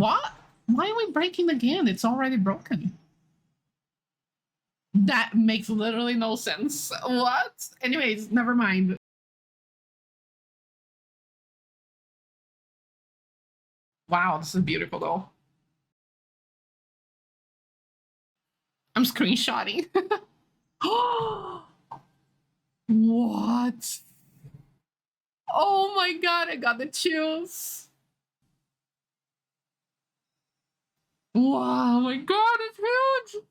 What? Why are we breaking again? It's already broken. That makes literally no sense. What? Anyways, never mind. Wow, this is beautiful though. I'm screenshotting. What? Oh my god, I got the chills. Wow, my god, it's huge.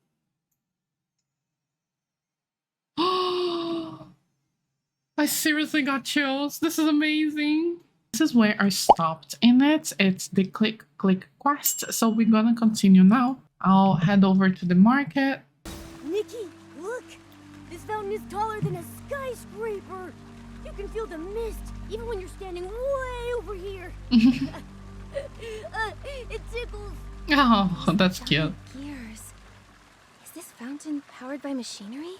I seriously got chills. This is amazing. This is where I stopped in it. It's the click quest. So we're gonna continue now. I'll head over to the market. Nikki, look! This fountain is taller than a skyscraper! You can feel the mist, even when you're standing way over here. It tickles. Oh, that's cute. Gears. Is this fountain powered by machinery?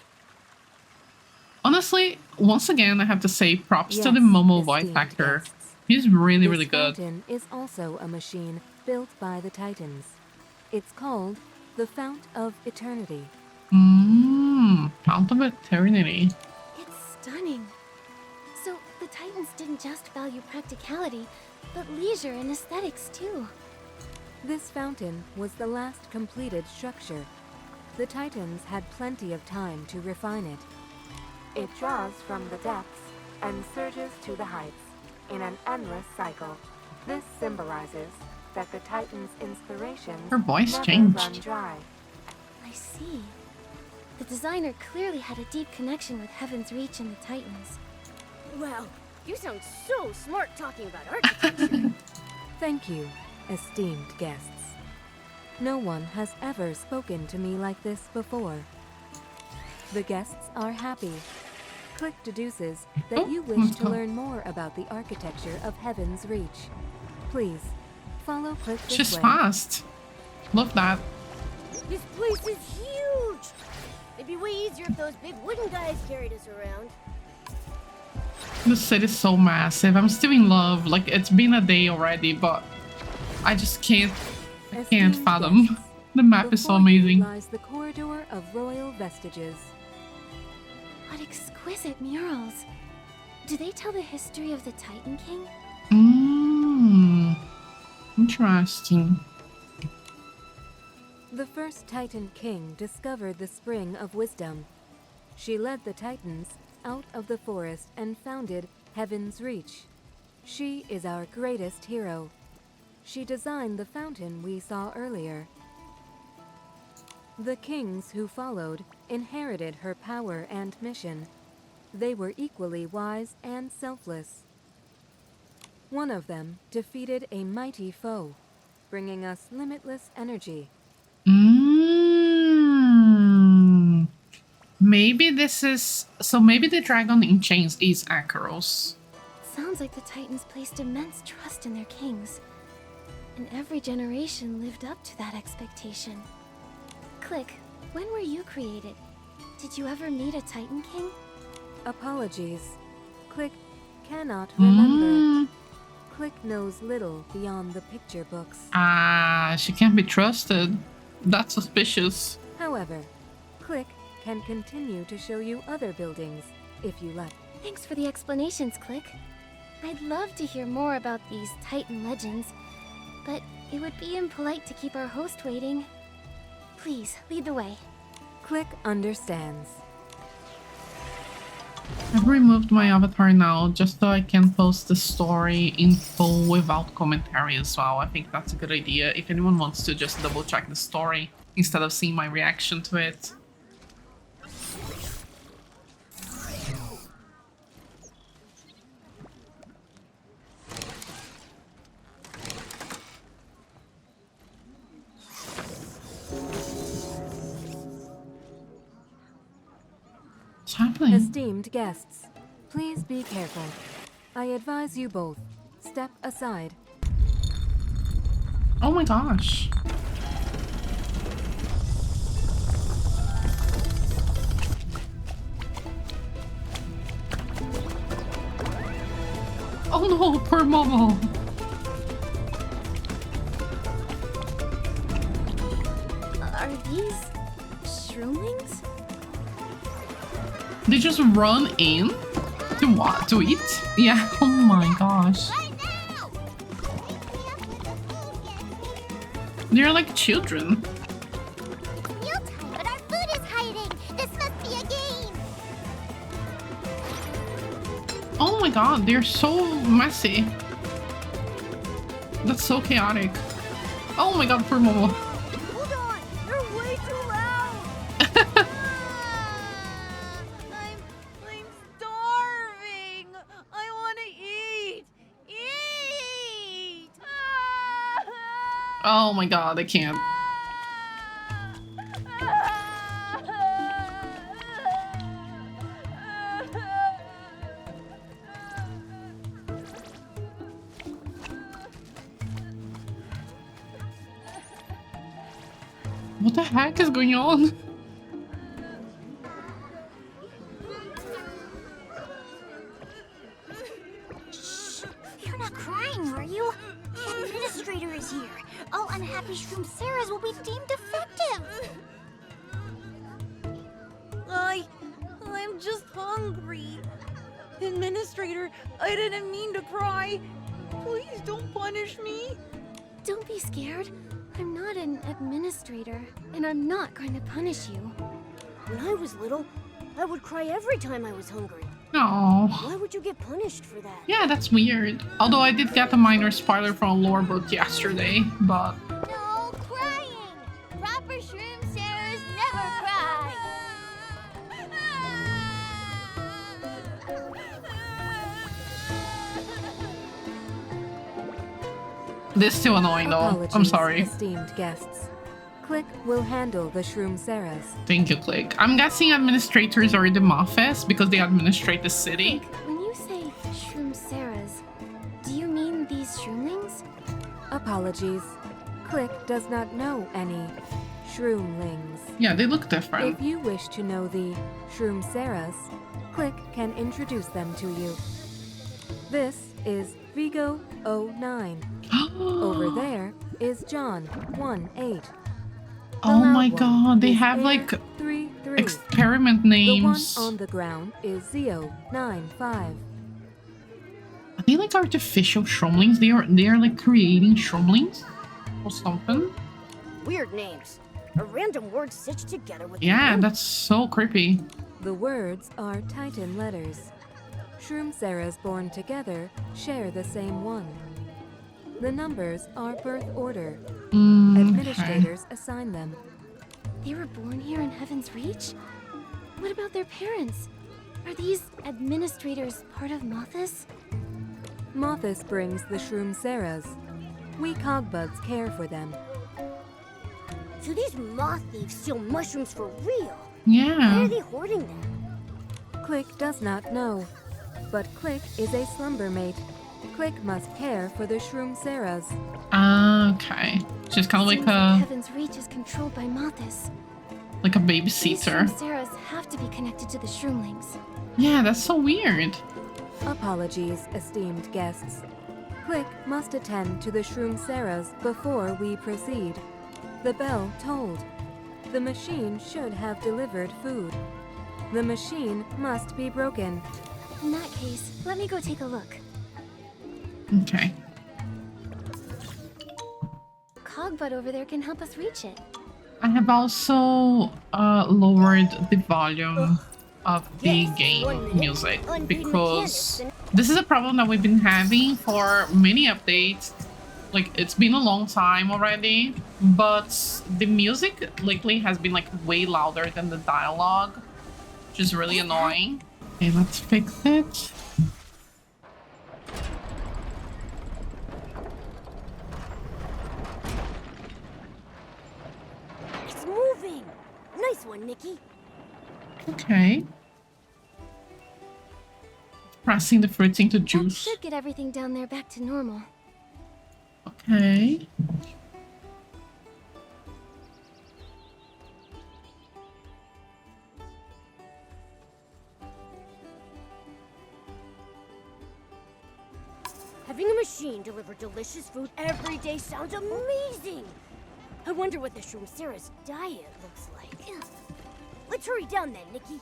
Honestly, once again, I have to say props to the Momo voice actor. He's really, really good. This fountain is also a machine built by the Titans. It's called the Fount of Eternity. Fount of Eternity. It's stunning. So the Titans didn't just value practicality, but leisure and aesthetics too. This fountain was the last completed structure. The Titans had plenty of time to refine it. It draws from the depths and surges to the heights in an endless cycle. This symbolizes that the Titans' inspirations Her voice never changed. run dry. I see. The designer clearly had a deep connection with Heaven's Reach and the Titans. Wow, you sound so smart talking about architecture. Thank you, esteemed guests. No one has ever spoken to me like this before. The guests are happy. Click deduces that you wish to learn more about the architecture of Heaven's Reach. Please, follow Click this She's way. fast. Love that. This place is huge! It'd be way easier if those big wooden guys carried us around. The city's so massive. I'm still in love. Like, it's been a day already, but I just can't fathom. Guests, The map is so before you amazing. lies the corridor of royal vestiges. What exquisite murals. Do they tell the history of the Titan King? Interesting. The first Titan King discovered the Spring of Wisdom. She led the Titans out of the forest and founded Heaven's Reach. She is our greatest hero. She designed the fountain we saw earlier. The kings who followed inherited her power and mission. They were equally wise and selfless. One of them defeated a mighty foe, bringing us limitless energy. Maybe this is... So maybe the dragon in chains is Akaros. Sounds like the Titans placed immense trust in their kings. And every generation lived up to that expectation. Click, when were you created? Did you ever meet a Titan King? Apologies. Click cannot remember. Click knows little beyond the picture books. She can't be trusted. That's suspicious. However, Click can continue to show you other buildings if you like. Thanks for the explanations, Click. I'd love to hear more about these Titan legends, but it would be impolite to keep our host waiting. Please, lead the way. Click understands. I've removed my avatar now just so I can post the story in full without commentary as well. I think that's a good idea if anyone wants to just double check the story instead of seeing my reaction to it. What's happening? Esteemed guests, please be careful. I advise you both, step aside. Oh my gosh. Oh no, poor Momo. Are these shroomlings? They just run in to what? To eat? Yeah. Oh my gosh. They're like children. Mealtime, but our food is hiding. This must be a game. Oh my god, they're so messy. That's so chaotic. Oh my god, poor Momo. Hold on, they're way too loud. I'm starving. I want to eat. Eat. Oh my god, I can't. What the heck is going on? You're not crying, are you? The administrator is here. All unhappy Shroom Sarahs will be deemed defective. I'm just hungry. Administrator, I didn't mean to cry. Please don't punish me. Don't be scared. I'm not an administrator, and I'm not going to punish you. When I was little, I would cry every time I was hungry. Oh. Why would you get punished for that? Yeah, that's weird. Although I did get a minor spoiler from a lore book yesterday, but... No crying. Proper Shroom Sarahs never cry. This is too annoying though. I'm Apologies, sorry. esteemed guests. Click will handle the Shroom Sarahs. Thank you, Click. I'm guessing administrators are the Moffas because they administrate the city. When you say Shroom Sarahs, do you mean these shroomlings? Apologies. Click does not know any Shroomlings. Yeah, they look different. If you wish to know the Shroom Sarahs, Click can introduce them to you. This is Vigo 09. Over there is John 18. Oh my god, they have like 33. experiment The one names. on the ground is Zio 95. Are they like artificial shroomlings? They are like creating shroomlings or something. Weird names. A random word stitched together with Yeah, that's so creepy. The words are Titan letters. Shroom Sarahs born together share the same one. The numbers are birth order. Okay. Administrators assign them. They were born here in Heaven's Reach? What about their parents? Are these administrators part of Mothis? Mothis brings the Shroom Sarahs. We Cogbugs care for them. So these moth thieves steal mushrooms for real. Why Yeah. are they hoarding them? Click does not know. But Click is a slumber mate. Click must care for the Shroom Sarahs. Okay. She's kind of like Seems like a Heaven's Reach is controlled by Mothis. These babysitter. Shroom Sarahs have to be connected to the Shroomlings. Yeah, that's so weird. Apologies, esteemed guests. Click must attend to the Shroom Sarahs before we proceed. The bell tolled. The machine should have delivered food. The machine must be broken. In that case, let me go take a look. Okay. Cogbutt over there can help us reach it. I have also lowered the volume of the game music because this is a problem that we've been having for many updates. Like, it's been a long time already, but the music lately has been like way louder than the dialogue, which is really annoying. Okay, let's fix it. It's moving. Nice one, Nikki. Okay. Pressing the fruits into That juice. should get everything down there back to normal. Okay. Having a machine deliver delicious food every day sounds amazing. I wonder what the Shroomsera's diet looks like. Ugh. Let's hurry down then, Nikki.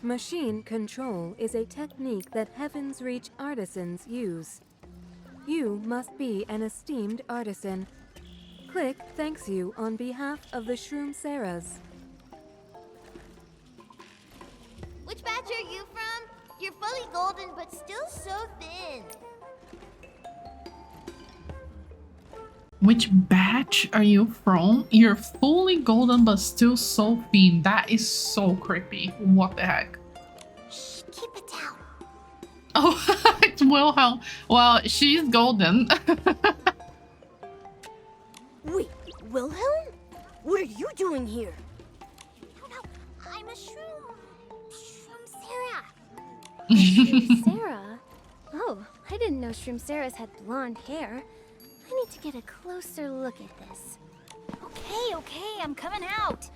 Machine control is a technique that Heaven's Reach artisans use. You must be an esteemed artisan. Click thanks you on behalf of the Shroomseras. Which batch are you from? You're fully golden, but still so thin. Which batch are you from? You're fully golden but still so thin. That is so creepy. What the heck? Shh, keep it down. Oh, it's Wilhelm. Well, she's golden. Wait, Wilhelm? What are you doing here? No, I'm a Shroom Sarah? Oh, I didn't know Shroomseras had blonde hair. I need to get a closer look at this. Okay, I'm coming out.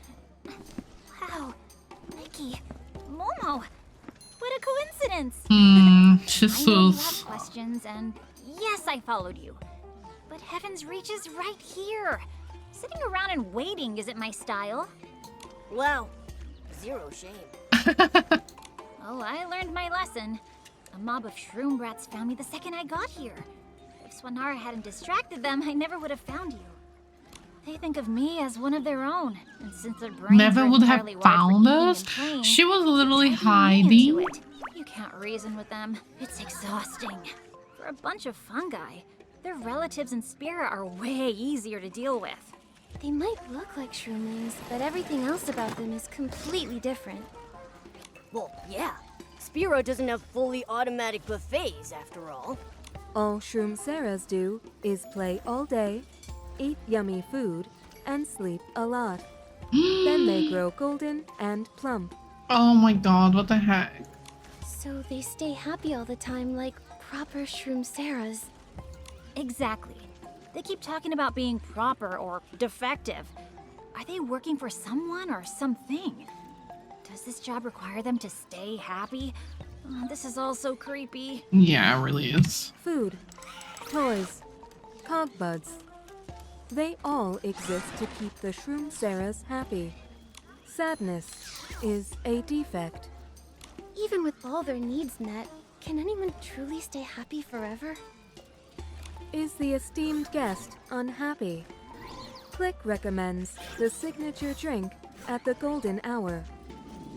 Wow, Nikki, Momo, what a coincidence. I know you have Jesus. questions, and yes, I followed you. But Heaven's Reach is right here. Sitting around and waiting isn't my style. Wow, zero shame. Oh, I learned my lesson. A mob of shroom brats found me the second I got here. If Swanara hadn't distracted them, I never would have found you. They think of me as one of their own, and since their brains Never are would have entirely wired for found eating us. and playing, She was literally they're dragging me into hiding. it. You can't reason with them. It's exhausting. For a bunch of fungi, their relatives in Spira are way easier to deal with. They might look like shroomlings, but everything else about them is completely different. Well, yeah. Spiro doesn't have fully automatic buffets, after all. All Shroomseras do is play all day, eat yummy food, and sleep a lot. Then they grow golden and plump. Oh my god, what the heck? So they stay happy all the time like proper Shroomseras. Exactly. They keep talking about being proper or defective. Are they working for someone or something? Does this job require them to stay happy? Oh, this is all so creepy. Yeah, it really is. Food, toys, cogbuds. They all exist to keep the Shroomseras happy. Sadness is a defect. Even with all their needs met, can anyone truly stay happy forever? Is the esteemed guest unhappy? Click recommends the signature drink at the golden hour.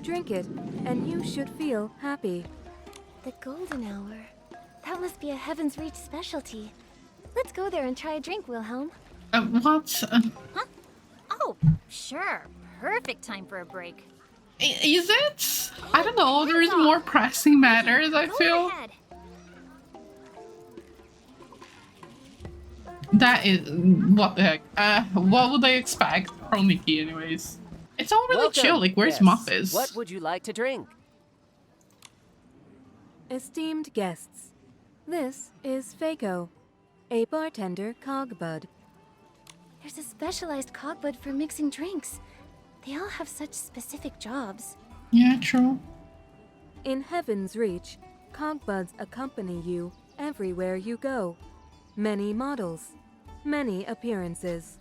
Drink it, and you should feel happy. The golden hour. That must be a Heaven's Reach specialty. Let's go there and try a drink, Wilhelm. What? Huh? Oh, sure. Perfect time for a break. Is it? I don't know. There's more pressing matters, I Go feel. ahead. That is. What the heck? What would I expect from Nikki, anyways? It's all really Welcome, chill. Like, where's guests. Muffis? What would you like to drink? Esteemed guests, this is Fako, a bartender cogbud. There's a specialized cogbud for mixing drinks. They all have such specific jobs. Yeah, true. In Heaven's Reach, cogbuds accompany you everywhere you go. Many models, many appearances.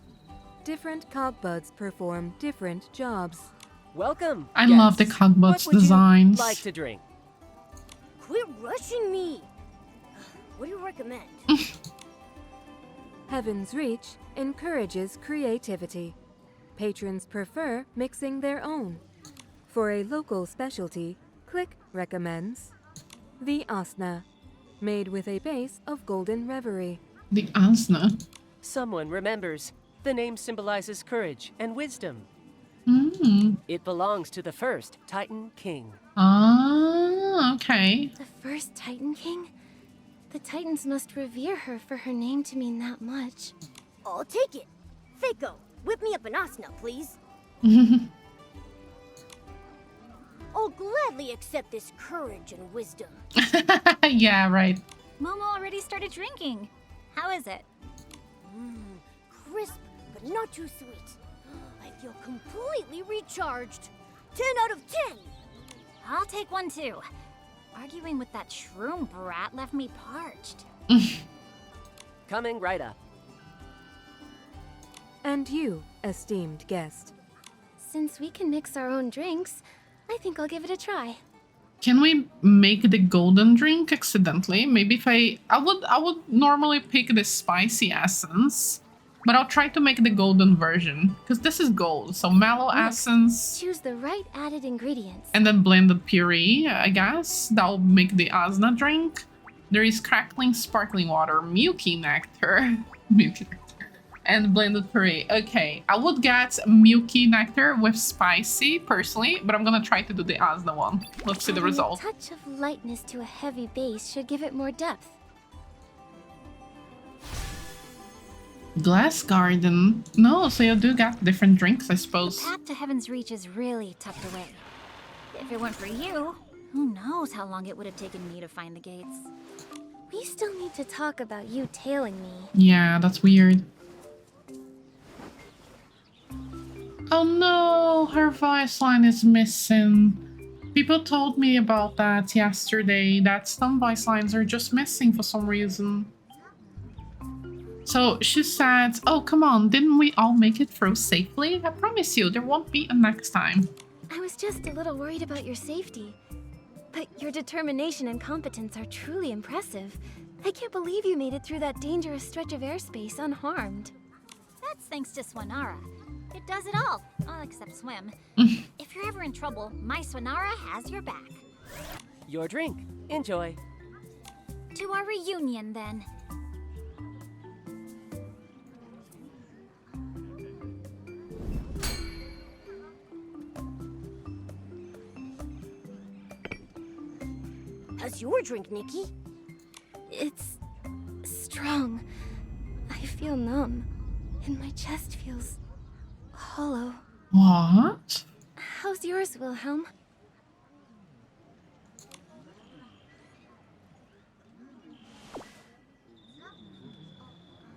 Different cogbuds perform different jobs. Welcome. I love the guests. Cogbud's What would designs. you like to drink? Quit rushing me! What do you recommend? Heaven's Reach encourages creativity. Patrons prefer mixing their own. For a local specialty, Click recommends the Asna, made with a base of golden reverie. The Asna. Someone remembers. The name symbolizes courage and wisdom. It belongs to the first Titan King. Ah, okay. The first Titan King? The Titans must revere her for her name to mean that much. I'll take it. Fako, whip me up an asna, please. I'll gladly accept this courage and wisdom. Yeah, right. Momo already started drinking. How is it? Crisp, but not too sweet. I feel completely recharged. 10 out of 10. I'll take one too. Arguing with that shroom brat left me parched. Coming right up. And you, esteemed guest. Since we can mix our own drinks, I think I'll give it a try. Can we make the golden drink accidentally? Maybe if I would normally pick the spicy essence, but I'll try to make the golden version because this is gold. So mallow essence. Choose the right added ingredients. And then blended puree, I guess. That'll make the Asna drink. There is crackling sparkling water, milky nectar. Milky nectar. And blended puree. Okay, I would get milky nectar with spicy personally, but I'm gonna try to do the Asna one. Let's see the result. A touch of lightness to a heavy base should give it more depth. Glass garden. No, so you do get different drinks, I suppose. The path to Heaven's Reach is really tucked away. If it weren't for you, who knows how long it would have taken me to find the gates. We still need to talk about you tailing me. Yeah, that's weird. Oh no, her voice line is missing. People told me about that yesterday, that some voice lines are just missing for some reason. So she said, oh come on, didn't we all make it through safely? I promise you, there won't be a next time. I was just a little worried about your safety. But your determination and competence are truly impressive. I can't believe you made it through that dangerous stretch of airspace unharmed. That's thanks to Swanara. It does it all except swim. If you're ever in trouble, my Swanara has your back. Your drink. Enjoy. To our reunion, then. How's your drink, Nikki? It's strong. I feel numb, and my chest feels hollow. What? How's yours, Wilhelm?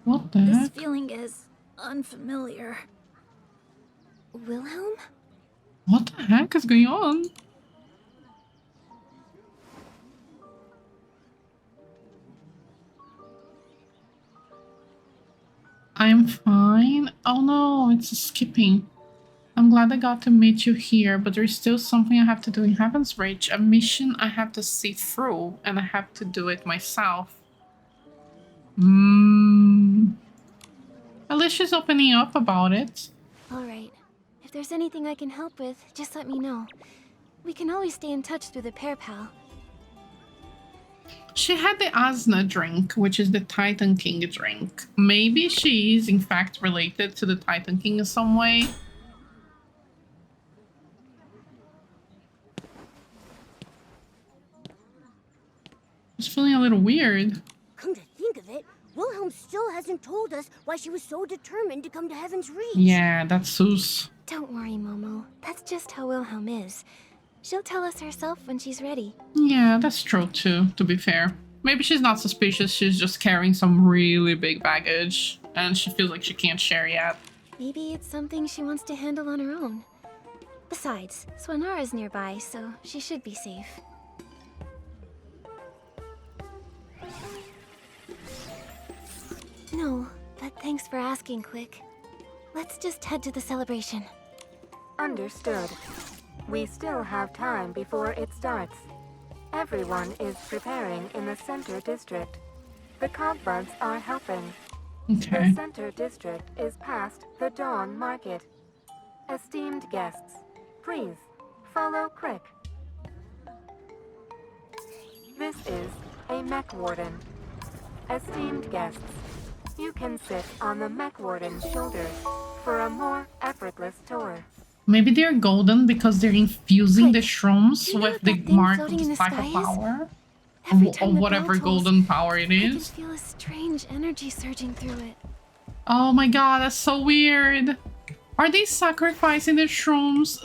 What the This heck? feeling is unfamiliar. Wilhelm? What the heck is going on? I'm fine. Oh no, it's skipping. I'm glad I got to meet you here, but there's still something I have to do in Heaven's Reach. A mission I have to see through, and I have to do it myself. At least she's opening up about it. Alright. If there's anything I can help with, just let me know. We can always stay in touch through the Pair Pal. She had the Asna drink, which is the Titan King drink. Maybe she is in fact related to the Titan King in some way. It's feeling a little weird. Come to think of it, Wilhelm still hasn't told us why she was so determined to come to Heaven's Reach. Yeah, that's Sus. Don't worry, Momo. That's just how Wilhelm is. She'll tell us herself when she's ready. Yeah, that's true too, to be fair. Maybe she's not suspicious, she's just carrying some really big baggage, and she feels like she can't share yet. Maybe it's something she wants to handle on her own. Besides, Swanara's nearby, so she should be safe. No, but thanks for asking, Click. Let's just head to the celebration. Understood. We still have time before it starts. Everyone is preparing in the center district. The Cogbuds are helping. Okay. The center district is past the Dawn Market. Esteemed guests, please follow Crick. This is a Mech Warden. Esteemed guests, you can sit on the Mech Warden's shoulders for a more effortless tour. Maybe they're golden because they're infusing the Wait, shrooms you know with what the that thing mark of floating in the the type of sky is? power? Every Or time the whatever bell tolls, golden power it I can is. feel a strange energy surging through it. Oh my god, that's so weird. Are they sacrificing the shrooms?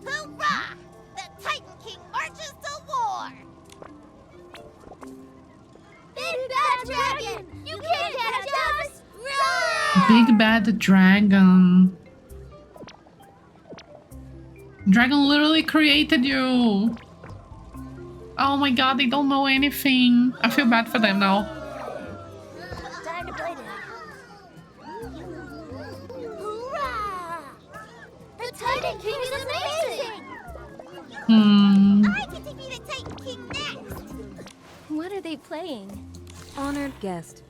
Hoorah! The Titan King marches to war! Big Bad Dragon! You can't catch us! Big bad dragon. Dragon literally created you. Oh my god, they don't know anything. I feel bad for them now. Time to play now. Hoorah! The Titan King is amazing! I get to be the Titan King next! What are they playing? Honored guest,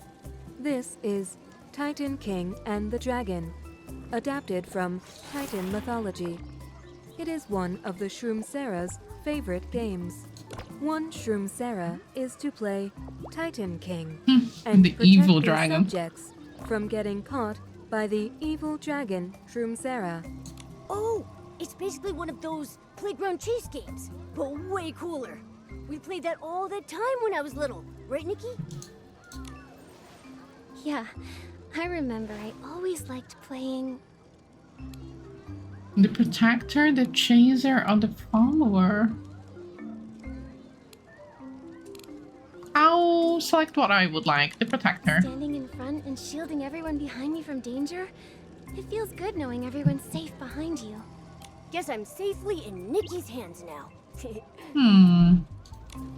this is Titan King and the Dragon, adapted from Titan mythology. It is one of the Shroom-Sara's favorite games. One Shroom-Sara is to play Titan King and the protect evil their dragon. subjects from getting caught by the evil dragon Shroom-Sara. Oh, it's basically one of those playground chase games, but way cooler. We played that all the time when I was little, right, Nikki? Yeah, I remember I always liked playing... The protector, the chaser, or the follower? I'll select what I would like. The protector. Standing in front and shielding everyone behind me from danger? It feels good knowing everyone's safe behind you. Guess I'm safely in Nikki's hands now.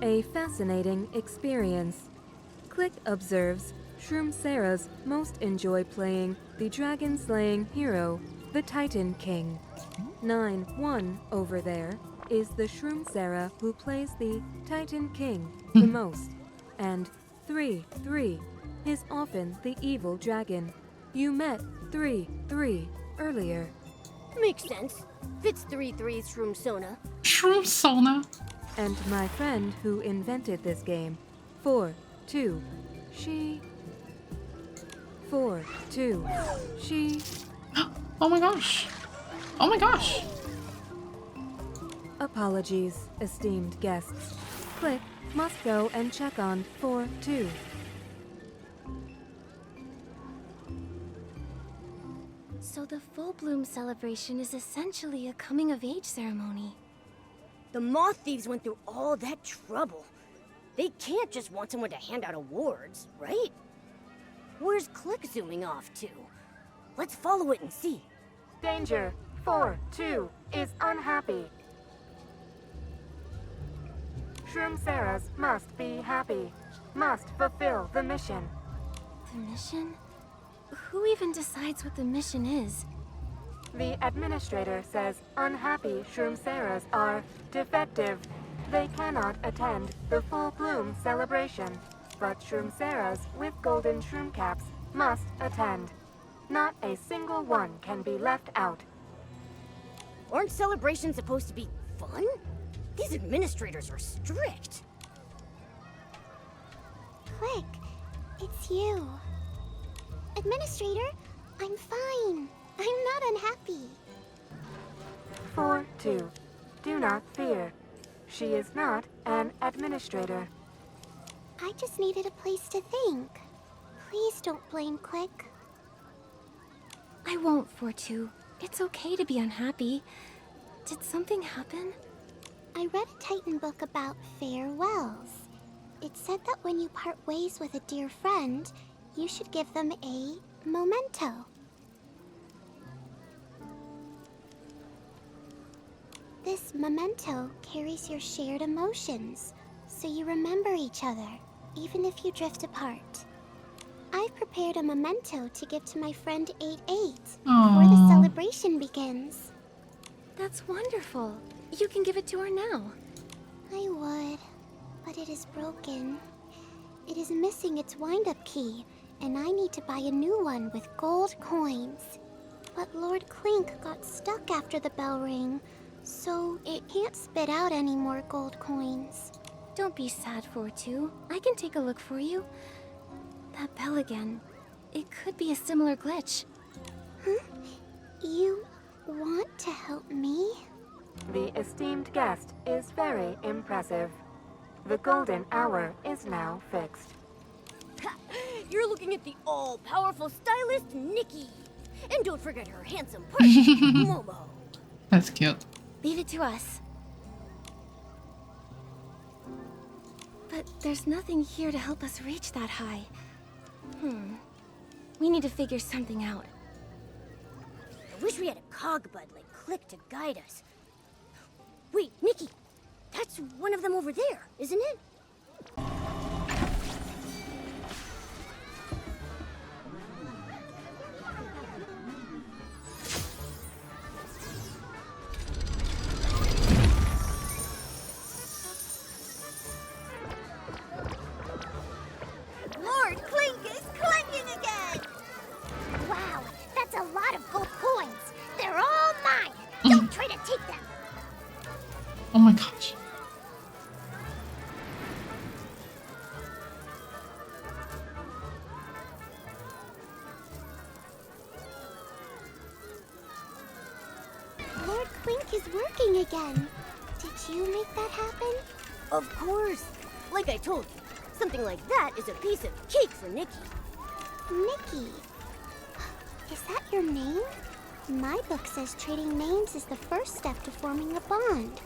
A fascinating experience. Click observes Shroom-Sara's most enjoy playing the dragon-slaying hero, the Titan King. 9-1 over there is the Shroom-Sara who plays the Titan King the most. And 3-3 is often the evil dragon. You met 3-3 earlier. Makes sense. Fits 3-3's Shroom-Sona. Shroom-Sona. And my friend who invented this game, 4-2, she... 4-2, she... Oh my gosh. Oh my gosh. Apologies, esteemed guests. Click must go and check on 4-2. So the full bloom celebration is essentially a coming-of-age ceremony. The moth thieves went through all that trouble. They can't just want someone to hand out awards, right? Where's Click zooming off to? Let's follow it and see. Danger, 4-2 is unhappy. Shroom-Saras must be happy. Must fulfill the mission. The mission? Who even decides what the mission is? The administrator says unhappy Shroom-Saras are defective. They cannot attend the full bloom celebration. But Shroom-Saras with golden shroom caps must attend. Not a single one can be left out. Aren't celebrations supposed to be fun? These administrators are strict. Click, it's you. Administrator, I'm fine. I'm not unhappy. 4-2. Do not fear. She is not an administrator. I just needed a place to think. Please don't blame Click. I won't, 4-2. It's okay to be unhappy. Did something happen? I read a Titan book about farewells. It said that when you part ways with a dear friend, you should give them a memento. This memento carries your shared emotions, so you remember each other, even if you drift apart. I've prepared a memento to give to my friend 8-8 before the celebration begins. That's wonderful. You can give it to her now. I would, but it is broken. It is missing its wind-up key, and I need to buy a new one with gold coins. But Lord Clink got stuck after the bell rang, so it can't spit out any more gold coins. Don't be sad, 4-2. I can take a look for you. That bell again. It could be a similar glitch. Huh? You want to help me? The esteemed guest is very impressive. The golden hour is now fixed. Ha! You're looking at the all-powerful stylist, Nikki. And don't forget her handsome partner, Momo. That's cute. Leave it to us. But there's nothing here to help us reach that high. We need need to figure something out. I wish we had a cogbud like Click to guide us. Wait, Nikki! That's one of them over there, isn't it? Lord Clink is clinking again! Wow, that's a lot of gold coins. They're all mine. Don't try to take them. Oh my gosh. Lord Clink is working again. Did you make that happen? Of course. Like I told you, something like that is a piece of cake for Nikki. Nikki. Is that your name? My book says trading names is the first step to forming a bond.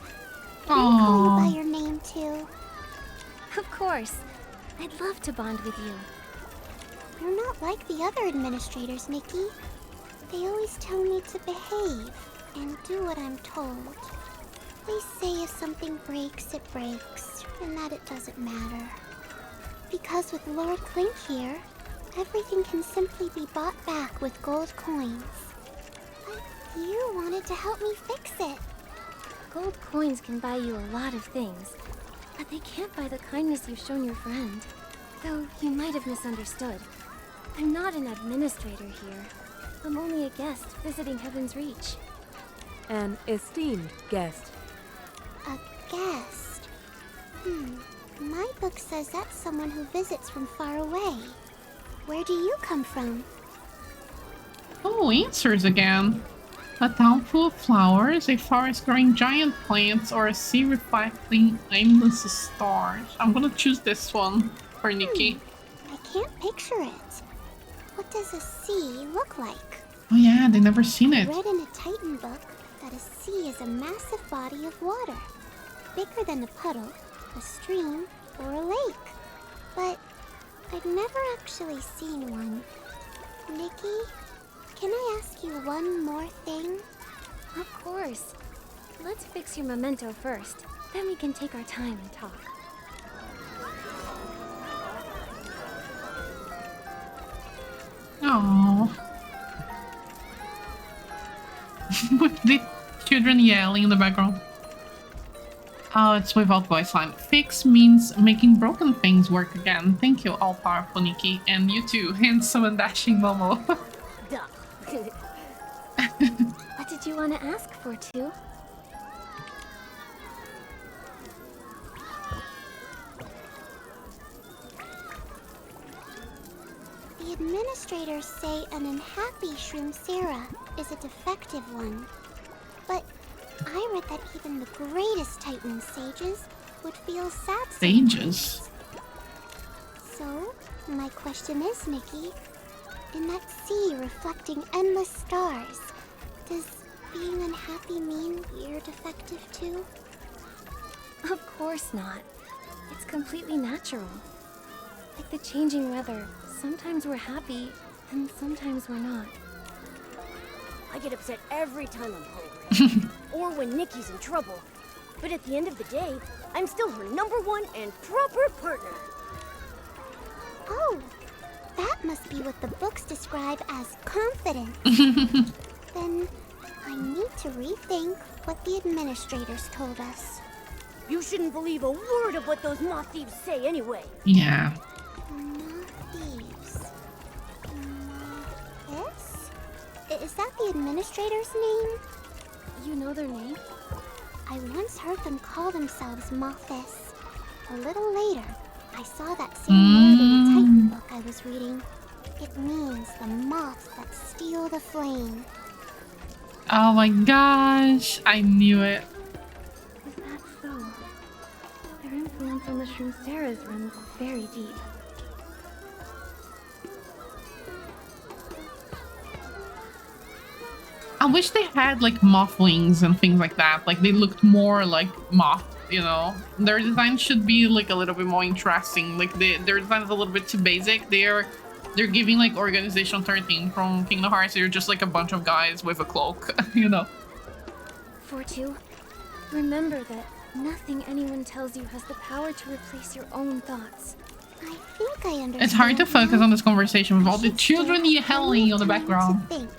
Can I call you by your name too? Of course. I'd love to bond with you. You're not like the other administrators, Nikki. They always tell me to behave and do what I'm told. They say if something breaks, it breaks, and that it doesn't matter. Because with Lord Clink here, everything can simply be bought back with gold coins. But you wanted to help me fix it. Gold coins can buy you a lot of things, but they can't buy the kindness you've shown your friend. Though you might have misunderstood. I'm not an administrator here. I'm only a guest visiting Heaven's Reach. An esteemed guest. A guest? My book says that's someone who visits from far away. Where do you come from? Oh, answers again. A town full of flowers, a forest growing giant plants, or a sea reflecting endless stars. I'm gonna choose this one for Nikki. I can't picture it. What does a sea look like? Oh yeah, they never seen I it. read in a Titan book that a sea is a massive body of water. Bigger than a puddle, a stream, or a lake. But I've never actually seen one. Nikki, can I ask you one more thing? Of course. Let's fix your memento first. Then we can take our time and talk. Oh. With the children yelling in the background. Oh, it's without voice line. Fix means making broken things work again. Thank you, all powerful Nikki, and you too, handsome and dashing Momo. Duh. What did you want to ask for, too? The administrators say an unhappy Shroom Sarah is a defective one. But I read that even the greatest Titan sages would feel sad Sages? sometimes. So, my question is, Nikki, in that sea reflecting endless stars, does being unhappy mean you're defective too? Of course not. It's completely natural. Like the changing weather, sometimes we're happy, and sometimes we're not. I get upset every time I'm hungry. Or when Nikki's in trouble. But at the end of the day, I'm still her #1 and proper partner. Oh, that must be what the books describe as confidence. Then I need to rethink what the administrators told us. You shouldn't believe a word of what those moth thieves say anyway. Yeah. Moth thieves. This? Is that the administrator's name? You know their name? I once heard them call themselves Mothis. A little later, I saw that same word in the Titan book I was reading. It means the moths that steal the flame. Oh my gosh, I knew it. Is that so? Their influence on the Shroom Sarahs runs very deep. I wish they had like moth wings and things like that. Like they looked more like moth, you know. Their design should be like a little bit more interesting. Like their design is a little bit too basic. They're They're giving like Organization 13 from Kingdom Hearts. You're just like a bunch of guys with a cloak, you know. 4-2, remember that nothing anyone tells you has the power to replace your own thoughts. I think I understand. It's hard to focus now. on this conversation with all the Should children still have yelling on the plenty of time background. to think.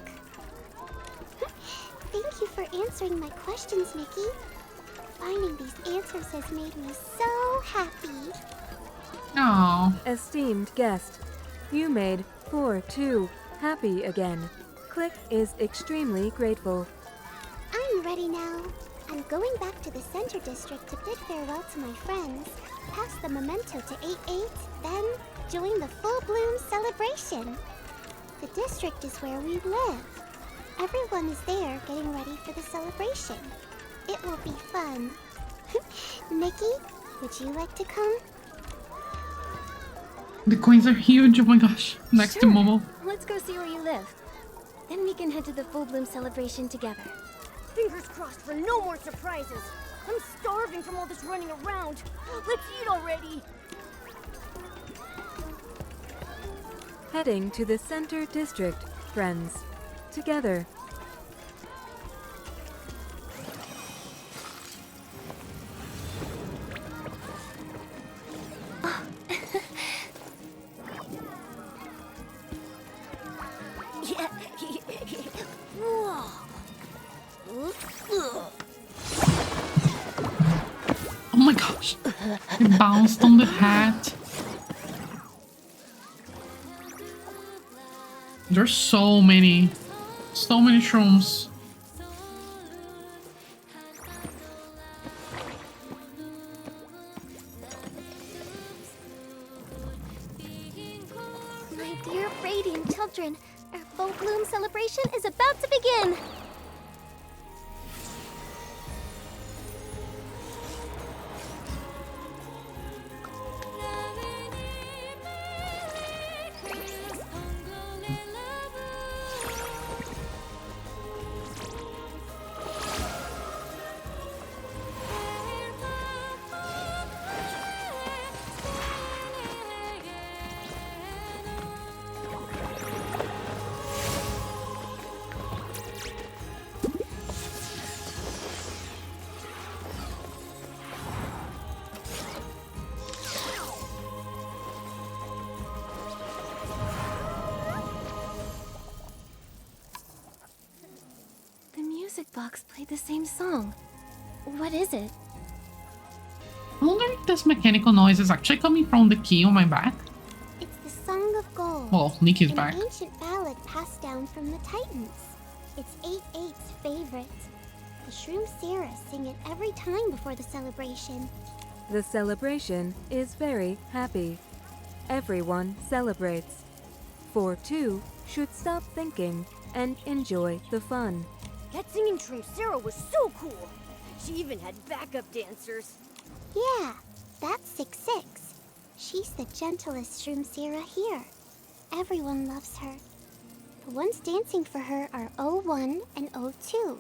Thank you for answering my questions, Nikki. Finding these answers has made me so happy. Oh. Esteemed guest, you made 4-2 happy again. Click is extremely grateful. I'm ready now. I'm going back to the Center District to bid farewell to my friends, pass the memento to 8-8, then join the Full Bloom celebration. The district is where we live. Everyone is there getting ready for the celebration. It will be fun. Nikki, would you like to come? The coins are huge, oh my gosh. Next to Momo. Let's go see where you live. Then we can head to the Full Bloom celebration together. Fingers crossed for no more surprises. I'm starving from all this running around. Let's eat already. Heading to the Center District, friends. Together. Oh my gosh. It bounced on the hat. There's so many shrooms. My dear radiant children, our Full Bloom celebration is about to begin. Music box played the same song. What is it? I wonder if this mechanical noise is actually coming from the key on my back. It's the Song of Gold. Well, Nikki's an back. ancient ballad passed down from the Titans. It's 8-8's favorite. The Shroom Sarah sing it every time before the celebration. The celebration is very happy. Everyone celebrates. 4-2 should stop thinking and enjoy the fun. That singing Shroom Sarah was so cool. She even had backup dancers. Yeah, that's 6-6. She's the gentlest Shroom Sarah here. Everyone loves her. The ones dancing for her are 01 and 02.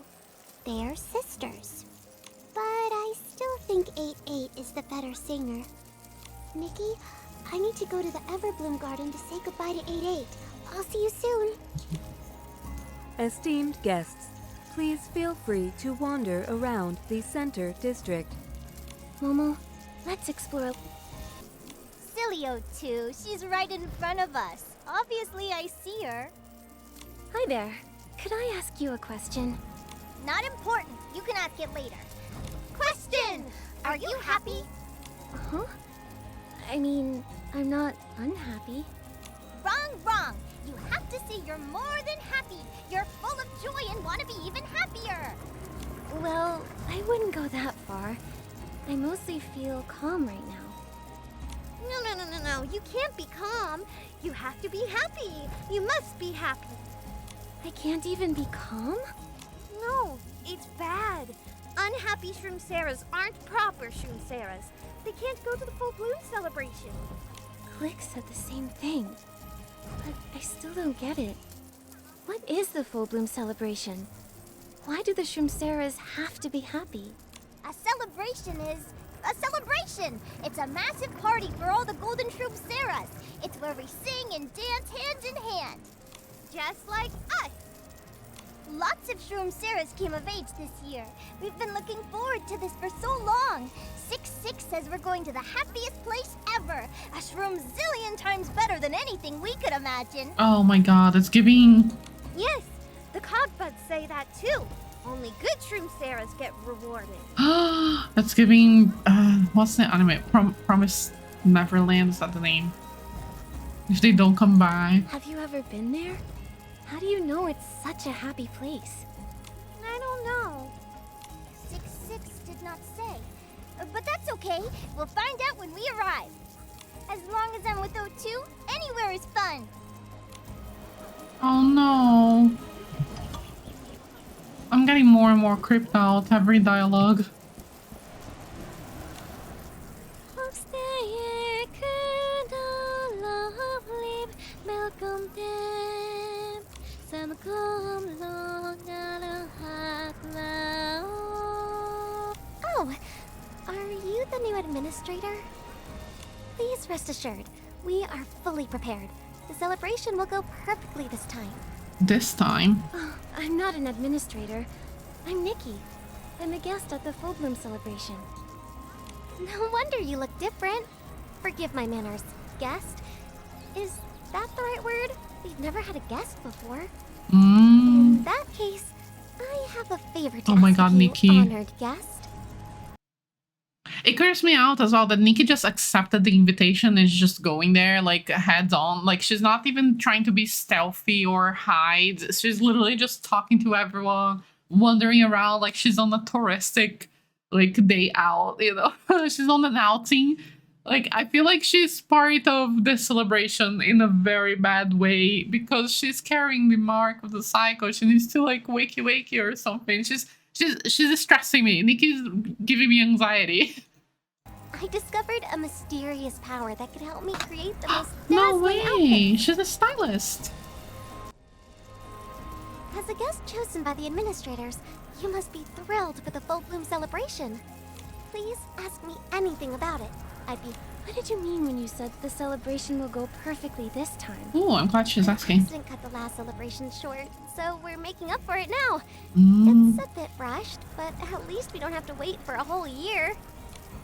They're sisters. But I still think 8-8 is the better singer. Nikki, I need to go to the Everbloom Garden to say goodbye to 8-8. I'll see you soon. Esteemed guests, please feel free to wander around the Center District. Momo, let's explore. Silly O2, she's right in front of us. Obviously, I see her. Hi there. Could I ask you a question? Not important. You can ask it later. Question! Are you happy? Huh? I mean, I'm not unhappy. Wrong! You have to say you're more than happy. You're full of joy and want to be even happier. Well, I wouldn't go that far. I mostly feel calm right now. No. You can't be calm. You have to be happy. You must be happy. I can't even be calm? No, it's bad. Unhappy Shroom Sarahs aren't proper Shroom Sarahs. They can't go to the Full Bloom celebration. Click said the same thing. But I still don't get it. What is the Full Bloom celebration? Why do the Shroom Sarahs have to be happy? A celebration is a celebration. It's a massive party for all the Golden Shroom Sarahs. It's where we sing and dance hand in hand. Just like us. Lots of Shroom Sarahs came of age this year. We've been looking forward to this for so long. 6-6 says we're going to the happiest place ever. A Shroom zillion times better than anything we could imagine. Oh my god, it's giving... Yes, the Cogbuds say that too. Only good Shroom Sarahs get rewarded. That's giving... what's the anime? Promise Neverland, is that the name? If they don't come by. Have you ever been there? How do you know it's such a happy place? I don't know. 6-6 did not say. But that's okay. We'll find out when we arrive. As long as I'm with O2, anywhere is fun. Oh no. I'm getting more and more creeped out every dialogue. Oh, are you the new administrator? Please rest assured, we are fully prepared. The celebration will go perfectly this time. This time? Oh, I'm not an administrator. I'm Nikki. I'm a guest at the Full Bloom celebration. No wonder you look different. Forgive my manners. Guest? Is that the right word? We've never had a guest before. In that case, I have a favor to Oh my ask god, you, Nikki. honored guest. It creeps me out as well that Nikki just accepted the invitation and is just going there like heads on. Like she's not even trying to be stealthy or hide. She's literally just talking to everyone, wandering around like she's on a touristic like day out, you know. She's on an outing. Like I feel like she's part of the celebration in a very bad way because she's carrying the mark of the cycle. She needs to like wakey or something. She's stressing me. Nikki's giving me anxiety. I discovered a mysterious power that could help me create the most No dazzling way! outfits. She's a stylist. As a guest chosen by the administrators, you must be thrilled with the Full Bloom celebration. Please ask me anything about it. I'd be... What did you mean when you said the celebration will go perfectly this time? Oh, I'm glad she's asking. Accident cut the last celebration short, so we're making up for it now. Mm. It's a bit rushed, but at least we don't have to wait for a whole year.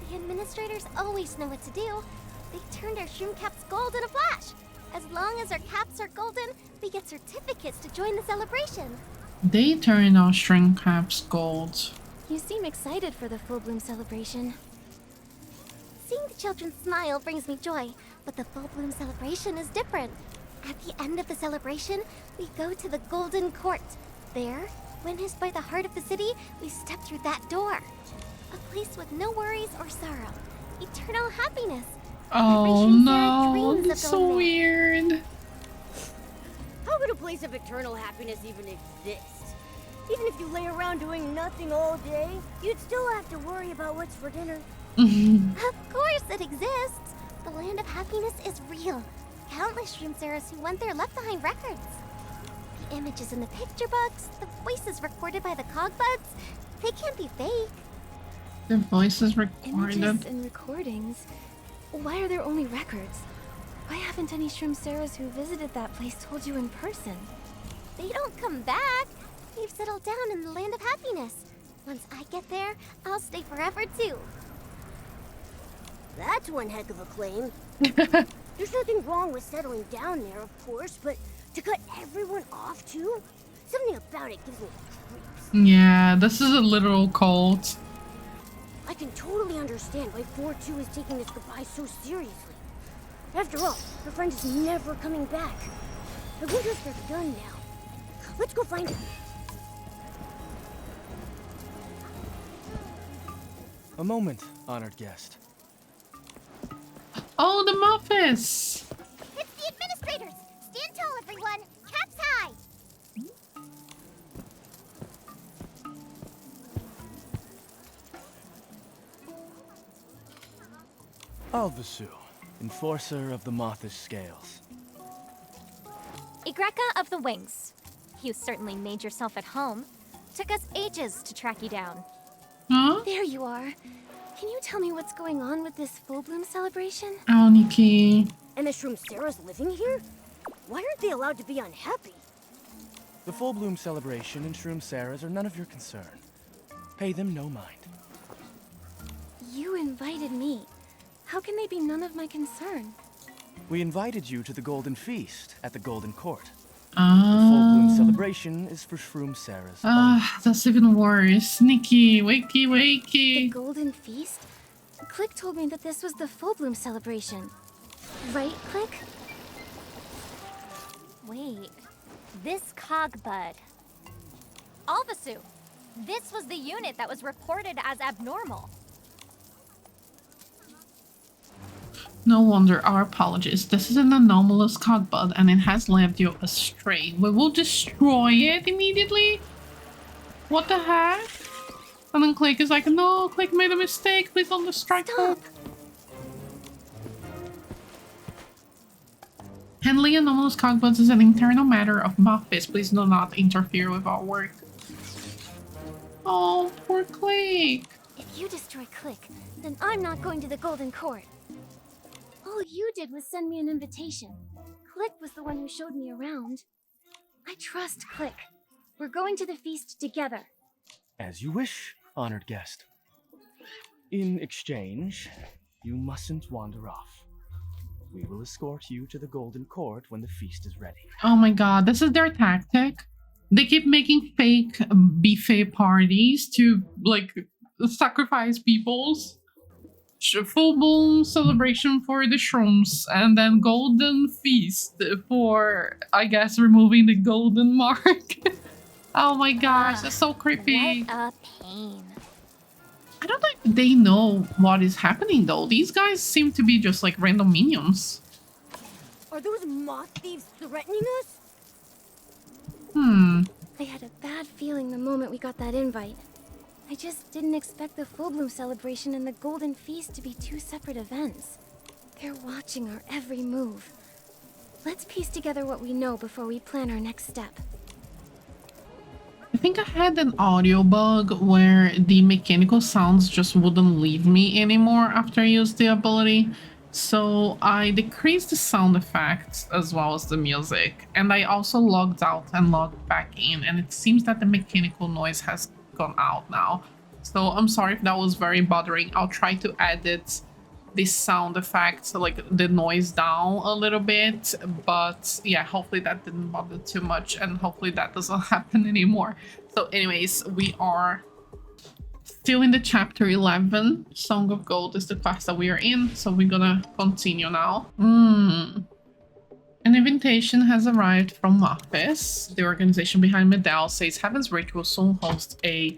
The administrators always know what to do. They turned our shroom caps gold in a flash. As long as our caps are golden, we get certificates to join the celebration. They turn our string caps gold. You seem excited for the Full Bloom celebration. Seeing the children smile brings me joy, but the Full Bloom celebration is different. At the end of the celebration, we go to the Golden Court. There, witnessed by the heart of the city, we step through that door. A place with no worries or sorrow. Eternal happiness. Oh Every Shroom Sarah no, dreams of that's so going there. weird. How could a place of eternal happiness even exist? Even if you lay around doing nothing all day, you'd still have to worry about what's for dinner. Of course it exists. The land of happiness is real. Countless Shroom Sarahs who went there left behind records. The images in the picture books, the voices recorded by the Cogbuds, they can't be fake. The voice is Images recorded. and recordings? Why are there only records? Why haven't any Shroom Sarahs who visited that place told you in person? They don't come back. They've settled down in the land of happiness. Once I get there, I'll stay forever too. That's one heck of a claim. There's nothing wrong with settling down there, of course, but to cut everyone off too? Something about it gives me creeps. Yeah, this is a literal cult. I can totally understand why 4-2 is taking this goodbye so seriously. After all, her friend is never coming back. I wonder if they're done now. Let's go find her. A moment, honored guest. Oh, the Muffins! It's the administrators! Stand tall, everyone! Caps high! Alvasu, enforcer of the Mothish scales. Igreka of the Wings. You certainly made yourself at home. Took us ages to track you down. Huh? There you are. Can you tell me what's going on with this full bloom celebration? Oh, Nikki. And the Shroom Sarah's living here? Why aren't they allowed to be unhappy? The full bloom celebration and Shroom Sarahs are none of your concern. Pay them no mind. You invited me. How can they be none of my concern? We invited you to the Golden Feast at the Golden Court. The full bloom celebration is for Shroom Sarahs. That's even worse. Nikki, wakey, The wakey. Golden Feast? Click told me that this was the full bloom celebration. Right, Click? Wait, this cogbud. Alvasu, this was the unit that was reported as abnormal. No wonder, our apologies. This is an anomalous cogbud and it has led you astray. We will destroy it immediately. What the heck? And then Click is like, no, Click made a mistake. Please don't strike her. Handling anomalous cogbuds is an internal matter of Moffice. Please do not interfere with our work. Oh, poor Click. If you destroy Click, then I'm not going to the Golden Court. All you did was send me an invitation. Click was the one who showed me around. I trust Click. We're going to the feast together. As you wish, honored guest. In exchange, you mustn't wander off. We will escort you to the Golden Court when the feast is ready. Oh my god, this is their tactic. They keep making fake buffet parties to, like, sacrifice people's. Full bloom celebration for the shrooms, and then golden feast for, I guess, removing the golden mark. Oh my gosh, that's so creepy. What a pain. I don't know if they know what is happening though. These guys seem to be just like random minions. Are those moth thieves threatening us? I had a bad feeling the moment we got that invite. I just didn't expect the full bloom celebration and the Golden Feast to be two separate events. They're watching our every move. Let's piece together what we know before we plan our next step. I think I had an audio bug where the mechanical sounds just wouldn't leave me anymore after I used the ability. So I decreased the sound effects as well as the music. And I also logged out and logged back in. And it seems that the mechanical noise has gone out now. So I'm sorry if that was very bothering. I'll try to edit the sound effects, like the noise, down a little bit. But yeah, hopefully that didn't bother too much. And hopefully that doesn't happen anymore. So anyways, we are still in the chapter 11. Song of Gold is the quest that we are in. So we're gonna continue now. An invitation has arrived from Moffice. The organization behind Medell says Heaven's Reach will soon host a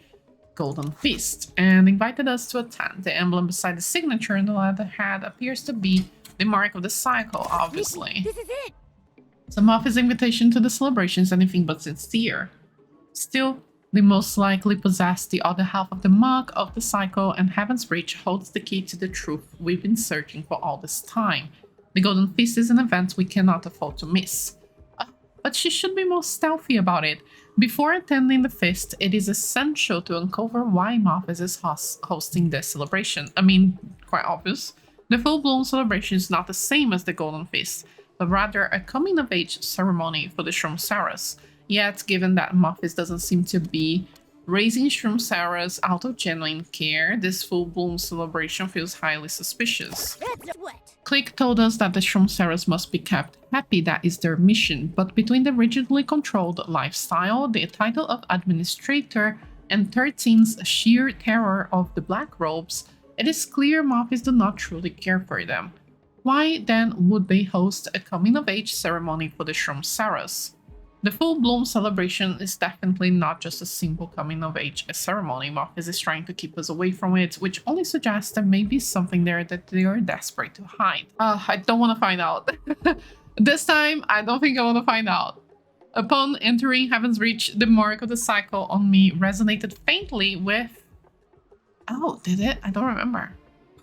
Golden Feast and invited us to attend. The emblem beside the signature in the leather hat appears to be the mark of the cycle, obviously. This is it! So Moffice's invitation to the celebration is anything but sincere. Still, they most likely possess the other half of the mark of the cycle, and Heaven's Reach holds the key to the truth we've been searching for all this time. The Golden Feast is an event we cannot afford to miss. But she should be more stealthy about it. Before attending the feast, it is essential to uncover why Moffice is hosting this celebration. I mean, quite obvious. The full-blown celebration is not the same as the Golden Feast, but rather a coming-of-age ceremony for the Shroom Sarahs. Yet, given that Moffice doesn't seem to be raising Shroom Sarahs out of genuine care, this full-blown celebration feels highly suspicious. That's what? Click told us that the Shroom Sarahs must be kept happy, that is their mission, but between the rigidly controlled lifestyle, the title of administrator, and 13's sheer terror of the Black Robes, it is clear Moffice do not truly care for them. Why then would they host a coming-of-age ceremony for the Shroom Sarahs? The full-blown celebration is definitely not just a simple coming-of-age ceremony. Moffice is trying to keep us away from it, which only suggests there may be something there that they are desperate to hide. I don't want to find out. This time, I don't think I want to find out. Upon entering Heaven's Reach, the mark of the cycle on me resonated faintly with... Oh, did it? I don't remember.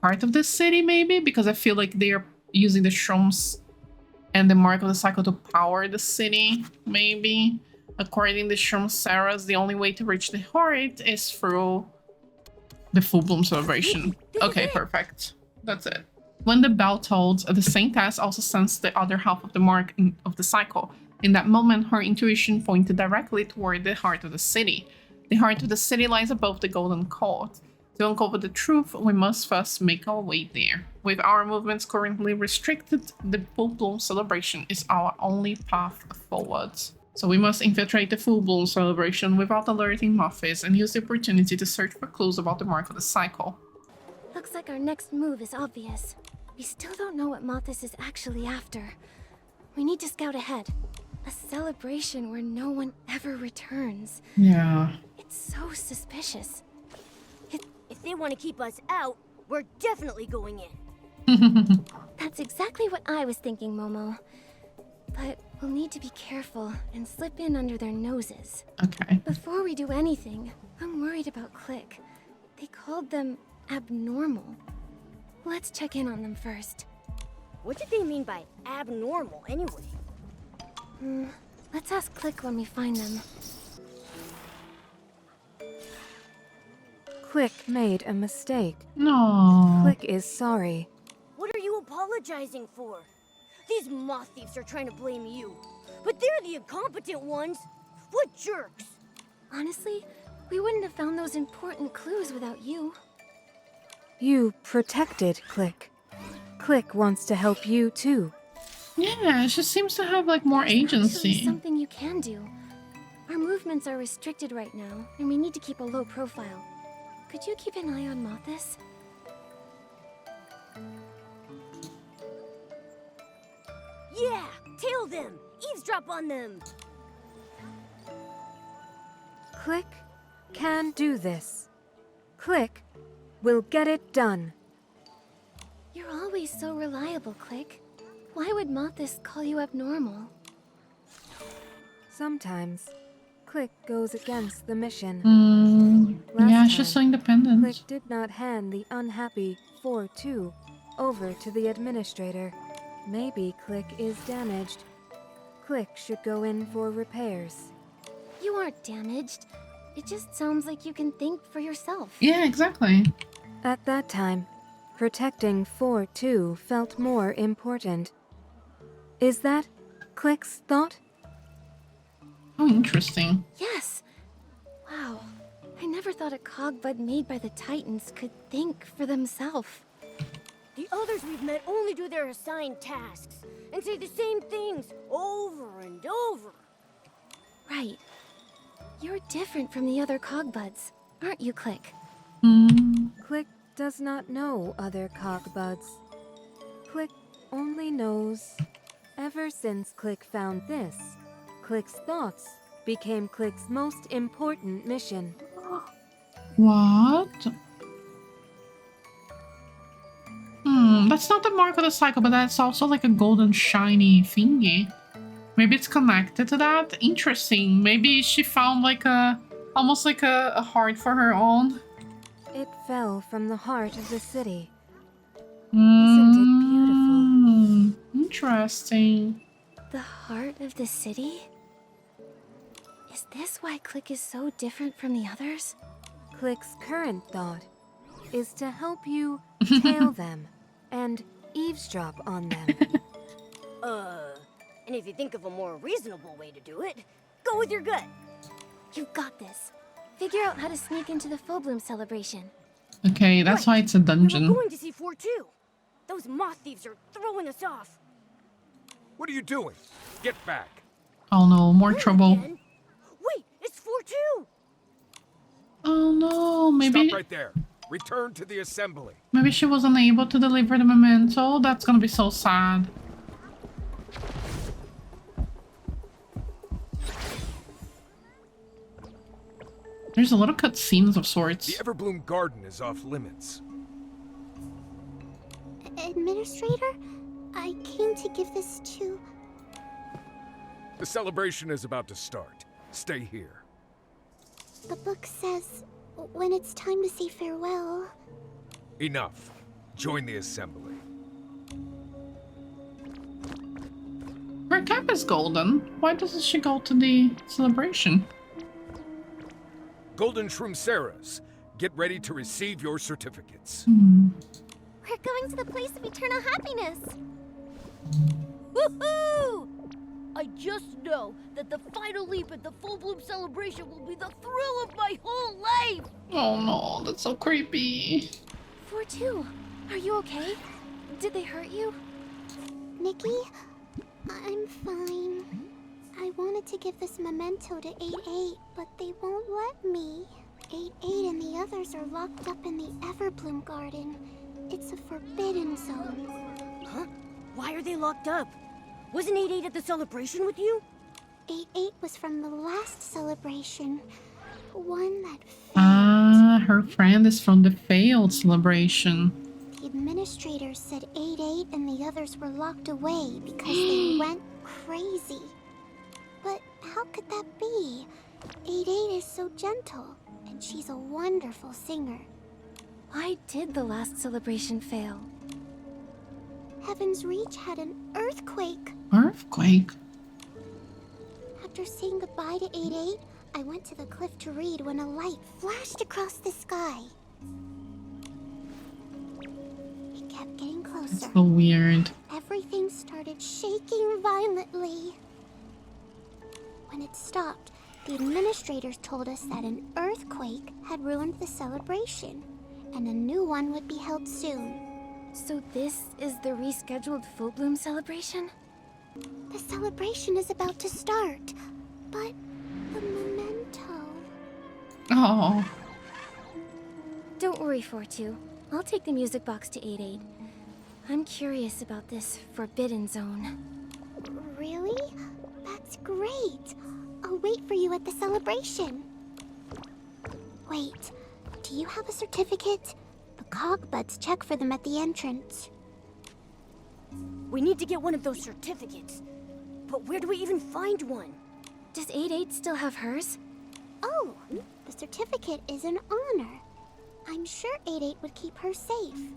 Part of the city, maybe? Because I feel like they are using the shrooms and the mark of the cycle to power the city, maybe. According to Shroom Sarahs, the only way to reach the heart is through The full bloom celebration. Okay, perfect. That's it. When the bell tolls, the Saintess also sensed the other half of the mark of the cycle. In that moment, her intuition pointed directly toward the heart of the city. The heart of the city lies above the Golden Court. To uncover the truth, we must first make our way there. With our movements currently restricted, the full bloom celebration is our only path forward. So we must infiltrate the full bloom celebration without alerting Muffis and use the opportunity to search for clues about the mark of the cycle. Looks like our next move is obvious. We still don't know what Mothis is actually after. We need to scout ahead. A celebration where no one ever returns. Yeah. It's so suspicious. If they want to keep us out, we're definitely going in. That's exactly what I was thinking, Momo. But we'll need to be careful and slip in under their noses. Okay. Before we do anything, I'm worried about Click. They called them abnormal. Let's check in on them first. What did they mean by abnormal, anyway? Let's ask Click when we find them. Click made a mistake. No. Click is sorry. What are you apologizing for? These moth thieves are trying to blame you. But they're the incompetent ones. What jerks! Honestly, we wouldn't have found those important clues without you. You protected Click. Click wants to help you too. Yeah, she seems to have like more Actually, agency. something you can do. Our movements are restricted right now, and we need to keep a low profile. Could you keep an eye on Mothis? Yeah! Tail them! Eavesdrop on them! Click can do this. Click will get it done. You're always so reliable, Click. Why would Mothis call you abnormal? Sometimes, Click goes against the mission. Yeah, Last she's so time, independent. Click did not hand the unhappy 4-2 over to the administrator. Maybe Click is damaged. Click should go in for repairs. You aren't damaged. It just sounds like you can think for yourself. Yeah, exactly. At that time, protecting 4-2 felt more important. Is that Click's thought? Oh, interesting. Yes. Wow. I never thought a cogbud made by the Titans could think for themselves. The others we've met only do their assigned tasks and say the same things over and over. Right. You're different from the other cogbuds, aren't you, Click? Click does not know other cogbuds. Click only knows. Ever since Click found this, Click's thoughts became Click's most important mission. What? That's not the mark of the cycle, but that's also like a golden shiny thingy. Maybe it's connected to that? Interesting. Maybe she found like almost like a heart for her own. It fell from the heart of the city. Isn't it beautiful? Interesting. The heart of the city? Is this why Click is so different from the others? Click's current thought is to help you tail them and eavesdrop on them. And if you think of a more reasonable way to do it, go with your gut. You got this. Figure out how to sneak into the full bloom celebration. Okay, that's why it's a dungeon. We were going to see 4-2. Those moth thieves are throwing us off. What are you doing? Get back. Oh no, more Wait trouble. again? Wait, it's 4-2. Oh no, maybe Stop right there. Return to the assembly. maybe she wasn't able to deliver the memento. That's gonna be so sad. There's a lot of cutscenes of sorts. The Everbloom Garden is off limits. Administrator, I came to give this to... The celebration is about to start. Stay here. The book says when it's time to say farewell. Enough. Join the assembly. Her cap is golden. Why doesn't she go to the celebration? Golden Shroomceras, Get ready to receive your certificates. We're going to the place of eternal happiness. Woohoo! I just know that the final leap at the full bloom celebration will be the thrill of my whole life! Oh no, that's so creepy. 4-2, are you okay? Did they hurt you? Nikki, I'm fine. I wanted to give this memento to 8-8, but they won't let me. 8-8 and the others are locked up in the Everbloom Garden. It's a forbidden zone. Huh? Why are they locked up? Wasn't 8-8 at the celebration with you? 8-8 was from the last celebration. One that failed. Her friend is from the failed celebration. The administrators said 8-8 and the others were locked away because they went crazy. But how could that be? 8-8 is so gentle, and she's a wonderful singer. Why did the last celebration fail? Heaven's Reach had an earthquake. Earthquake? After saying goodbye to 8-8, I went to the cliff to read when a light flashed across the sky. It kept getting closer. That's so weird. Everything started shaking violently. When it stopped, the administrators told us that an earthquake had ruined the celebration, and a new one would be held soon. So this is the rescheduled full bloom celebration? The celebration is about to start, but the memento... Oh. Don't worry, 4-2. I'll take the music box to 8-8. I'm curious about this forbidden zone. Really? That's great. I'll wait for you at the celebration. Wait, do you have a certificate? The Cogbuds check for them at the entrance. We need to get one of those certificates. But where do we even find one? Does 8-8 still have hers? Oh, the certificate is an honor. I'm sure 8-8 would keep her safe.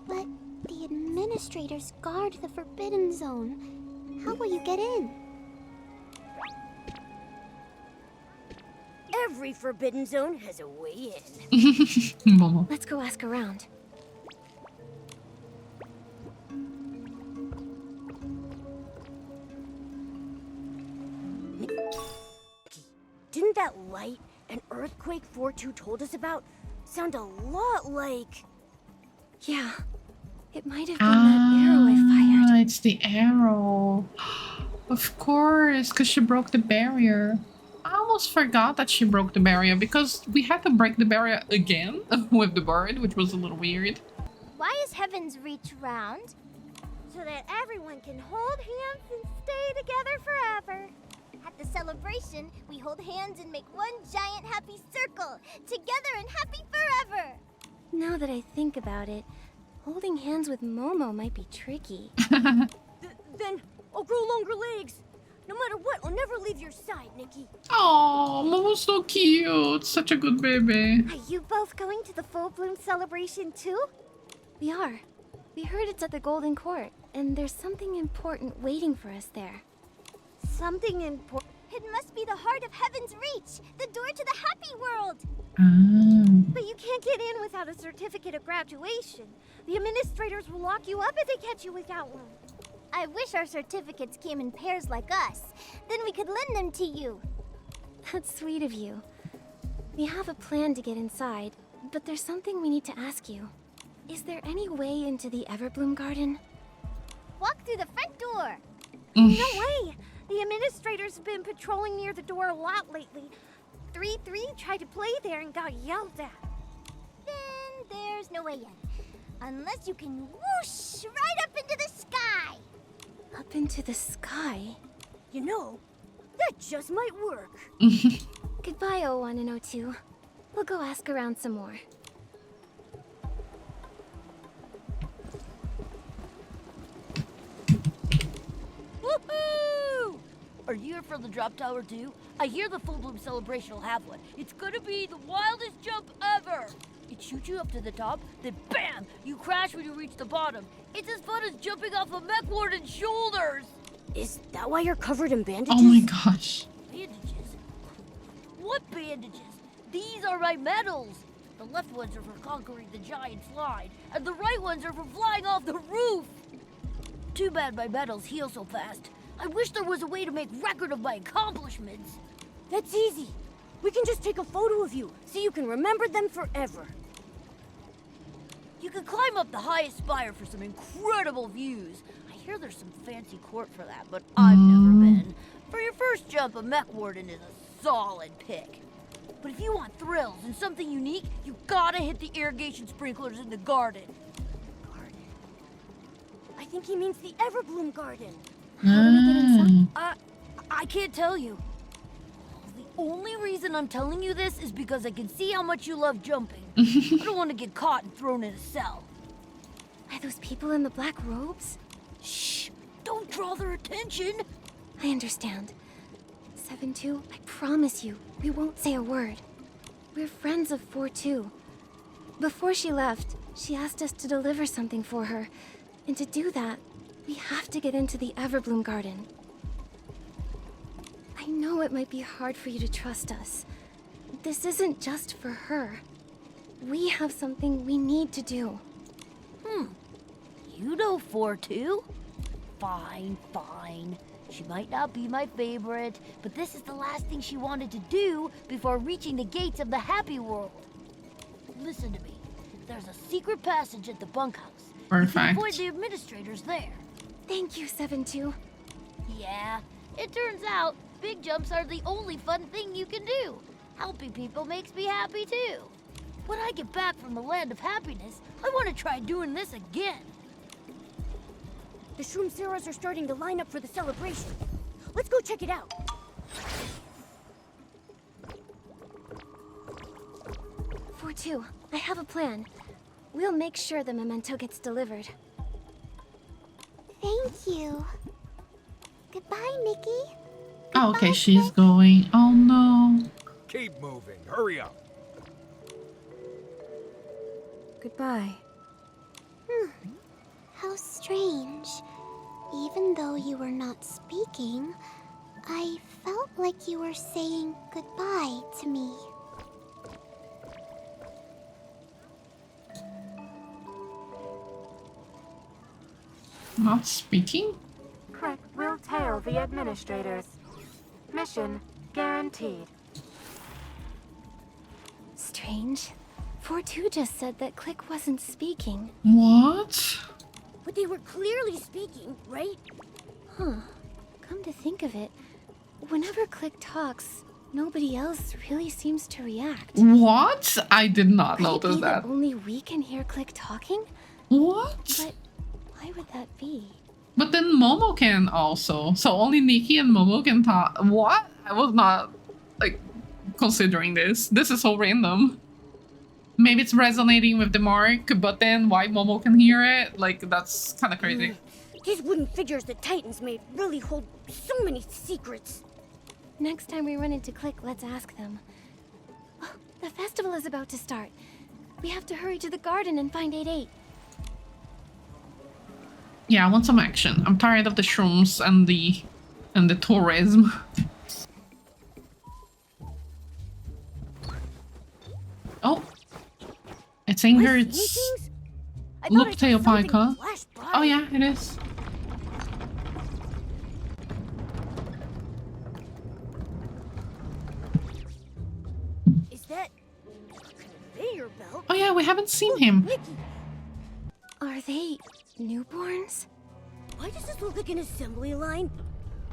But the administrators guard the forbidden zone. How will you get in? Every forbidden zone has a way in. Momo. Let's go ask around. Didn't that light and earthquake 4-2 told us about sound a lot like... Yeah, it might have been that arrow I fired. It's the arrow. Of course, because she broke the barrier. I almost forgot that she broke the barrier because we had to break the barrier again with the bird, which was a little weird. Why is Heaven's Reach round? So that everyone can hold hands and stay together forever. At the celebration, we hold hands and make one giant happy circle, together and happy forever. Now that I think about it, holding hands with Momo might be tricky. Then I'll grow longer legs. No matter what, I'll never leave your side, Nikki. Oh, Momo's so cute. Such a good baby. Are you both going to the full bloom celebration too? We are. We heard it's at the Golden Court, and there's something important waiting for us there. Something important. It must be the heart of Heaven's Reach, the door to the happy world. But you can't get in without a certificate of graduation. The administrators will lock you up if they catch you without one. I wish our certificates came in pairs like us. Then we could lend them to you. That's sweet of you. We have a plan to get inside, but there's something we need to ask you. Is there any way into the Everbloom Garden? Walk through the front door. No way! The administrators have been patrolling near the door a lot lately. 3-3 tried to play there and got yelled at. Then there's no way in. Unless you can whoosh right up into the sky. Up into the sky? You know, that just might work. Goodbye, 01 and 02. We'll go ask around some more. Woohoo! Are you here for the drop tower too? I hear the full bloom celebration will have one. It's gonna be the wildest jump ever! It shoots you up to the top, then BAM! You crash when you reach the bottom. It's as fun as jumping off a mech warden's shoulders! Is that why you're covered in bandages? Oh my gosh. Bandages? What bandages? These are my medals! The left ones are for conquering the giant slide, and the right ones are for flying off the roof. Too bad my medals heal so fast. I wish there was a way to make record of my accomplishments. That's easy. We can just take a photo of you, so you can remember them forever. You could climb up the highest spire for some incredible views. I hear there's some fancy court for that, but I've never been. For your first jump, a mech warden is a solid pick. But if you want thrills and something unique, you gotta hit the irrigation sprinklers in the garden. Garden? I think he means the Everbloom Garden. How do we get inside? I can't tell you. The only reason I'm telling you this is because I can see how much you love jumping. I don't want to get caught and thrown in a cell. Are those people in the black robes? Shh! Don't draw their attention! I understand. 7-2, I promise you, we won't say a word. We're friends of 4-2. Before she left, she asked us to deliver something for her. And to do that, we have to get into the Everbloom Garden. I know it might be hard for you to trust us. This isn't just for her. We have something we need to do. You know 4-2? Fine, fine. She might not be my favorite, but this is the last thing she wanted to do before reaching the gates of the happy world. Listen to me. There's a secret passage at the bunkhouse. Perfect. You can avoid the administrators there. Thank you, 7-2. Yeah, it turns out big jumps are the only fun thing you can do. Helping people makes me happy too. When I get back from the land of happiness, I want to try doing this again. The Shroom Sarahs are starting to line up for the celebration. Let's go check it out. Two, I have a plan. We'll make sure the memento gets delivered. Thank you. Goodbye, Nikki. Oh, okay, she's going. Oh no. Keep moving. Hurry up. Goodbye. How strange. Even though you were not speaking, I felt like you were saying goodbye to me. Not speaking? Click will tail the administrators. Mission guaranteed. Strange. 4-2 just said that Click wasn't speaking. What? But they were clearly speaking, right? Huh. Come to think of it, whenever Click talks, nobody else really seems to react. What? I did not Could it notice be that. Only we can hear Click talking? What? But why would that be? But then Momo can also. So only Nikki and Momo can talk. What? I was not, like, considering this. This is so random. Maybe it's resonating with the mark, but then why Momo can hear it? Like, that's kind of crazy. These wooden figures the Titans made really hold so many secrets. Next time we run into Click, let's ask them. Oh, the festival is about to start. We have to hurry to the garden and find 8-8. Yeah, I want some action. I'm tired of the shrooms and the tourism. Oh, it's anger. It's Loftia Pika. Oh yeah, it is. Is that a conveyor belt? Oh yeah, we haven't seen him. Are they newborns? Why does this look like an assembly line?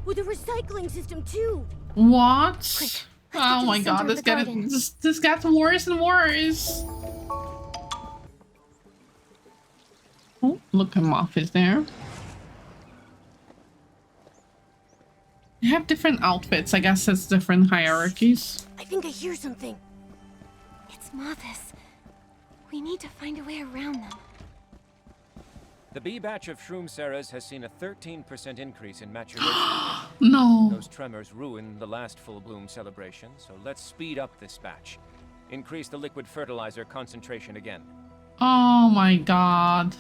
With a recycling system too. What? Quick, Oh my god, this gets worse and worse. Oh, look, a moth is there. They have different outfits. I guess it's different hierarchies. I think I hear something. It's Mothis. We need to find a way around them. The B batch of Shroom Sarahs has seen a 13% increase in maturation. No. Those tremors ruined the last full bloom celebration, so let's speed up this batch. Increase the liquid fertilizer concentration again. Oh my god.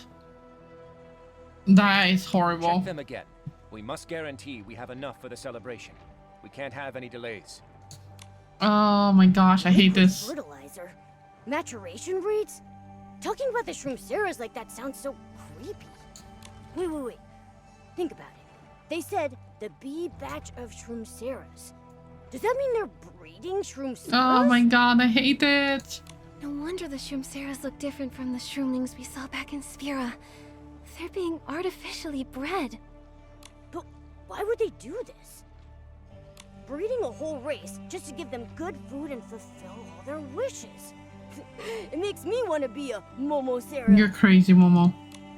That is horrible. Check them again. We must guarantee we have enough for the celebration. We can't have any delays. Oh my gosh, I hate this. Fertilizer? Maturation rates? Talking about the Shroomceras like that sounds so creepy. Wait. Think about it. They said the B batch of Shroomceras. Does that mean they're breeding Shroomceras? Oh my god, I hate it. No wonder the Shroomceras look different from the Shroomlings we saw back in Sphera. They're being artificially bred. But why would they do this? Breeding a whole race just to give them good food and fulfill all their wishes. It makes me want to be a Momocera. You're crazy, Momo.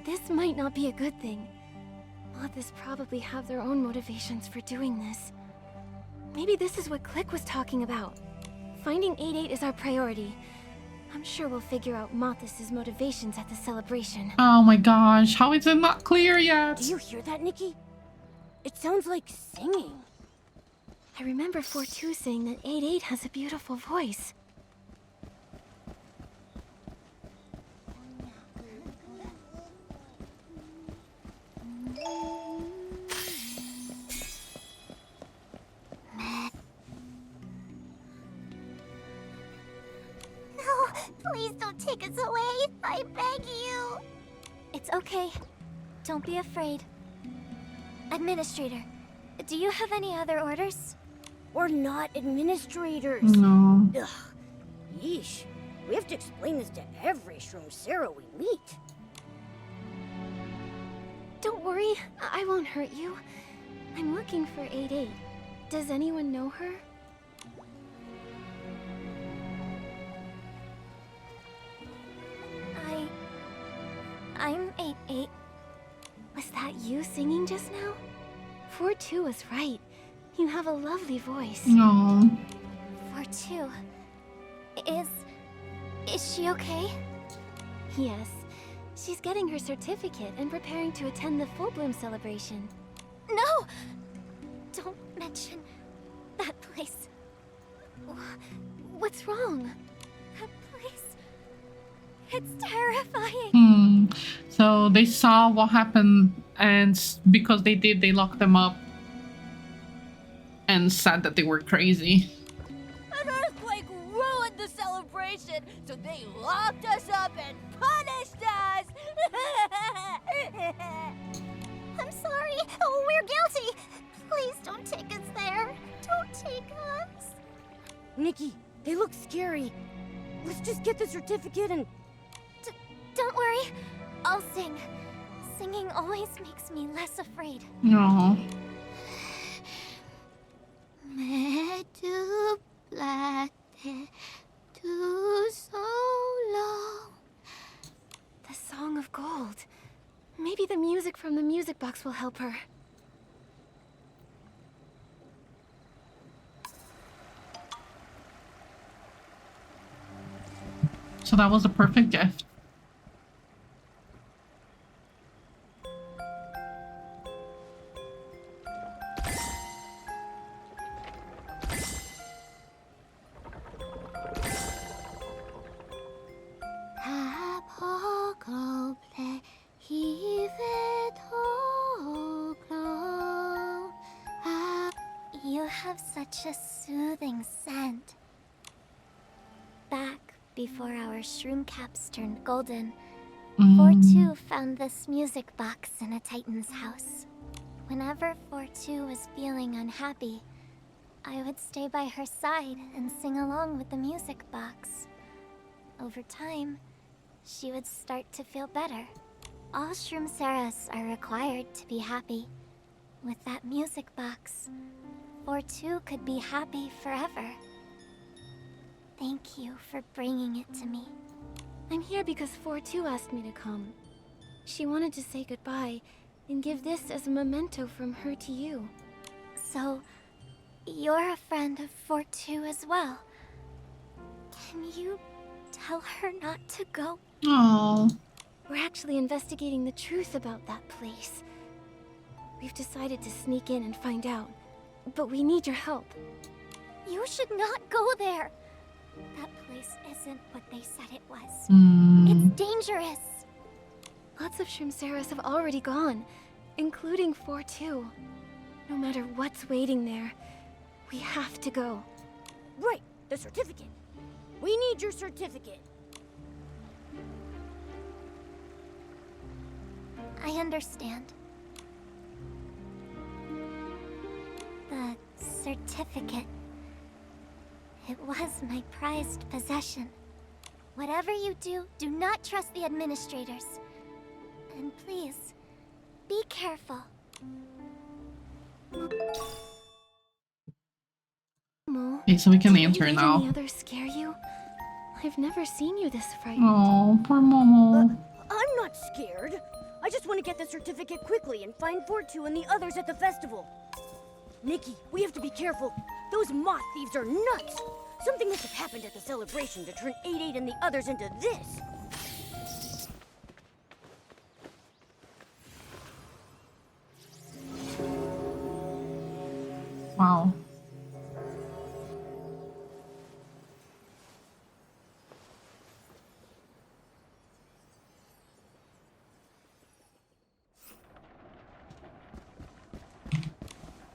This might not be a good thing. Moths probably have their own motivations for doing this. Maybe this is what Click was talking about. Finding 8-8 is our priority. I'm sure we'll figure out Mothis' motivations at the celebration. Oh my gosh, how is it not clear yet? Do you hear that, Nikki? It sounds like singing. I remember 4-2 saying that 8-8 has a beautiful voice. Please don't take us away. I beg you. It's okay. Don't be afraid. Administrator, do you have any other orders? We're not administrators. No. Ugh. Yeesh. We have to explain this to every Shroomcera we meet. Don't worry, I won't hurt you. I'm looking for 8-8. Does anyone know her? I'm 8-8. Was that you singing just now? 4-2 was right. You have a lovely voice. No. 4-2. Is she okay? Yes. She's getting her certificate and preparing to attend the full bloom celebration. No! Don't mention that place. What's wrong? That place. It's terrifying. So they saw what happened, and because they did, they locked them up and said that they were crazy. An earthquake ruined the celebration, so they locked us up and punished us! I'm sorry. Oh, we're guilty. Please don't take us there. Don't take us. Nikki, they look scary. Let's just get the certificate and... Don't worry. I'll sing. Singing always makes me less afraid. No. Metu plate tu solo. The Song of Gold. Maybe the music from the music box will help her. So that was a perfect gift. You have such a soothing scent. Back before our shroom caps turned golden, 4-2 found this music box in a Titan's house. Whenever 4-2 was feeling unhappy, I would stay by her side and sing along with the music box. Over time, she would start to feel better. All Shroomceras are required to be happy. With that music box, 4-2 could be happy forever. Thank you for bringing it to me. I'm here because 4-2 asked me to come. She wanted to say goodbye and give this as a memento from her to you. So, you're a friend of 4-2 as well. Can you tell her not to go? Oh. We're actually investigating the truth about that place. We've decided to sneak in and find out, but we need your help. You should not go there. That place isn't what they said it was. It's dangerous. Lots of Shroomceras have already gone, including 4-2. No matter what's waiting there, we have to go. Right, the certificate. We need your certificate. I understand. The certificate. It was my prized possession. Whatever you do, do not trust the administrators. And please, be careful. Okay, so we can enter Did now. any others scare you? I've never seen you this frightened. Oh, poor Momo. I'm not scared. I just want to get the certificate quickly and find Fortu and the others at the festival. Nikki, we have to be careful. Those moth thieves are nuts. Something must have happened at the celebration to turn 8-8 and the others into this. Wow.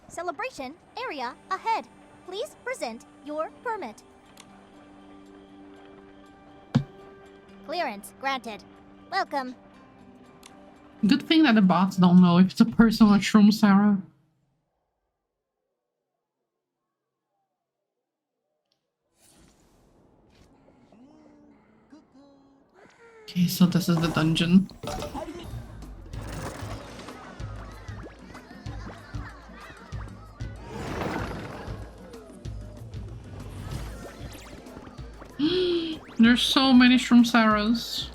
Celebration area ahead. Please present your permit. Clearance granted. Welcome. Good thing that the bots don't know if it's a person or Shroom Sarah. Okay, so this is the dungeon. There's so many Shroom Sarahs.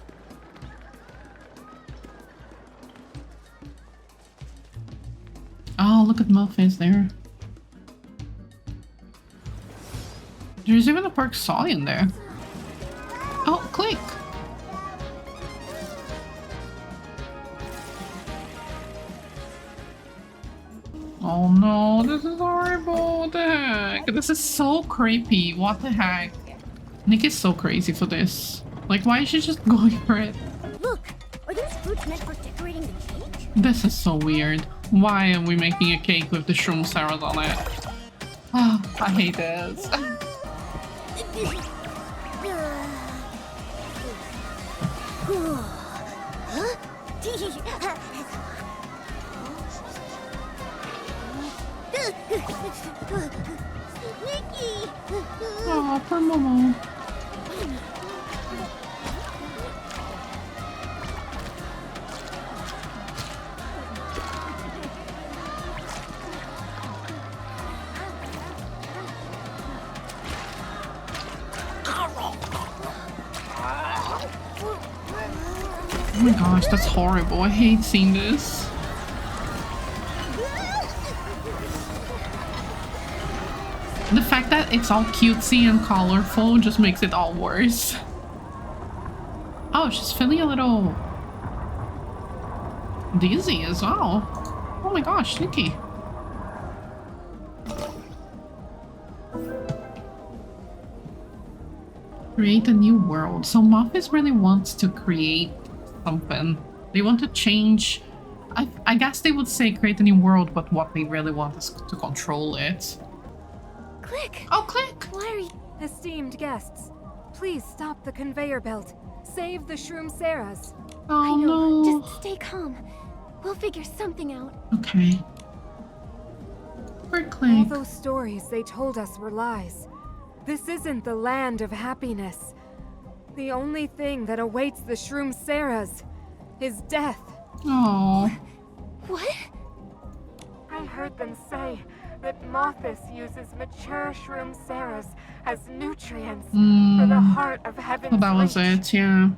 Oh, look at Muffy's there. There's even a Park Saw in there. Oh, click! Oh no, this is horrible. What the heck? This is so creepy. What the heck? Nick is so crazy for this. Like, why is she just going for it? Look, are those fruits meant for decorating the cake? This is so weird. Why are we making a cake with the Shroom Sarahs on it? Oh, I hate this. Nikki! Oh, poor Momo. Oh my gosh, that's horrible. I hate seeing this. The fact that it's all cutesy and colorful just makes it all worse. Oh, she's feeling a little dizzy as well. Oh my gosh, Nikki. Create a new world. So Muffis really wants to create something. They want to change. I guess they would say create a new world, but what they really want is to control it. Click! Oh, click! Why are you... Esteemed guests, please stop the conveyor belt. Save the Shroom Sarahs. Oh I know. no. Just stay calm. We'll figure something out. Okay. Poor All Click. those stories they told us were lies. This isn't the land of happiness. The only thing that awaits the Shroom Sarahs is death. Oh. What? I heard them say that Mothis uses mature Shroom Sarahs as nutrients for the heart of heaven's So that was reach. it, yeah.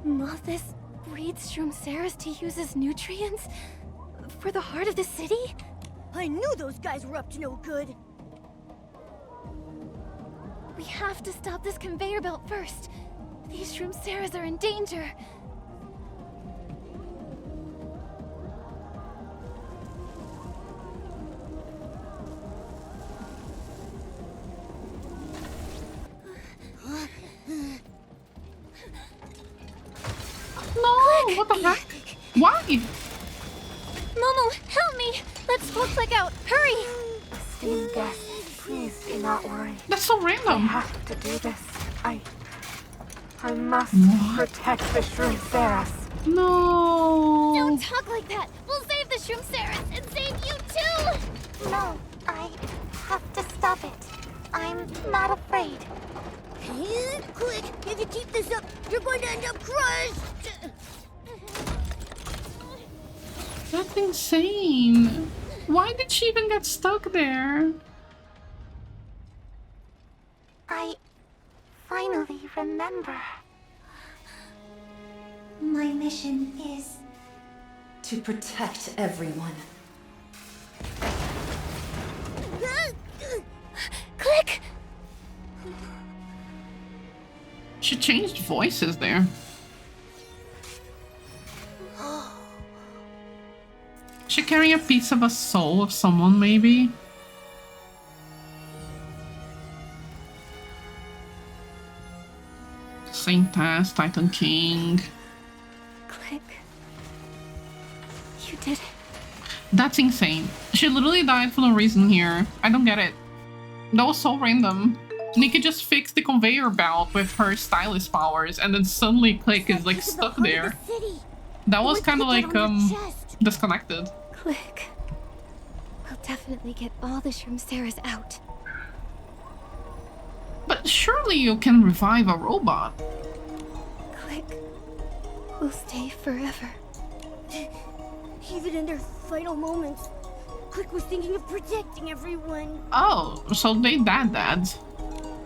Mothis breeds Shroom Sarahs to use as nutrients? For the heart of the city? I knew those guys were up to no good. We have to stop this conveyor belt first. These Shroom Sarahs are in danger. No, what the heck? Why? Momo, help me! Let's pull Click out. Hurry! Esteemed guests, please do not worry. That's so I random. have to do this. I must protect the Shroom Sarahs. No! Don't talk like that! We'll save the Shroomceras and save you too! No, I have to stop it. I'm not afraid. Quick! If you keep this up, you're going to end up crushed! That's insane. Why did she even get stuck there? I finally remember. My mission is to protect everyone. Click! She changed voices there. She carrying a piece of a soul of someone, maybe? Saintess, Titan King. Click. You did it. That's insane. She literally died for no reason here. I don't get it. That was so random. Nikki just fixed the conveyor belt with her stylist powers, and then suddenly Click is like stuck there. That was kind of like disconnected. Click. We'll definitely get all the Shroomceras out. But surely you can revive a robot. Click. We'll stay forever. Even in their final moments, Click was thinking of protecting everyone. Oh, so they dead.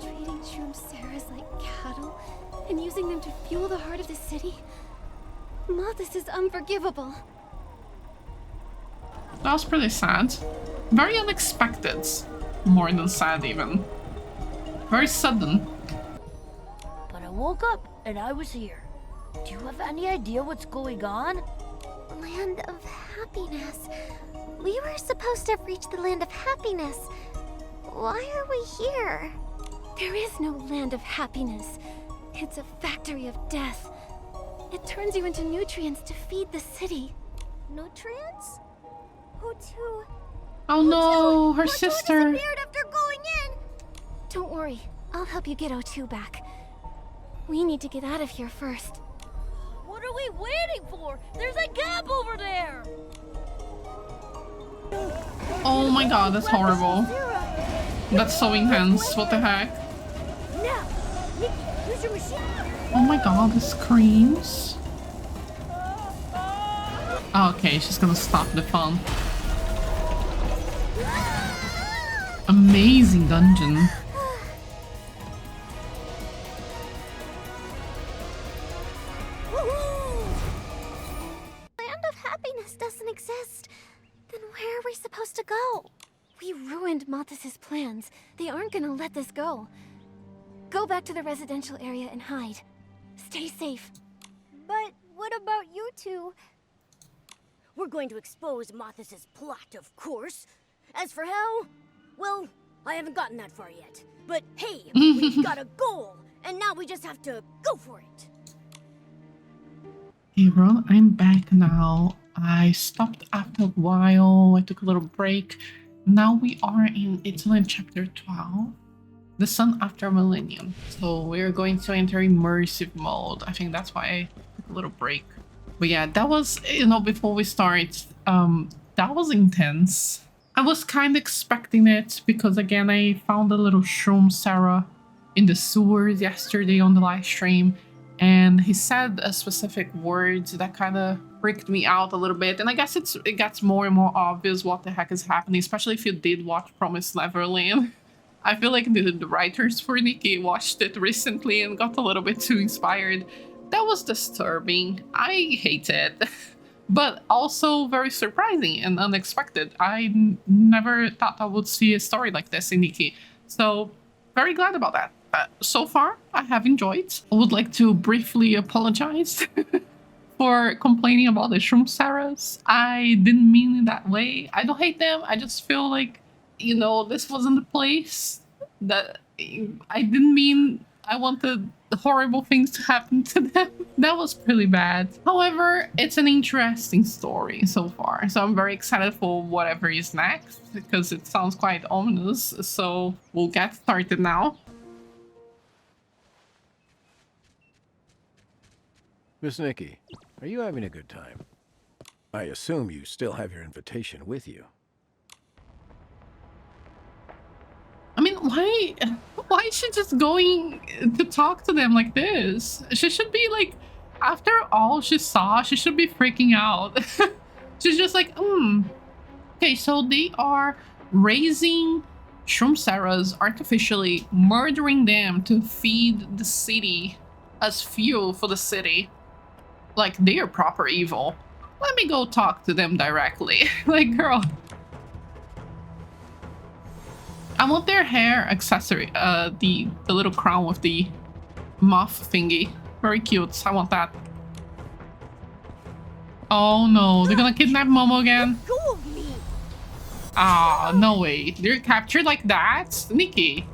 Treating Shroomceras like cattle and using them to fuel the heart of the city? This is unforgivable. That was pretty sad. Very unexpected. More than sad, even. Very sudden. But I woke up and I was here. Do you have any idea what's going on? Land of Happiness. We were supposed to have reached the Land of Happiness. Why are we here? There is no Land of Happiness. It's a factory of death. It turns you into nutrients to feed the city. Nutrients? O2. Oh no, her sister. Disappeared after going in. Don't worry, I'll help you get O2 back. We need to get out of here first. What are we waiting for? There's a gap over there! Oh my god, that's horrible. That's so intense. What the heck? Now, Nikki, use your machine. Oh my god, the screams. Okay, she's gonna stop the fun. Amazing dungeon. Land of Happiness doesn't exist. Then where are we supposed to go? We ruined Mothus's plans. They aren't gonna let this go. Go back to the residential area and hide. Stay safe. But what about you two? We're going to expose Mothus's plot, of course. As for how, well, I haven't gotten that far yet. But hey, we've got a goal, and now we just have to go for it. Hey everyone, I'm back now. I stopped after a while. I took a little break. Now we are in Itzaland chapter 12. The Sun After a Millennium. So we're going to enter immersive mode. I think that's why I took a little break. But yeah, that was, before we start, that was intense. I was kind of expecting it because, again, I found a little Shroomcera in the sewers yesterday on the live stream. And he said a specific words that kind of freaked me out a little bit. And I guess it gets more and more obvious what the heck is happening, especially if you did watch Promised Neverland. I feel like the writers for Nikki watched it recently and got a little bit too inspired. That was disturbing. I hate it. But also very surprising and unexpected. I never thought I would see a story like this in Nikki. So, very glad about that. So far, I have enjoyed. I would like to briefly apologize for complaining about the Shroomceras. I didn't mean it that way. I don't hate them. I just feel like, this wasn't the place that I didn't mean I wanted horrible things to happen to them. That was pretty bad. However, it's an interesting story so far. So I'm very excited for whatever is next because it sounds quite ominous. So we'll get started now. Miss Nikki, Are you having a good time? I assume you still have your invitation with you. I mean, why is she just going to talk to them like this? She should be like, after all she saw, she should be freaking out. She's just like, okay, so they are raising Shroomsaras artificially, murdering them to feed the city as fuel for the city. Like, they are proper evil. Let me go talk to them directly. Like, girl. I want their hair accessory, the little crown with the moth thingy. Very cute. I want that. Oh no, they're gonna kidnap Momo again. Go of me. Ah, no way. They're captured like that? Nikki.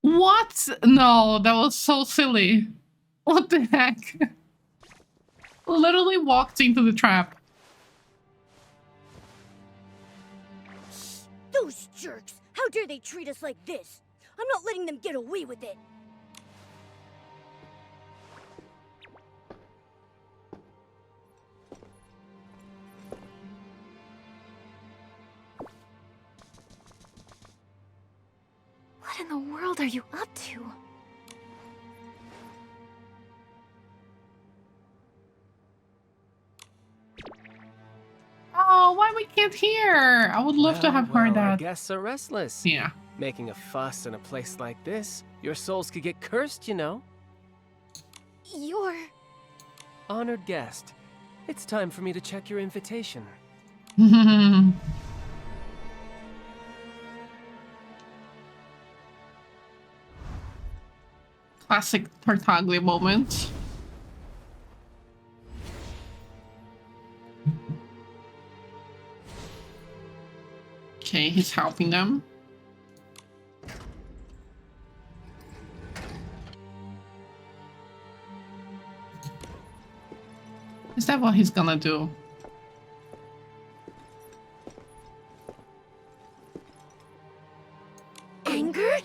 What? No, that was so silly. What the heck? Literally walked into the trap. Those jerks! How dare they treat us like this? I'm not letting them get away with it. What in the world are you up to? Oh, why we can't hear? I would love to have heard Our that. guests are restless. Yeah. Making a fuss in a place like this, your souls could get cursed, you know. You're... Honored guest, it's time for me to check your invitation. Classic Tartaglia moment. Okay, he's helping them. Is that what he's gonna do? Angered?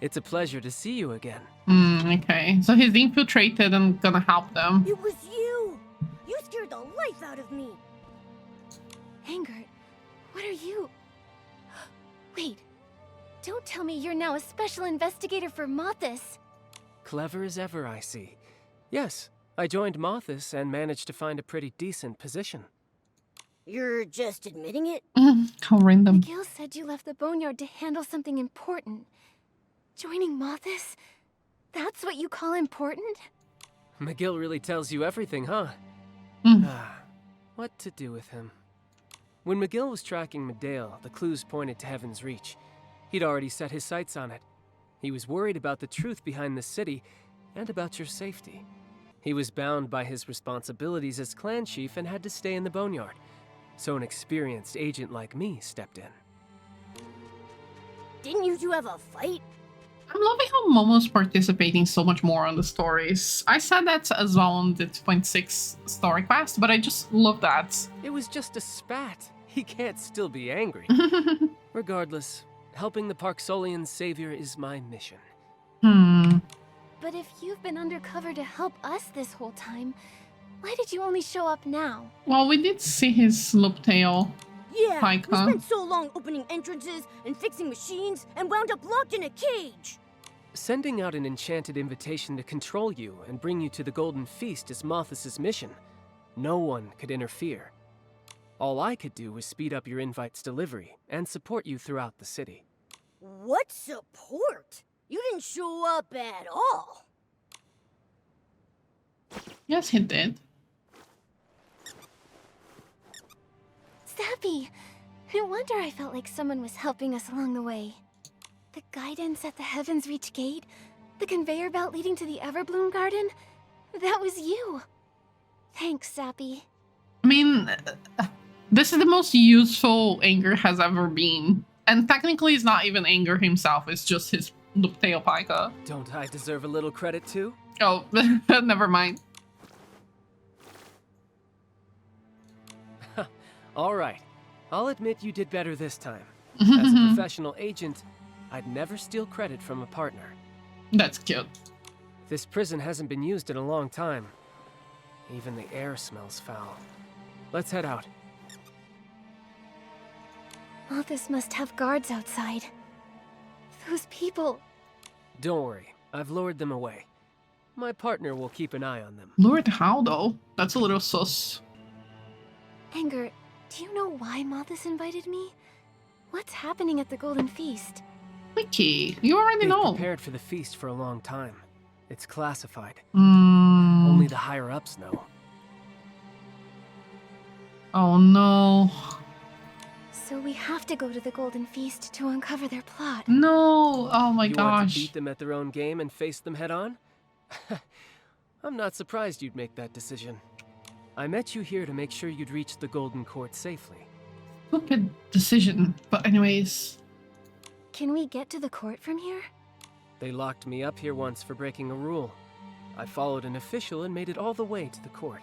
It's a pleasure to see you again. Okay. So he's infiltrated and gonna help them. It was you! You scared the life out of me! Angert, what are you... Wait, don't tell me you're now a special investigator for Mothis. Clever as ever, I see. Yes, I joined Mothis and managed to find a pretty decent position. You're just admitting it? How random. McGill said you left the boneyard to handle something important. Joining Mothis? That's what you call important? McGill really tells you everything, huh? What to do with him? When McGill was tracking Medale, the clues pointed to Heaven's Reach. He'd already set his sights on it. He was worried about the truth behind the city, and about your safety. He was bound by his responsibilities as clan chief and had to stay in the boneyard. So an experienced agent like me stepped in. Didn't you two have a fight? I'm loving how Momo's participating so much more on the stories. I said that as well on the 2.6 story quest, but I just love that. It was just a spat. He can't still be angry. Regardless, helping the Parksolian savior is my mission. But if you've been undercover to help us this whole time, why did you only show up now? Well, we did see his loop tail. Yeah, Pika. we spent so long opening entrances and fixing machines and wound up locked in a cage. Sending out an enchanted invitation to control you and bring you to the Golden Feast is Mothis' mission. No one could interfere. All I could do was speed up your invite's delivery and support you throughout the city. What support? You didn't show up at all. Yes, he did. Sappy! No wonder I felt like someone was helping us along the way. The guidance at the Heaven's Reach gate, the conveyor belt leading to the Everbloom Garden, that was you. Thanks, Sappy. I mean, this is the most useful Anger has ever been. And technically it's not even Anger himself, it's just his loop tail Pika. Don't I deserve a little credit too? Oh, never mind. All right. I'll admit you did better this time. As a professional agent, I'd never steal credit from a partner. That's cute. This prison hasn't been used in a long time. Even the air smells foul. Let's head out. Malthus must have guards outside. Those people... Don't worry, I've lured them away. My partner will keep an eye on them. Lured how, though? That's a little sus. Anger, do you know why Malthus invited me? What's happening at the Golden Feast? Nikki, you already They've know. prepared for the feast for a long time. It's classified. Mm. Only the higher-ups know. Oh no. So we have to go to the Golden Feast to uncover their plot. No! Oh my You want to gosh. beat them at their own game and face them head-on? I'm not surprised you'd make that decision. I met you here to make sure you'd reach the Golden Court safely. Stupid decision. But anyways. Can we get to the court from here? They locked me up here once for breaking a rule. I followed an official and made it all the way to the court.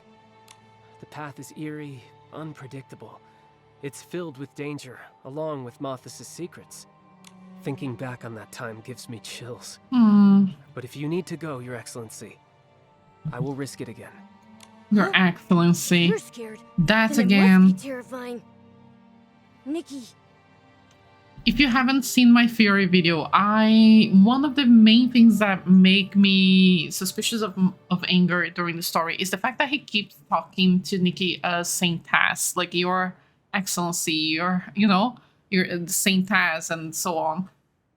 The path is eerie, unpredictable. It's filled with danger, along with Malthus' secrets. Thinking back on that time gives me chills. But if you need to go, Your Excellency, I will risk it again. Your Excellency. You're scared. That Then it again. must be terrifying. Nikki. If you haven't seen my Fury video, one of the main things that make me suspicious of Anger during the story is the fact that he keeps talking to Nikki as Saint Taz, like Your Excellency, you're the Saint Taz, and so on.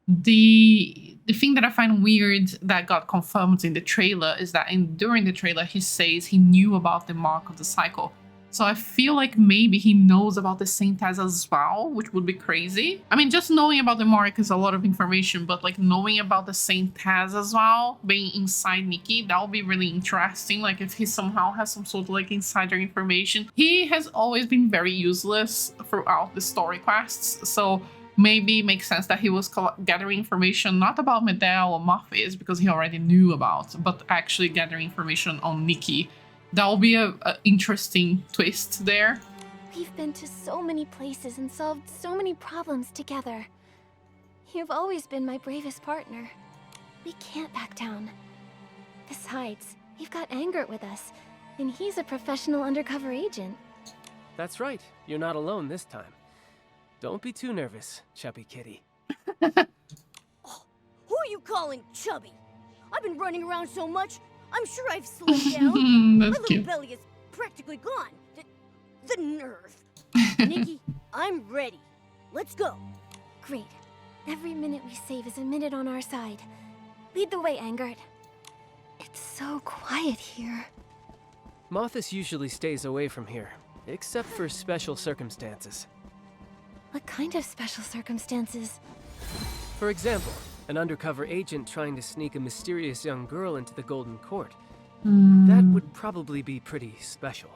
The thing that I find weird that got confirmed in the trailer is that during the trailer he says he knew about the Mark of the Cycle. So I feel like maybe he knows about the Saint Taz as well, which would be crazy. I mean, just knowing about the Mark is a lot of information, but like knowing about the Saint Taz as well, being inside Nikki, that would be really interesting. Like if he somehow has some sort of like insider information. He has always been very useless throughout the story quests, so maybe it makes sense that he was gathering information not about Medell or Muffis because he already knew about, but actually gathering information on Nikki. That will be an interesting twist there. We've been to so many places and solved so many problems together. You've always been my bravest partner. We can't back down. Besides, we've got Angert with us, and he's a professional undercover agent. That's right, you're not alone this time. Don't be too nervous, chubby kitty. Who are you calling chubby? I've been running around so much, I'm sure I've slimmed down. My little belly is practically gone. The nerve. Nikki, I'm ready. Let's go. Great. Every minute we save is a minute on our side. Lead the way, Angert. It's so quiet here. Malthus usually stays away from here, except for special circumstances. What kind of special circumstances? For example, an undercover agent trying to sneak a mysterious young girl into the Golden Court. That would probably be pretty special.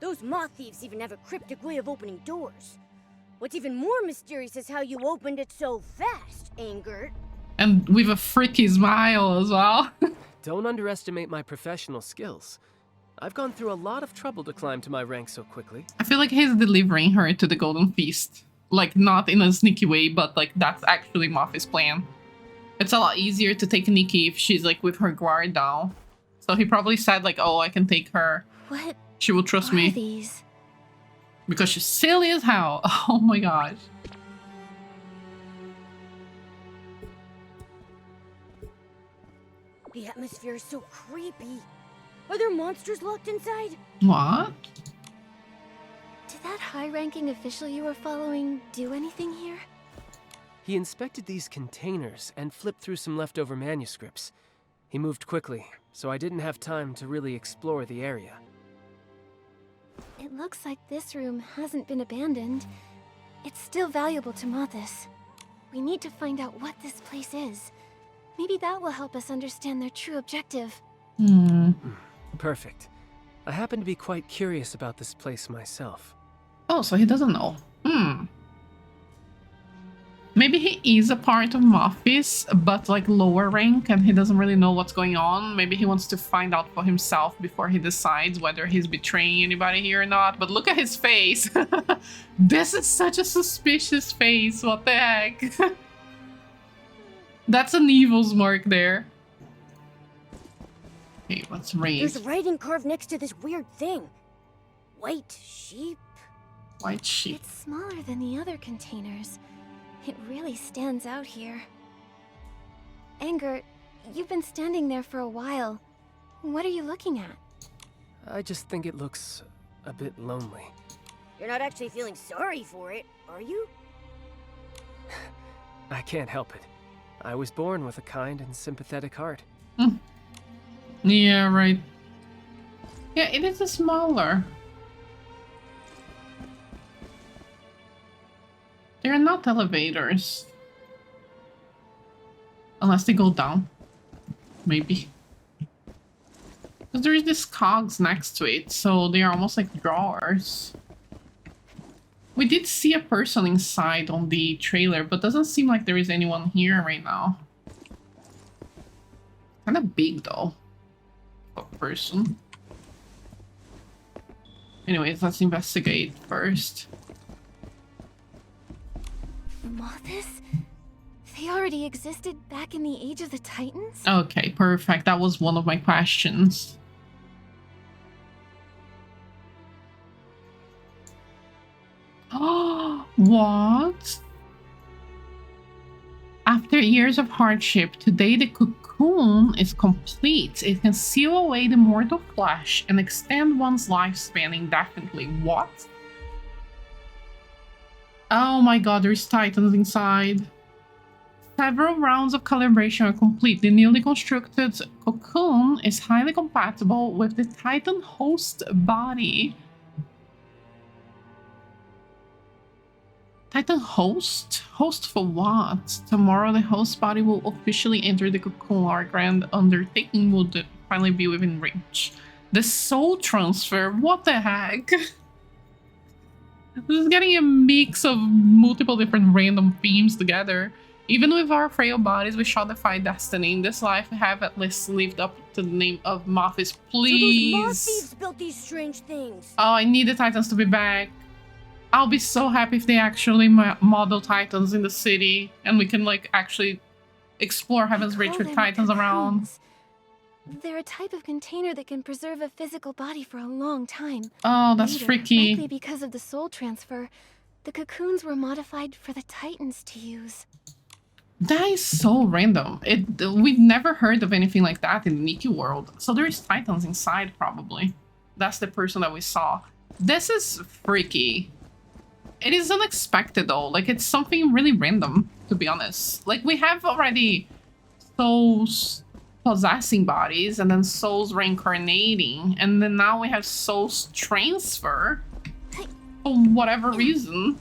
Those moth thieves even have a cryptic way of opening doors. What's even more mysterious is how you opened it so fast, Angert. And with a freaky smile as well. Don't underestimate my professional skills. I've gone through a lot of trouble to climb to my rank so quickly. I feel like he's delivering her to the Golden Feast. Like, not in a sneaky way, but like that's actually Muffy's plan. It's a lot easier to take Nikki if she's like with her guard down. So he probably said like, oh, I can take her. What? She will trust me. These? Because she's silly as hell. Oh my gosh. The atmosphere is so creepy. Are there monsters locked inside? What? Did that high-ranking official you were following do anything here? He inspected these containers and flipped through some leftover manuscripts. He moved quickly, so I didn't have time to really explore the area. It looks like this room hasn't been abandoned. It's still valuable to Malthus. We need to find out what this place is. Maybe that will help us understand their true objective. Perfect. I happen to be quite curious about this place myself. Oh, so he doesn't know. Maybe he is a part of Mafis, but like lower rank, and he doesn't really know what's going on. Maybe he wants to find out for himself before he decides whether he's betraying anybody here or not. But look at his face. This is such a suspicious face. What the heck? That's an evil's mark there. Okay, let's raise. There's writing carved next to this weird thing. White sheep? White sheep. It's smaller than the other containers. It really stands out here. Anger, you've been standing there for a while. What are you looking at? I just think it looks a bit lonely. You're not actually feeling sorry for it, are you? I can't help it. I was born with a kind and sympathetic heart. Yeah, right. Yeah, it is a smaller. They're not elevators. Unless they go down. Maybe. Because there is this cogs next to it, so they are almost like drawers. We did see a person inside on the trailer, but doesn't seem like there is anyone here right now. Kind of big though. A person. Anyways, let's investigate first. Moths? They already existed back in the Age of the Titans? Okay, perfect. That was one of my questions. Oh, what? After years of hardship, today the cocoon is complete. It can seal away the mortal flesh and extend one's lifespan indefinitely. What? Oh my god, there's titans inside. Several rounds of calibration are complete. The newly constructed cocoon is highly compatible with the titan host body. Titan host? Host for what? Tomorrow the host body will officially enter the cocoon. Our grand undertaking will finally be within reach. The soul transfer? What the heck? This is getting a mix of multiple different random themes together. Even with our frail bodies, we shall defy destiny. In this life, we have at least lived up to the name of Mafis. Please! So those moth thieves built these strange things. Oh, I need the Titans to be back. I'll be so happy if they actually model Titans in the city and we can like actually explore Heaven's Reach with Titans around. They're a type of container that can preserve a physical body for a long time. Oh, that's Later, freaky. Likely because of the soul transfer, the cocoons were modified for the Titans to use. That is so random. We've never heard of anything like that in the Nikki world. So there's Titans inside probably. That's the person that we saw. This is freaky. It is unexpected though. Like it's something really random, to be honest. Like we have already souls possessing bodies and then souls reincarnating, and then now we have souls transfer for whatever reason.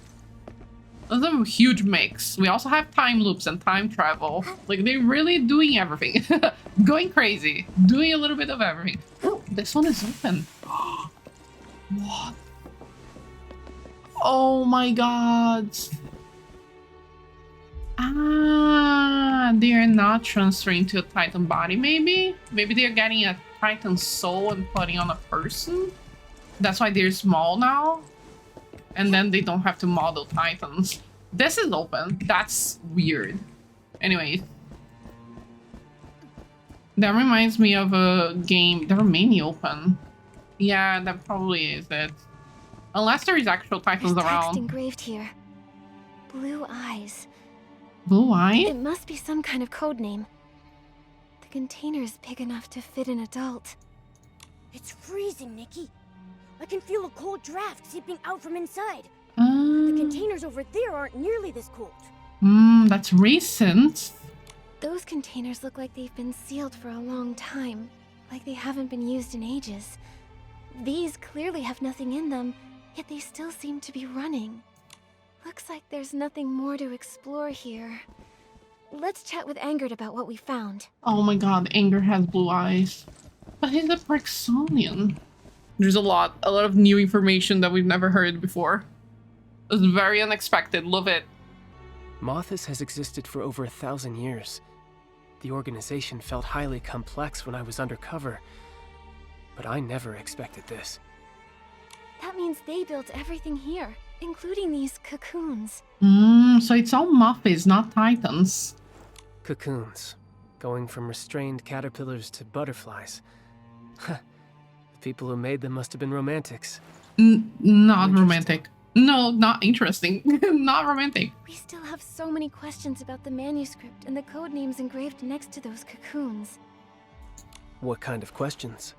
That's a huge mix. We also have time loops and time travel. Like they're really doing everything. Going crazy. Doing a little bit of everything. Oh, this one is open. What? Oh my god. Ah, they're not transferring to a Titan body, maybe? Maybe they're getting a Titan soul and putting on a person? That's why they're small now? And then they don't have to model Titans. This is open. That's weird. Anyways. That reminds me of a game. There are many open. Yeah, that probably is it. Unless there is actual Titans There's text around. engraved here. Blue eyes. Blue eye? It must be some kind of code name. The container is big enough to fit an adult. It's freezing, Nikki. I can feel a cold draft seeping out from inside. Ah. The containers over there aren't nearly this cold. That's recent. Those containers look like they've been sealed for a long time. Like they haven't been used in ages. These clearly have nothing in them, yet they still seem to be running. Looks like there's nothing more to explore here. Let's chat with Angered about what we found. Oh my god, Anger has blue eyes. But he's a Praxonian. There's a lot of new information that we've never heard before. It was very unexpected. Love it. Mothis has existed for over 1,000 years. The organization felt highly complex when I was undercover, but I never expected this. That means they built everything here, including these cocoons. So it's all Muffins, not Titans. Cocoons, going from restrained caterpillars to butterflies. The people who made them must have been romantics. Not romantic. No, not interesting. Not romantic. We still have so many questions about the manuscript and the code names engraved next to those cocoons. What kind of questions?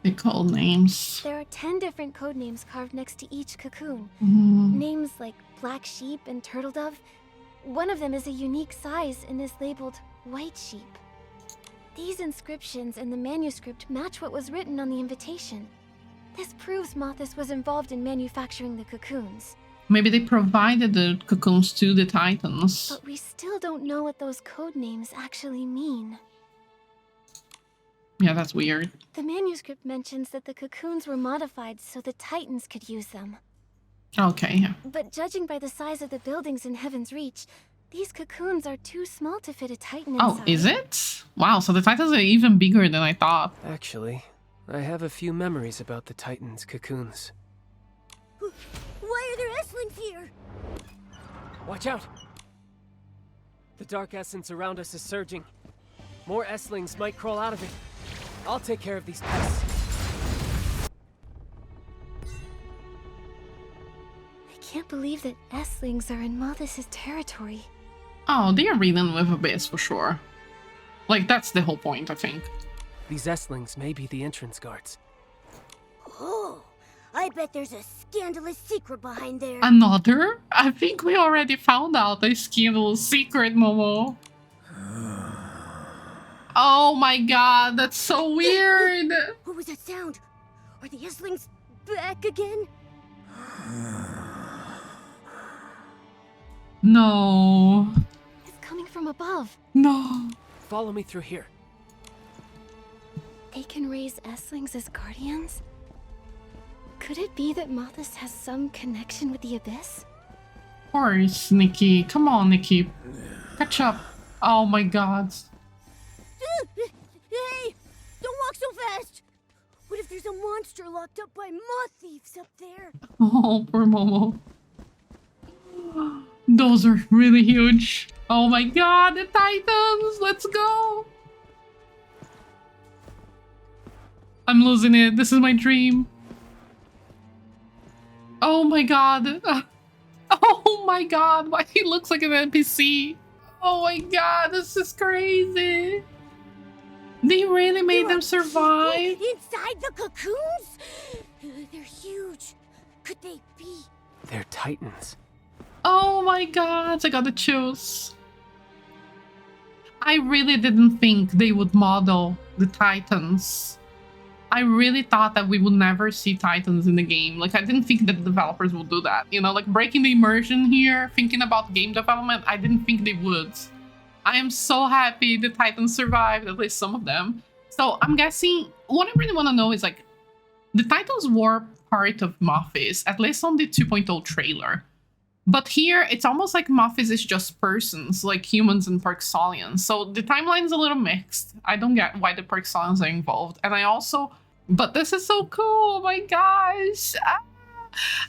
The code names. There are 10 different code names carved next to each cocoon. Mm. Names like Black Sheep and Turtle Dove. One of them is a unique size and is labeled White Sheep. These inscriptions and the manuscript match what was written on the invitation. This proves Mothis was involved in manufacturing the cocoons. Maybe they provided the cocoons to the Titans. But we still don't know what those code names actually mean. Yeah, that's weird. The manuscript mentions that the cocoons were modified so the Titans could use them. Okay, yeah. But judging by the size of the buildings in Heaven's Reach, these cocoons are too small to fit a Titan inside. Oh, is it? Wow, so the Titans are even bigger than I thought. Actually, I have a few memories about the Titans' cocoons. Why are there Esslings here? Watch out! The dark essence around us is surging. More Esslings might crawl out of it. I'll take care of these pests. I can't believe that Esslings are in Mothis' territory. Oh, they are reading with Abyss for sure. Like, that's the whole point, I think. These Esslings may be the entrance guards. Oh, I bet there's a scandalous secret behind there. Another? I think we already found out a scandalous secret, Momo. Oh my god, that's so weird. What was that sound? Are the Esslings back again? No. It's coming from above. No. Follow me through here. They can raise Esslings as guardians? Could it be that Mothis has some connection with the Abyss? Of course, Nikki. Come on, Nikki. Catch up. Oh my god. Hey! Don't walk so fast! What if there's a monster locked up by moth thieves up there? Oh, poor Momo. Those are really huge. Oh my god, the Titans! Let's go! I'm losing it. This is my dream. Oh my god. Oh my god. Why he looks like an NPC? Oh my god, this is crazy. They really made them survive? Inside the cocoons? They're huge. Could they be? They're Titans. Oh my god, I got the chills. I really didn't think they would model the Titans. I really thought that we would never see Titans in the game. Like, I didn't think that the developers would do that. You know, like breaking the immersion here, thinking about game development, I didn't think they would. I am so happy the Titans survived, at least some of them. So I'm guessing, what I really want to know is like, the Titans were part of Mothis, at least on the 2.0 trailer. But here, it's almost like Mothis is just persons, like humans and Perksolians. So the timeline is a little mixed. I don't get why the Perksolians are involved. And I also... But this is so cool, oh my gosh.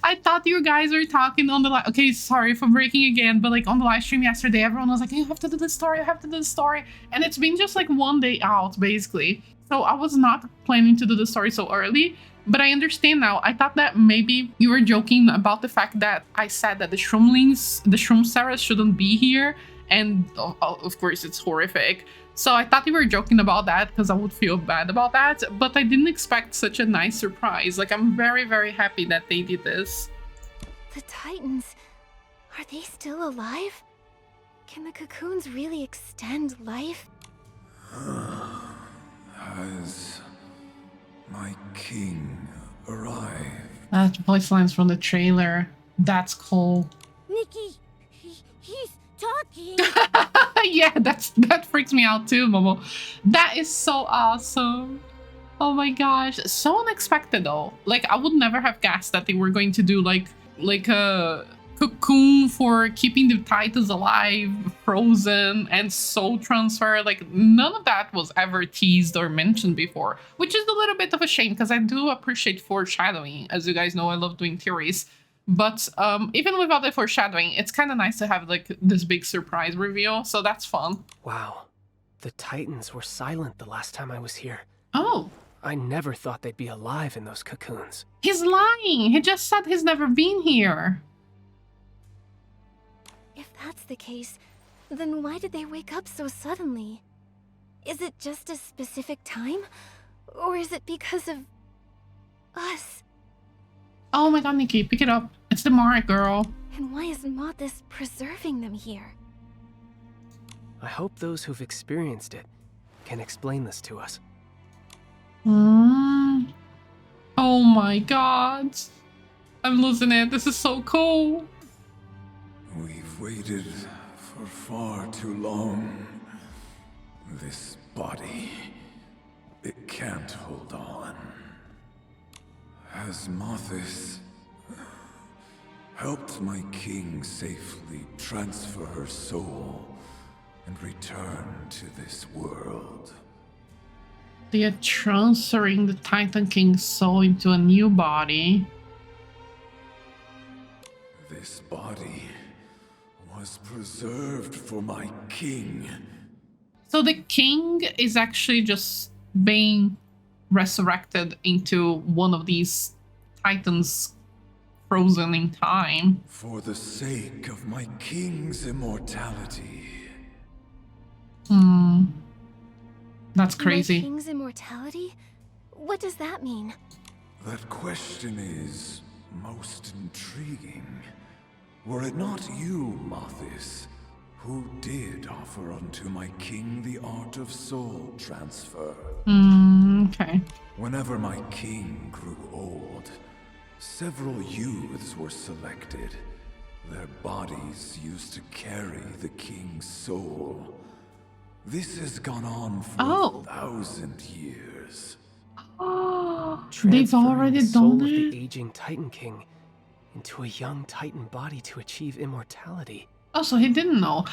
I thought you guys were talking on the live... Okay, sorry for breaking again, but like on the live stream yesterday, everyone was like, you have to do this story, you have to do this story. And it's been just like one day out, basically. So I was not planning to do the story so early. But I understand now. I thought that maybe you were joking about the fact that I said that the Shroomlings, the Shroomsaras shouldn't be here. And of course, it's horrific. So I thought you were joking about that because I would feel bad about that. But I didn't expect such a nice surprise. Like, I'm very, very happy that they did this. The Titans, are they still alive? Can the cocoons really extend life? Has my king arrived? That voice lines from the trailer. That's cool. Nikki, he's talking. Yeah, that freaks me out too, Momo. That is so awesome. Oh my gosh, so unexpected though. Like, I would never have guessed that they were going to do like like a cocoon for keeping the Titans alive, frozen, and soul transfer. Like none of that was ever teased or mentioned before, which is a little bit of a shame because I do appreciate foreshadowing. As you guys know, I love doing theories. But even without the foreshadowing, it's kind of nice to have like this big surprise reveal, so that's fun. Wow, the Titans were silent the last time I was here. Oh. I never thought they'd be alive in those cocoons. He's lying! He just said he's never been here. If that's the case, then why did they wake up so suddenly? Is it just a specific time? Or is it because of us? Oh my god, Nikki, pick it up. It's the Mark girl. And why is Mothis preserving them here? I hope those who've experienced it can explain this to us. Oh my god. I'm losing it. This is so cool. We've waited for far too long. This body, it can't hold on. Has Mothis helped my king safely transfer her soul and return to this world? They are transferring the Titan King's soul into a new body. This body was preserved for my king. So the king is actually just being resurrected into one of these Titans frozen in time. For the sake of my king's immortality. That's crazy. My king's immortality? What does that mean? That question is most intriguing. Were it not you, Mothis, who did offer unto my king the art of soul transfer? Okay. Whenever my king grew old, several youths were selected. Their bodies used to carry the king's soul. This has gone on for 1,000 years. Oh, they've already the soul done of it? the aging Titan King into a young Titan body to achieve immortality. Oh, so he didn't know.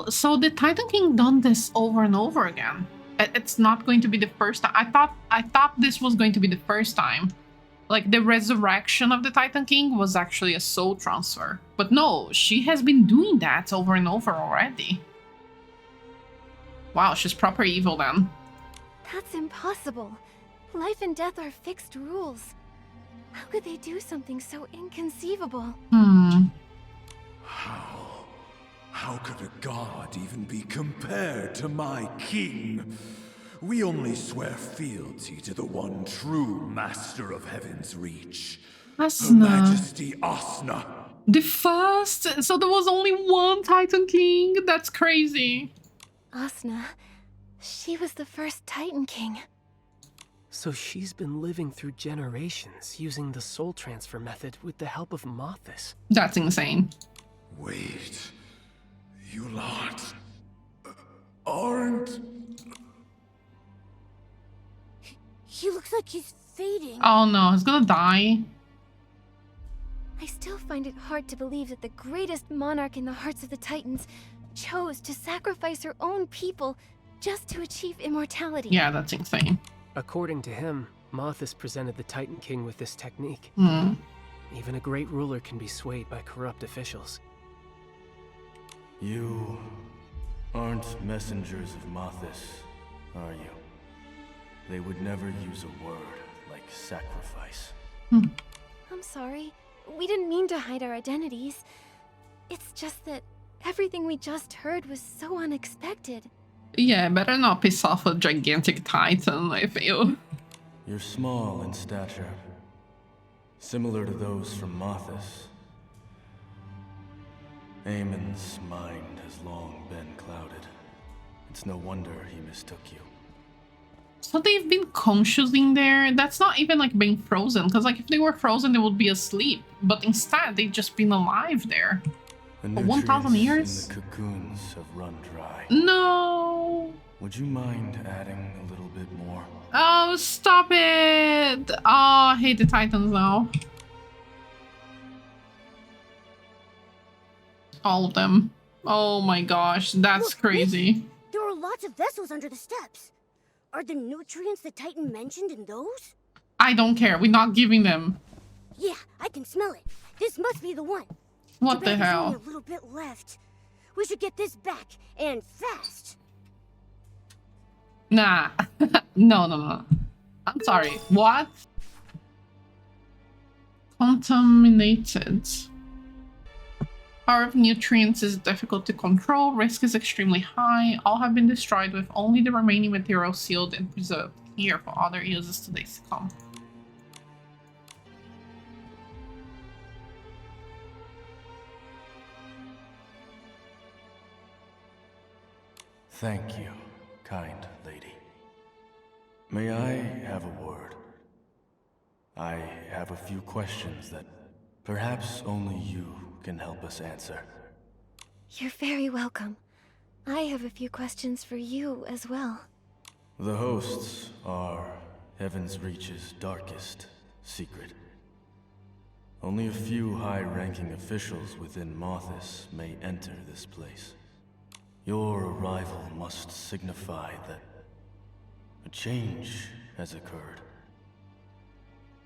So the Titan King done this over and over again. It's not going to be the first time. I thought this was going to be the first time. Like the resurrection of the Titan King was actually a soul transfer. But no, she has been doing that over and over already. Wow, she's proper evil then. That's impossible. Life and death are fixed rules. How could they do something so inconceivable? How could a god even be compared to my king? We only swear fealty to the one true master of Heaven's Reach. Her Majesty Asna. The first? So there was only one Titan King? That's crazy. Asna, she was the first Titan King. So she's been living through generations using the soul transfer method with the help of Mothis. That's insane. Wait, you lot aren't... He looks like he's fading. Oh no, he's gonna die. I still find it hard to believe that the greatest monarch in the hearts of the Titans chose to sacrifice her own people just to achieve immortality. Yeah, that's insane. According to him, Mothis presented the Titan King with this technique. Even a great ruler can be swayed by corrupt officials. You aren't messengers of Mothis, are you? They would never use a word like sacrifice. I'm sorry. We didn't mean to hide our identities. It's just that everything we just heard was so unexpected. Yeah, better not piss off a gigantic Titan, I feel. You're small in stature, similar to those from Mothis. Aemon's mind has long been clouded. It's no wonder he mistook you. So they've been conscious in there? That's not even like being frozen, because like if they were frozen they would be asleep. But instead they've just been alive there. The For 1,000 years? in the cocoons have run dry. No! Would you mind adding a little bit more? Oh, stop it! Oh, I hate the Titans now. All of them. Oh my gosh, that's Look, crazy. There are lots of vessels under the steps. Are the nutrients the Titan mentioned in those? I don't care. We're not giving them. Yeah, I can smell it. This must be the one. What Too the bad there's hell? only a little bit left. We should get this back, and fast. Nah. No. I'm sorry. What? Contaminated. Power of nutrients is difficult to control. Risk is extremely high. All have been destroyed with only the remaining material sealed and preserved here for other uses to days to come. Thank you, kind lady. May I have a word? I have a few questions that perhaps only you can help us answer. You're very welcome. I have a few questions for you as well. The hosts are Heaven's Reach's darkest secret. Only a few high-ranking officials within Mothis may enter this place. Your arrival must signify that a change has occurred.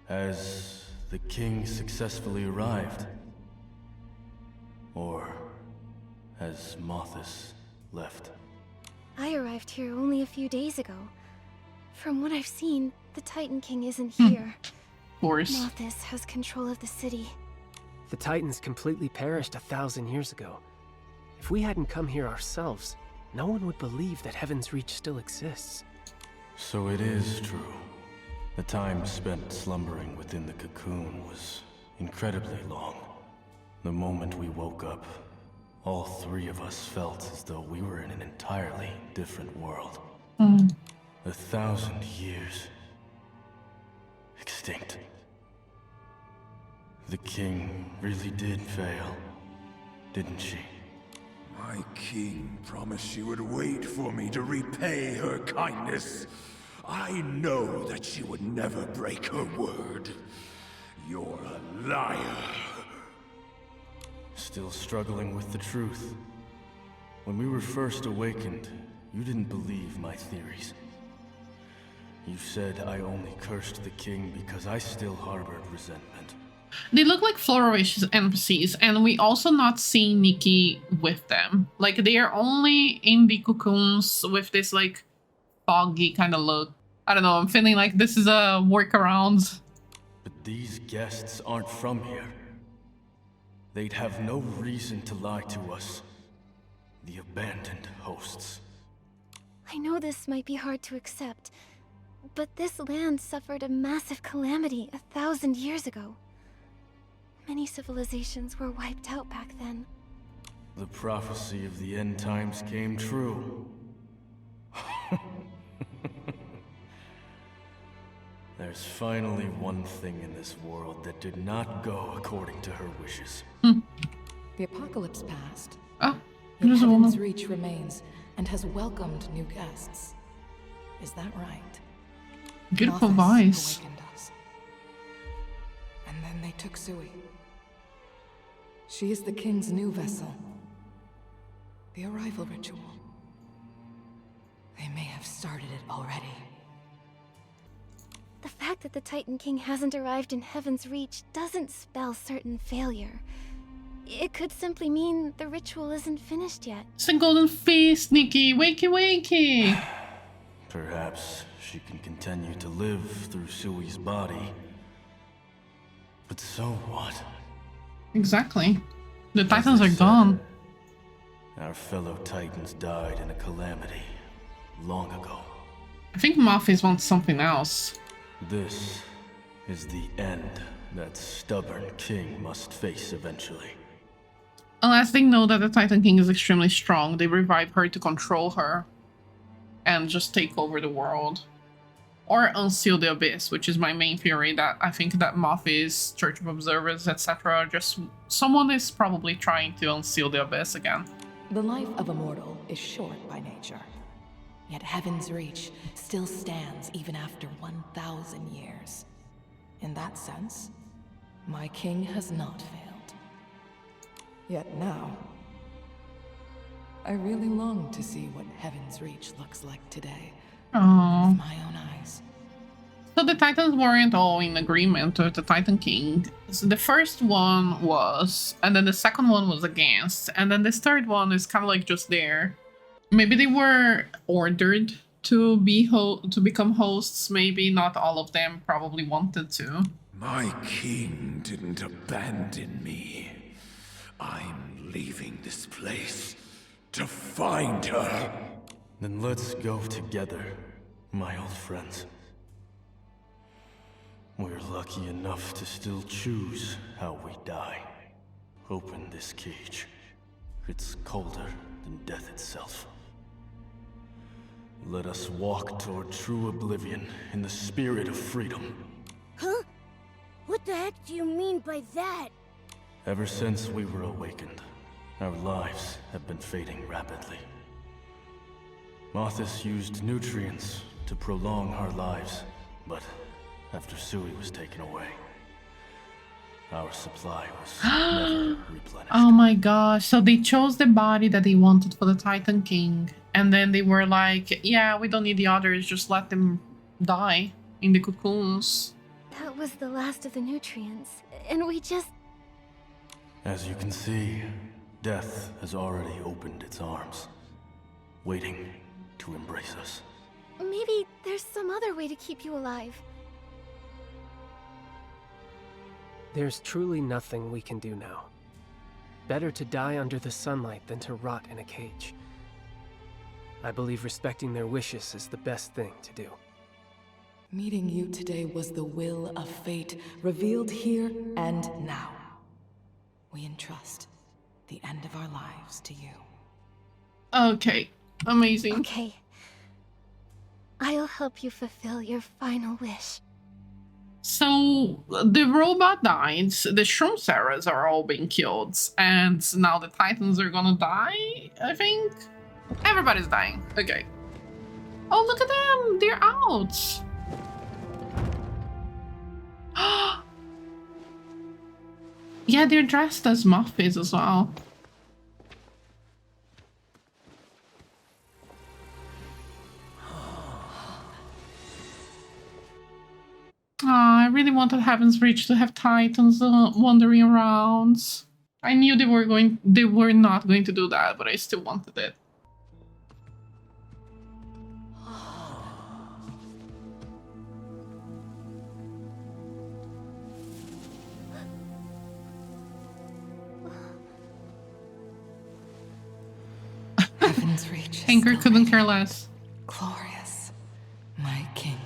Has the king successfully arrived? Or has Mothis left? I arrived here only a few days ago. From what I've seen, the Titan King isn't here. Of course. Mothis has control of the city. The Titans completely perished 1,000 years ago. If we hadn't come here ourselves, no one would believe that Heaven's Reach still exists. So it is true. The time spent slumbering within the cocoon was incredibly long. The moment we woke up, all three of us felt as though we were in an entirely different world. 1,000 years. Extinct. The king really did fail, didn't she? My king promised she would wait for me to repay her kindness. I know that she would never break her word. You're a liar. Still struggling with the truth. When we were first awakened, you didn't believe my theories. You said I only cursed the king because I still harbored resentment. They look like Flourish NPCs, and we also not seeing Nikki with them. Like, they are only in the cocoons with this, like, foggy kind of look. I don't know, I'm feeling like this is a workaround. But these guests aren't from here. They'd have no reason to lie to us. The abandoned hosts. I know this might be hard to accept, but this land suffered a massive calamity 1,000 years ago. Many civilizations were wiped out back then. The prophecy of the end times came true. There's finally one thing in this world that did not go according to her wishes. The apocalypse passed. Oh, Yet there's a woman. Heaven's Reach remains and has welcomed new guests. Is that right? Beautiful Mothis voice. awakened us. And then they took Sui. She is the king's new vessel. The arrival ritual. They may have started it already. The fact that the Titan King hasn't arrived in Heaven's Reach doesn't spell certain failure. It could simply mean the ritual isn't finished yet. It's a golden feast, Nikki. Wakey, wakey. Perhaps she can continue to live through Sui's body. But so what? Exactly. The Titans are gone. Our fellow Titans died in a calamity long ago. I think Mothis wants something else. This is the end that stubborn king must face eventually. Unless they know that the Titan King is extremely strong, they revive her to control her and just take over the world. Or unseal the abyss, which is my main theory, that I think that Mothis, Church of Observers, etc. just someone is probably trying to unseal the abyss again. The life of a mortal is short by nature. Yet Heaven's Reach still stands even after 1,000 years. In that sense, my king has not failed. Yet now, I really long to see what Heaven's Reach looks like today. Oh. With my own eyes. So the Titans weren't all in agreement with the Titan King. So the first one was, and then the second one was against, and then this third one is kind of like just there. Maybe they were ordered to be to become hosts. Maybe not all of them probably wanted to. My king didn't abandon me. I'm leaving this place to find her. Then let's go together, my old friends. We're lucky enough to still choose how we die. Open this cage. It's colder than death itself. Let us walk toward true oblivion in the spirit of freedom. Huh? What the heck do you mean by that? Ever since we were awakened, our lives have been fading rapidly. Mothis used nutrients to prolong our lives, but after Sui was taken away, our supply was never replenished. Oh my gosh, so they chose the body that they wanted for the Titan King, and then they were like, yeah, we don't need the others, just let them die in the cocoons. That was the last of the nutrients, and we just... As you can see, death has already opened its arms, waiting to embrace us. Maybe there's some other way to keep you alive. There's truly nothing we can do now. Better to die under the sunlight than to rot in a cage. I believe respecting their wishes is the best thing to do. Meeting you today was the will of fate, revealed here and now. We entrust the end of our lives to you. Okay, amazing. Okay. I'll help you fulfill your final wish. So the robot died, the Shroom Saras are all being killed, and now the Titans are gonna die, I think? Everybody's dying. Okay. Oh, look at them! They're out! Yeah, they're dressed as Muffins as well. I really wanted Heaven's Reach to have Titans wandering around. I knew they were not going to do that, but I still wanted it. Heaven's Reach. Anchor couldn't care less. Glorious. My king.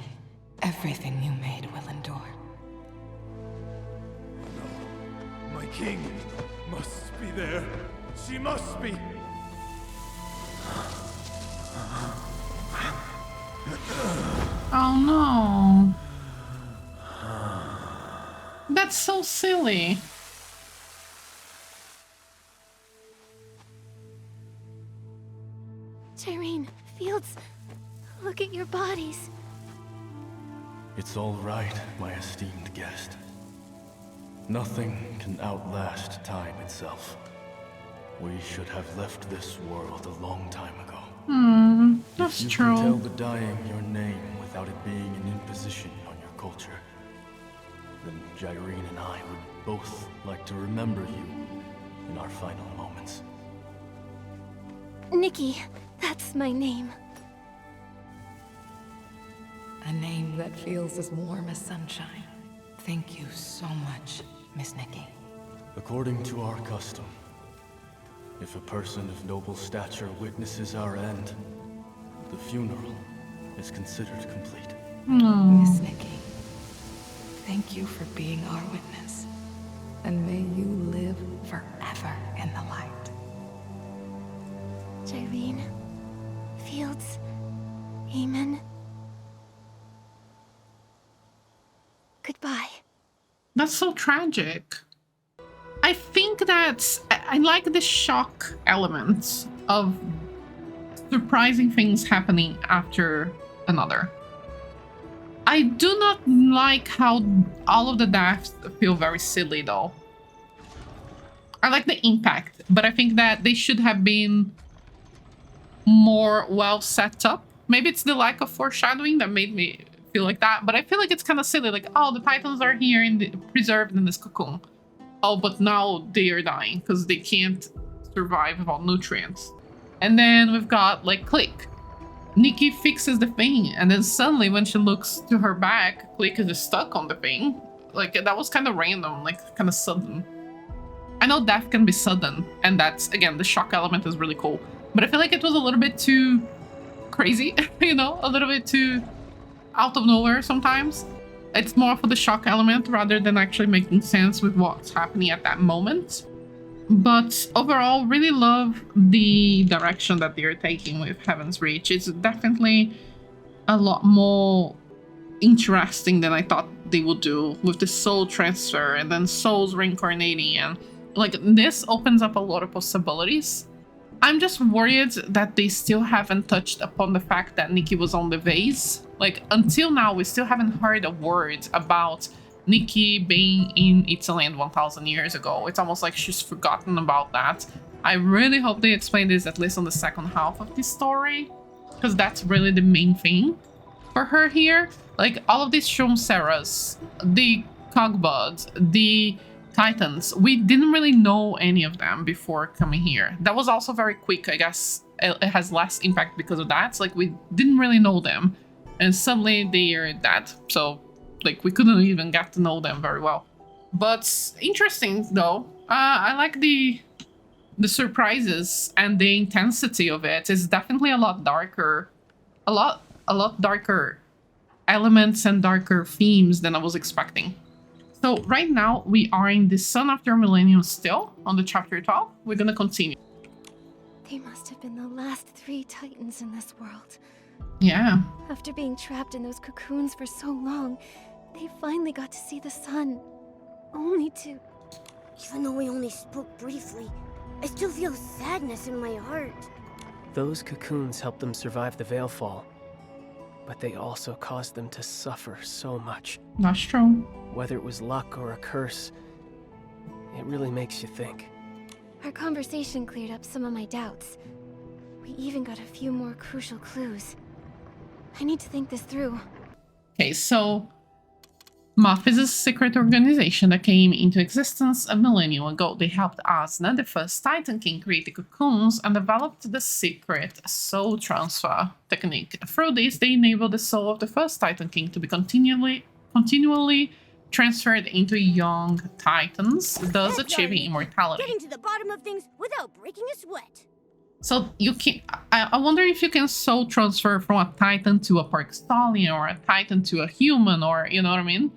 Everything you made will endure. No. My king must be there. She must be. Oh no. That's so silly. Tyreen, Fields, look at your bodies. It's all right, my esteemed guest. Nothing can outlast time itself. We should have left this world a long time ago. That's if you true. can tell the dying your name without it being an imposition on your culture, then Jyrene and I would both like to remember you in our final moments. Nikki, that's my name. A name that feels as warm as sunshine. Thank you so much, Miss Nikki. According to our custom, if a person of noble stature witnesses our end, the funeral is considered complete. Miss Nikki, thank you for being our witness. And may you live forever in the light. Jyrene, Fields, Amen. Goodbye. That's so tragic. I think that I like the shock element of surprising things happening after another. I do not like how all of the deaths feel very silly though. I like the impact, but I think that they should have been more well set up. Maybe it's the lack of foreshadowing that made me feel like that, but I feel like it's kind of silly. Like, oh, the Titans are here preserved in this cocoon. Oh, but now they are dying because they can't survive without nutrients. And then we've got like Click. Nikki fixes the thing, and then suddenly when she looks to her back, Click is just stuck on the thing. Like, that was kind of random, like kind of sudden. I know death can be sudden, and that's, again, the shock element is really cool. But I feel like it was a little bit too crazy, you know, a little bit too out of nowhere sometimes. It's more for the shock element rather than actually making sense with what's happening at that moment. But overall, really love the direction that they're taking with Heaven's Reach. It's definitely a lot more interesting than I thought they would do with the soul transfer and then souls reincarnating, and like this opens up a lot of possibilities. I'm just worried that they still haven't touched upon the fact that Nikki was on the vase. Like, until now, we still haven't heard a word about Nikki being in Itzaland 1,000 years ago. It's almost like she's forgotten about that. I really hope they explain this at least on the second half of the story, because that's really the main thing for her here. Like, all of these Shroom-Seras, the Cogbuds, the Titans, we didn't really know any of them before coming here. That was also very quick, I guess. It has less impact because of that. It's like we didn't really know them, and suddenly they are dead. So, like, we couldn't even get to know them very well. But interesting, though. I like the surprises and the intensity of it. It's definitely a lot darker. A lot darker elements and darker themes than I was expecting. So right now we are in the Sun After Millennium still on the chapter 12. We're gonna continue. They must have been the last 3 Titans in this world. Yeah. After being trapped in those cocoons for so long, they finally got to see the sun. Only to... Even though we only spoke briefly, I still feel sadness in my heart. Those cocoons helped them survive the Veilfall, but they also caused them to suffer so much. That's true. Whether it was luck or a curse, it really makes you think. Our conversation cleared up some of my doubts. We even got a few more crucial clues. I need to think this through. Okay, so Moth is a secret organization that came into existence a millennium ago. They helped Asna, the first Titan King, create the cocoons and developed the secret soul transfer technique. Through this, they enabled the soul of the first Titan King to be continually transferred into young Titans, thus achieving immortality. Getting to the bottom of things without breaking a sweat. So you can, I wonder if you can soul transfer from a Titan to a Parkstallion or a Titan to a human, or you know what I mean?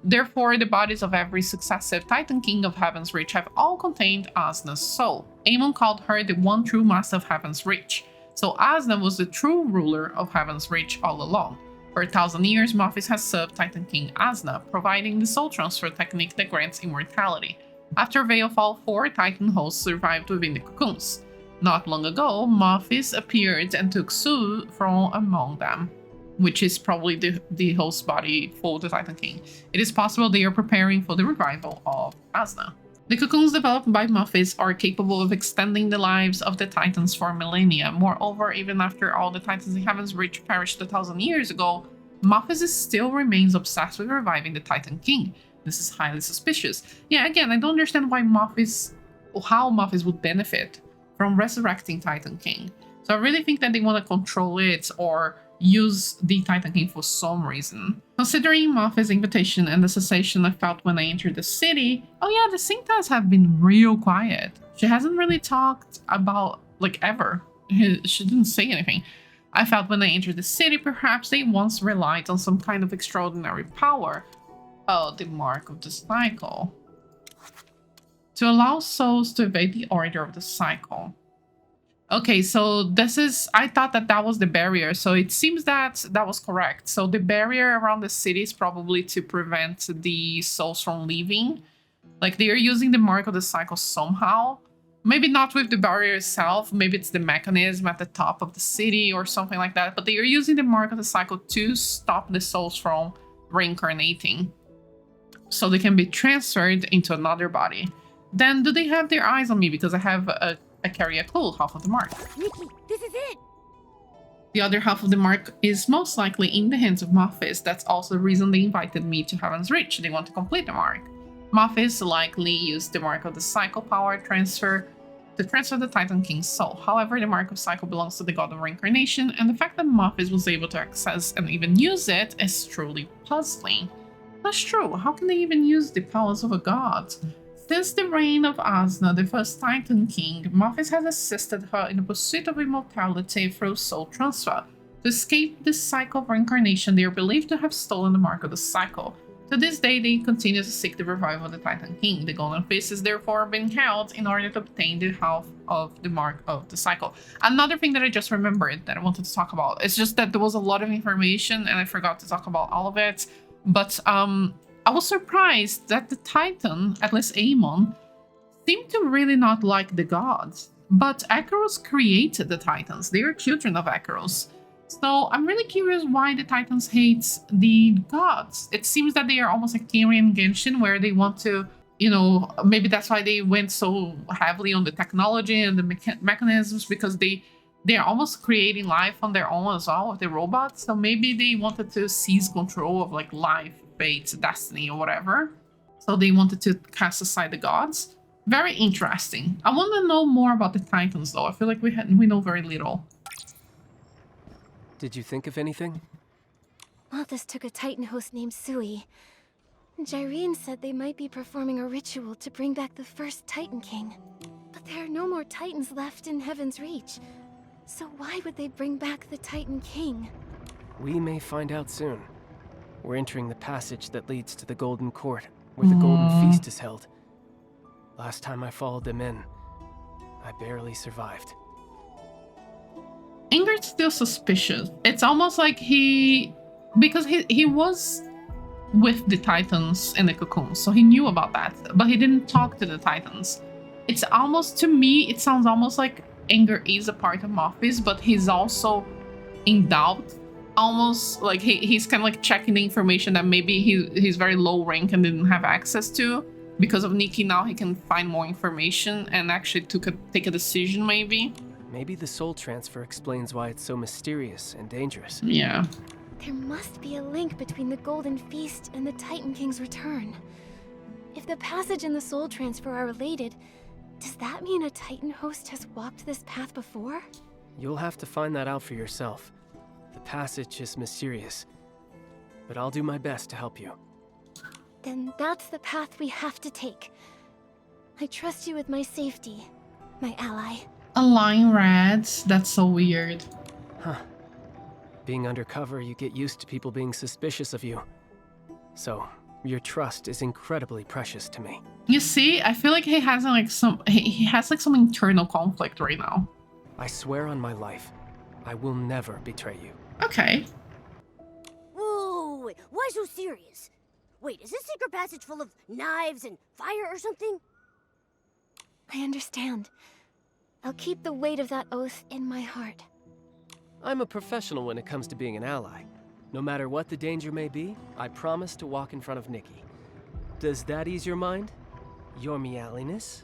Therefore, the bodies of every successive Titan King of Heaven's Reach have all contained Asna's soul. Amon called her the one true master of Heaven's Reach. So Asna was the true ruler of Heaven's Reach all along. For 1,000 years, Mophis has served Titan King Asna, providing the soul transfer technique that grants immortality. After Veilfall, 4 Titan hosts survived within the cocoons. Not long ago, Mophis appeared and took Su from among them, which is probably the host body for the Titan King. It is possible they are preparing for the revival of Asna. The cocoons developed by Mophis are capable of extending the lives of the Titans for millennia. Moreover, even after all the Titans in Heaven's Reach perished 1,000 years ago, Mophis still remains obsessed with reviving the Titan King. This is highly suspicious. Yeah, again, I don't understand why how Mophis would benefit from resurrecting Titan King. So I really think that they want to control it or use the Titan King for some reason. Considering Mophis' invitation and the sensation I felt when I entered the city, oh yeah, the Cintas have been real quiet. She hasn't really talked about, like, ever. She didn't say anything. I felt when I entered the city, perhaps they once relied on some kind of extraordinary power. Oh, the mark of the cycle. To allow souls to evade the order of the cycle. Okay, so this is... I thought that was the barrier, so it seems that was correct. So the barrier around the city is probably to prevent the souls from leaving. Like, they are using the mark of the cycle somehow. Maybe not with the barrier itself, maybe it's the mechanism at the top of the city or something like that, but they are using the mark of the cycle to stop the souls from reincarnating, so they can be transferred into another body. Then do they have their eyes on me? Because I have a I carry a clue, half of the mark. Nikki, this is it! The other half of the mark is most likely in the hands of Mothis. That's also the reason they invited me to Heaven's Reach. They want to complete the mark. Mothis likely used the mark of the cycle power to transfer the Titan King's soul. However, the mark of cycle belongs to the god of reincarnation, and the fact that Mothis was able to access and even use it is truly puzzling. That's true. How can they even use the powers of a god? Since the reign of Asna, the first Titan King, Mothis has assisted her in the pursuit of immortality through soul transfer. To escape this cycle of reincarnation, they are believed to have stolen the mark of the cycle. To this day, they continue to seek the revival of the Titan King. The Golden Fist is therefore being held in order to obtain the half of the mark of the cycle. Another thing that I just remembered that I wanted to talk about, it's just that there was a lot of information and I forgot to talk about all of it. But I was surprised that the Titan, at least Amon, seemed to really not like the gods. But Acheros created the Titans. They are children of Acheros. So I'm really curious why the Titans hate the gods. It seems that they are almost like Tyrion Genshin, where they want to, you know, maybe that's why they went so heavily on the technology and the mechanisms, because they're almost creating life on their own as well with the robots. So maybe they wanted to seize control of like life, fate, destiny, or whatever. So they wanted to cast aside the gods. Very interesting. I want to know more about the Titans though. I feel like we know very little. Did you think of anything? Mothis took a Titan host named Sui. Jyrene said they might be performing a ritual to bring back the first Titan King. But there are no more Titans left in Heaven's Reach. So why would they bring back the Titan King? We may find out soon. We're entering the passage that leads to the Golden Court, where the Golden Feast is held. Last time I followed them in, I barely survived. Ingrid's still suspicious. It's almost like because he was with the Titans in the cocoon, so he knew about that, but he didn't talk to the Titans. It's almost, to me, it sounds almost like Inger is a part of Mothis, but he's also in doubt. Almost like he's kind of like checking the information that maybe he's very low rank and didn't have access to. Because of Nikki, now he can find more information and actually take a decision maybe. Maybe the soul transfer explains why it's so mysterious and dangerous. Yeah. There must be a link between the Golden Feast and the Titan King's return. If the passage and the soul transfer are related, does that mean a Titan host has walked this path before? You'll have to find that out for yourself. The passage is mysterious, but I'll do my best to help you. Then that's the path we have to take. I trust you with my safety, my ally. Align rats? That's so weird. Huh. Being undercover, you get used to people being suspicious of you. So, your trust is incredibly precious to me. You see, I feel like he has like some internal conflict right now. I swear on my life, I will never betray you. Okay. Whoa, why so serious? Wait, is this secret passage full of knives and fire or something? I understand. I'll keep the weight of that oath in my heart. I'm a professional when it comes to being an ally. No matter what the danger may be, I promise to walk in front of Nikki. Does that ease your mind? Your meowliness?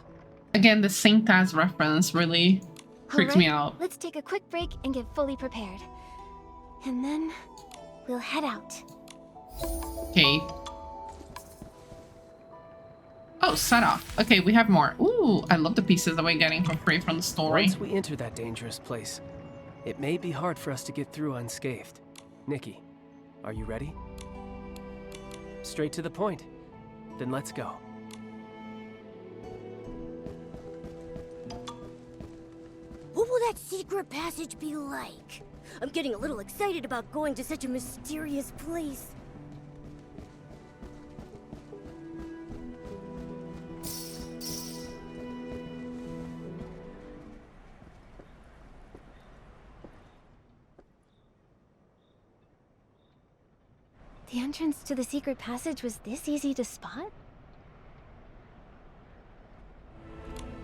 Again, the Saint Taz reference really freaks me out. Let's take a quick break and get fully prepared. And then we'll head out. Okay. Oh, set off. Okay, we have more. Ooh, I love the pieces that we're getting for free from the story. Once we enter that dangerous place, it may be hard for us to get through unscathed. Nikki, are you ready? Straight to the point. Then let's go. What will that secret passage be like? I'm getting a little excited about going to such a mysterious place. The entrance to the secret passage was this easy to spot?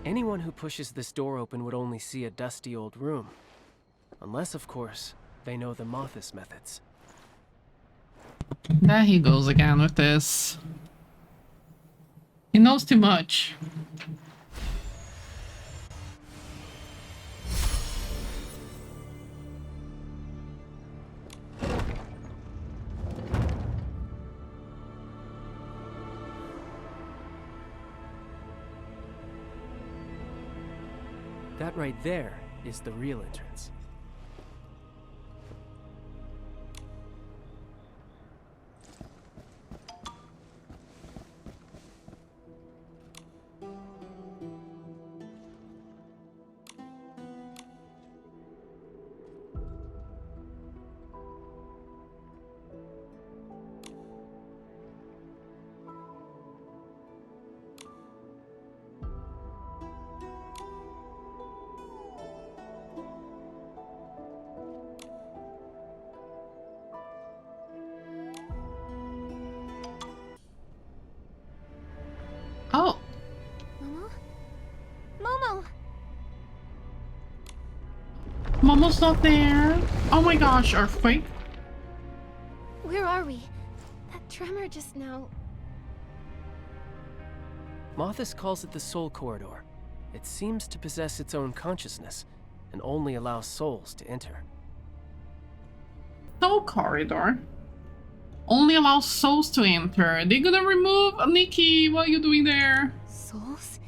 Anyone who pushes this door open would only see a dusty old room. Unless, of course, they know the Mothis methods. There he goes again with this. He knows too much. That right there is the real entrance. Oh. Momo? Momo! Momo's not there. Oh my gosh, earthquake. Where are we? That tremor just now. Mothis calls it the Soul Corridor. It seems to possess its own consciousness and only allows souls to enter. Soul corridor. Only allows souls to enter. They're gonna remove Nikki. What are you doing there? Souls?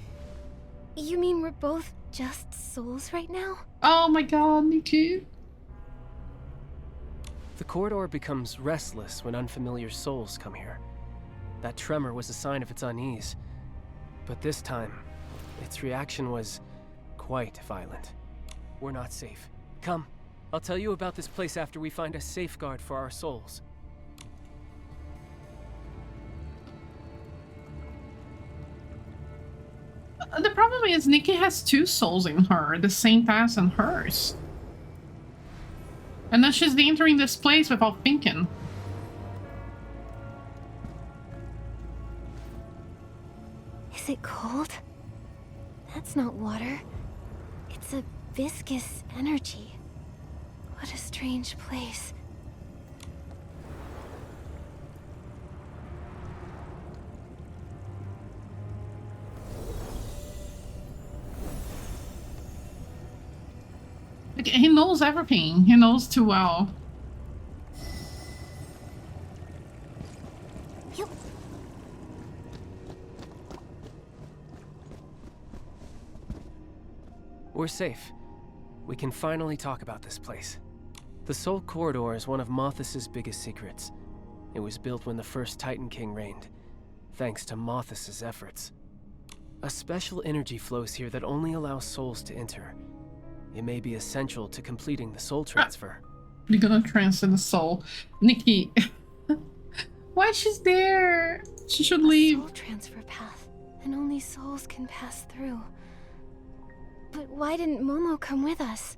You mean we're both just souls right now? Oh my god, Nikki. The corridor becomes restless when unfamiliar souls come here. That tremor was a sign of its unease. But this time, its reaction was quite violent. We're not safe. Come, I'll tell you about this place after we find a safeguard for our souls. The problem is Nikki has two souls in her, the same path as hers. And then she's entering this place without thinking. Is it cold? That's not water. It's a viscous energy. What a strange place. Like, he knows everything. He knows too well. We're safe. We can finally talk about this place. The Soul Corridor is one of Mothis's biggest secrets. It was built when the first Titan King reigned, thanks to Mothis's efforts. A special energy flows here that only allows souls to enter. It may be essential to completing the soul transfer. You're gonna transfer the soul. Nikki. Why she's there? She should leave. Soul transfer path, and only souls can pass through. But why didn't Momo come with us?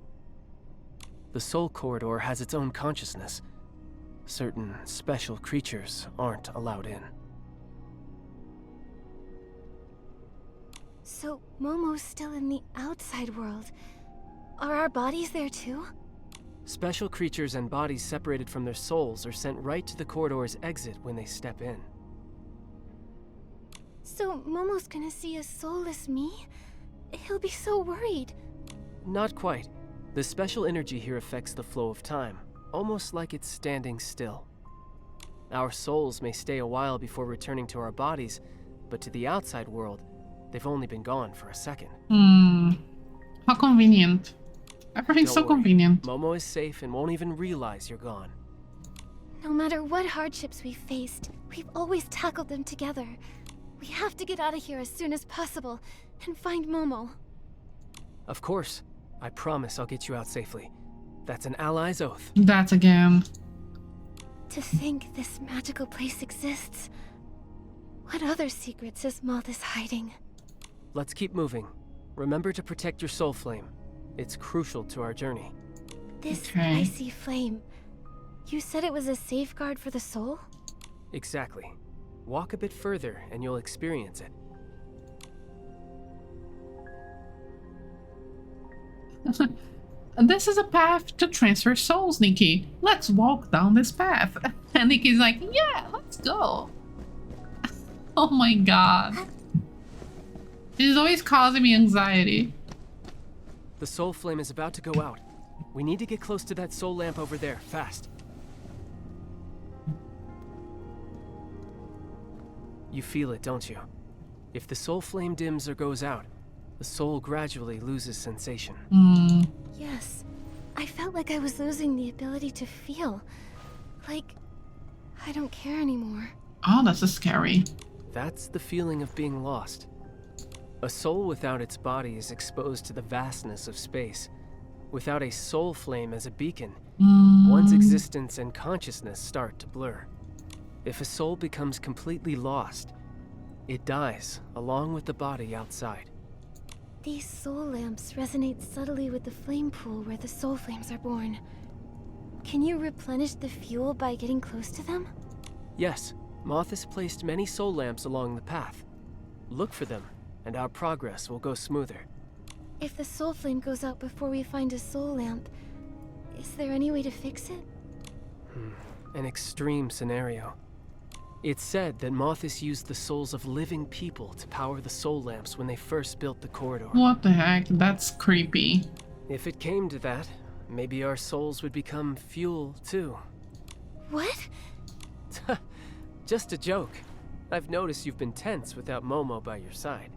The Soul Corridor has its own consciousness. Certain special creatures aren't allowed in. So Momo's still in the outside world. Are our bodies there too? Special creatures and bodies separated from their souls are sent right to the corridor's exit when they step in. So Momo's gonna see a soulless me? He'll be so worried. Not quite. The special energy here affects the flow of time, almost like it's standing still. Our souls may stay a while before returning to our bodies, but to the outside world, they've only been gone for a second. How convenient. Everything's so convenient. Momo is safe and won't even realize you're gone. No matter what hardships we've faced, we've always tackled them together. We have to get out of here as soon as possible and find Momo. Of course. I promise I'll get you out safely. That's an ally's oath. That again. To think this magical place exists. What other secrets is Mothis hiding? Let's keep moving. Remember to protect your soul flame. It's crucial to our journey. This icy flame. You said it was a safeguard for the soul? Exactly. Walk a bit further and you'll experience it. This is a path to transfer souls, Nikki. Let's walk down this path. And Nikki's like, yeah, let's go. Oh my god. She's always causing me anxiety. The soul flame is about to go out. We need to get close to that soul lamp over there, fast. You feel it, don't you? If the soul flame dims or goes out, the soul gradually loses sensation. Yes. I felt like I was losing the ability to feel. Like, I don't care anymore. Oh, that's scary. That's the feeling of being lost. A soul without its body is exposed to the vastness of space. Without a soul flame as a beacon, one's existence and consciousness start to blur. If a soul becomes completely lost, it dies along with the body outside. These soul lamps resonate subtly with the flame pool where the soul flames are born. Can you replenish the fuel by getting close to them? Yes, Moth has placed many soul lamps along the path. Look for them, and our progress will go smoother. If the soul flame goes out before we find a soul lamp, is there any way to fix it? An extreme scenario. It's said that Mothis used the souls of living people to power the soul lamps when they first built the corridor. What the heck? That's creepy. If it came to that, maybe our souls would become fuel too. What? Just a joke. I've noticed you've been tense without Momo by your side.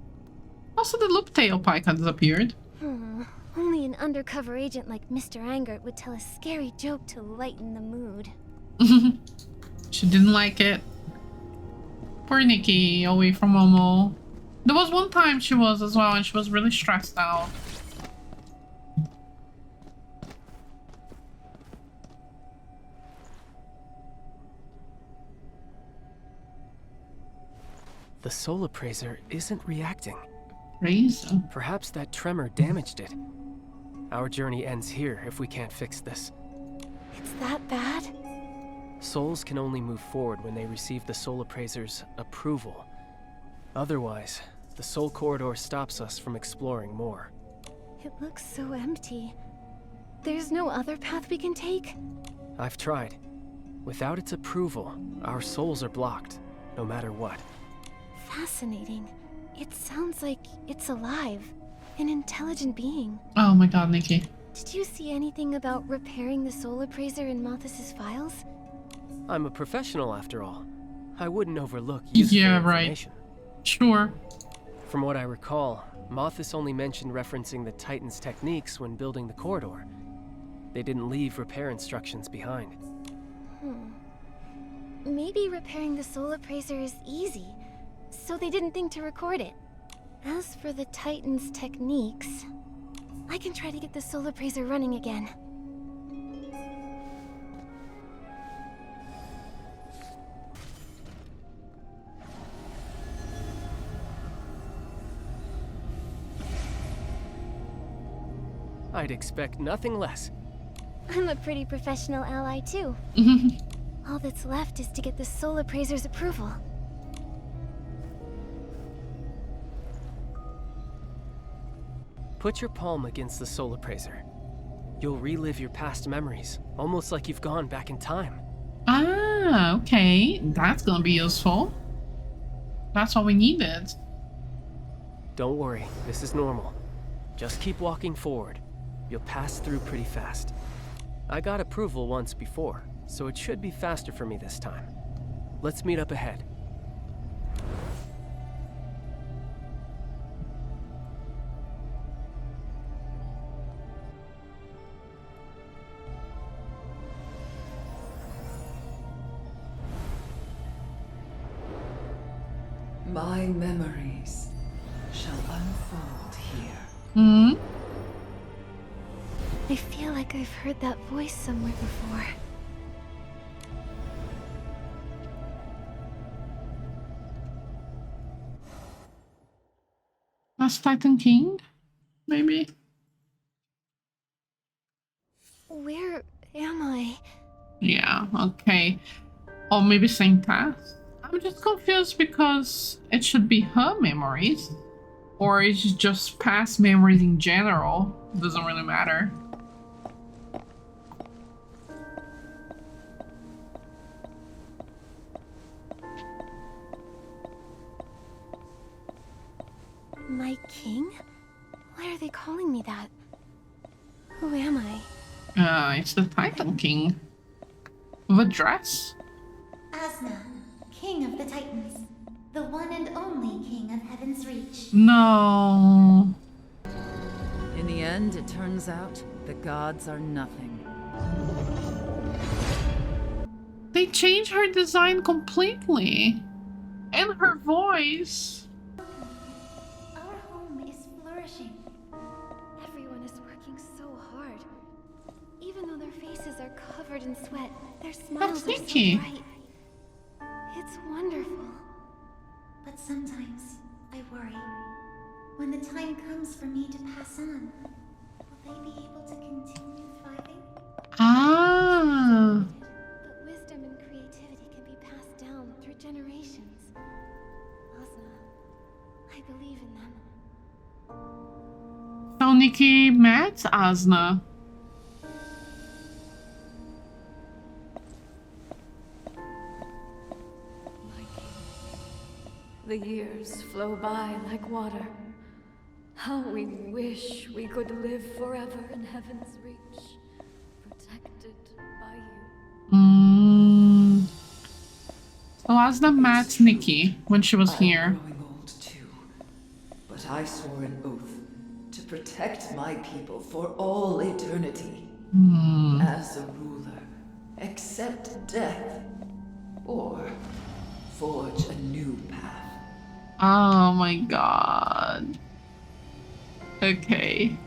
Also, the loop tail pike had disappeared. Only an undercover agent like Mr. Angert would tell a scary joke to lighten the mood. She didn't like it. Poor Nikki, away from Momo. There was one time she was as well, and she was really stressed out. The soul appraiser isn't reacting. Perhaps that tremor damaged it. Our journey ends here if we can't fix this. It's that bad? Souls can only move forward when they receive the soul appraiser's approval. Otherwise, the soul corridor stops us from exploring more. It looks so empty. There's no other path we can take? I've tried. Without its approval, our souls are blocked, no matter what. Fascinating. It sounds like it's alive. An intelligent being. Oh my god, Nikki. Did you see anything about repairing the soul appraiser in Mothis' files? I'm a professional after all. I wouldn't overlook useful information. Sure. From what I recall, Mothis only mentioned referencing the Titan's techniques when building the corridor. They didn't leave repair instructions behind. Maybe repairing the soul appraiser is easy, so they didn't think to record it. As for the Titan's techniques, I can try to get the soul appraiser running again. I'd expect nothing less. I'm a pretty professional ally too. All that's left is to get the soul appraiser's approval. Put your palm against the soul appraiser. You'll relive your past memories, almost like you've gone back in time. Ah, okay. That's gonna be useful. That's what we needed. Don't worry, this is normal. Just keep walking forward. You'll pass through pretty fast. I got approval once before, so it should be faster for me this time. Let's meet up ahead. My memories shall unfold here. I feel like I've heard that voice somewhere before. That's Titan King? Maybe? Where am I? Yeah, okay. Or maybe same task? I'm just confused because it should be her memories. Or it's just past memories in general. Doesn't really matter. My king? Why are they calling me that? Who am I? It's the Titan King. With a dress? Asna, King of the Titans. The one and only King of Heaven's Reach. No. end, it turns out, the gods are nothing. They changed her design completely. And her voice. Our home is flourishing. Everyone is working so hard. Even though their faces are covered in sweat, their smiles are so bright. It's wonderful. But sometimes I worry. When the time comes for me to pass on, will they be able to continue thriving? Ah. But wisdom and creativity can be passed down through generations. Asna, I believe in them. So Nikki met Asna. The years flow by like water. How we wish we could live forever in heaven's reach, protected by you. So Asna met Nikki when she was here. I'm growing old too, but I swore an oath to protect my people for all eternity. As a ruler, accept death, or forge a new path. Oh my god. Okay.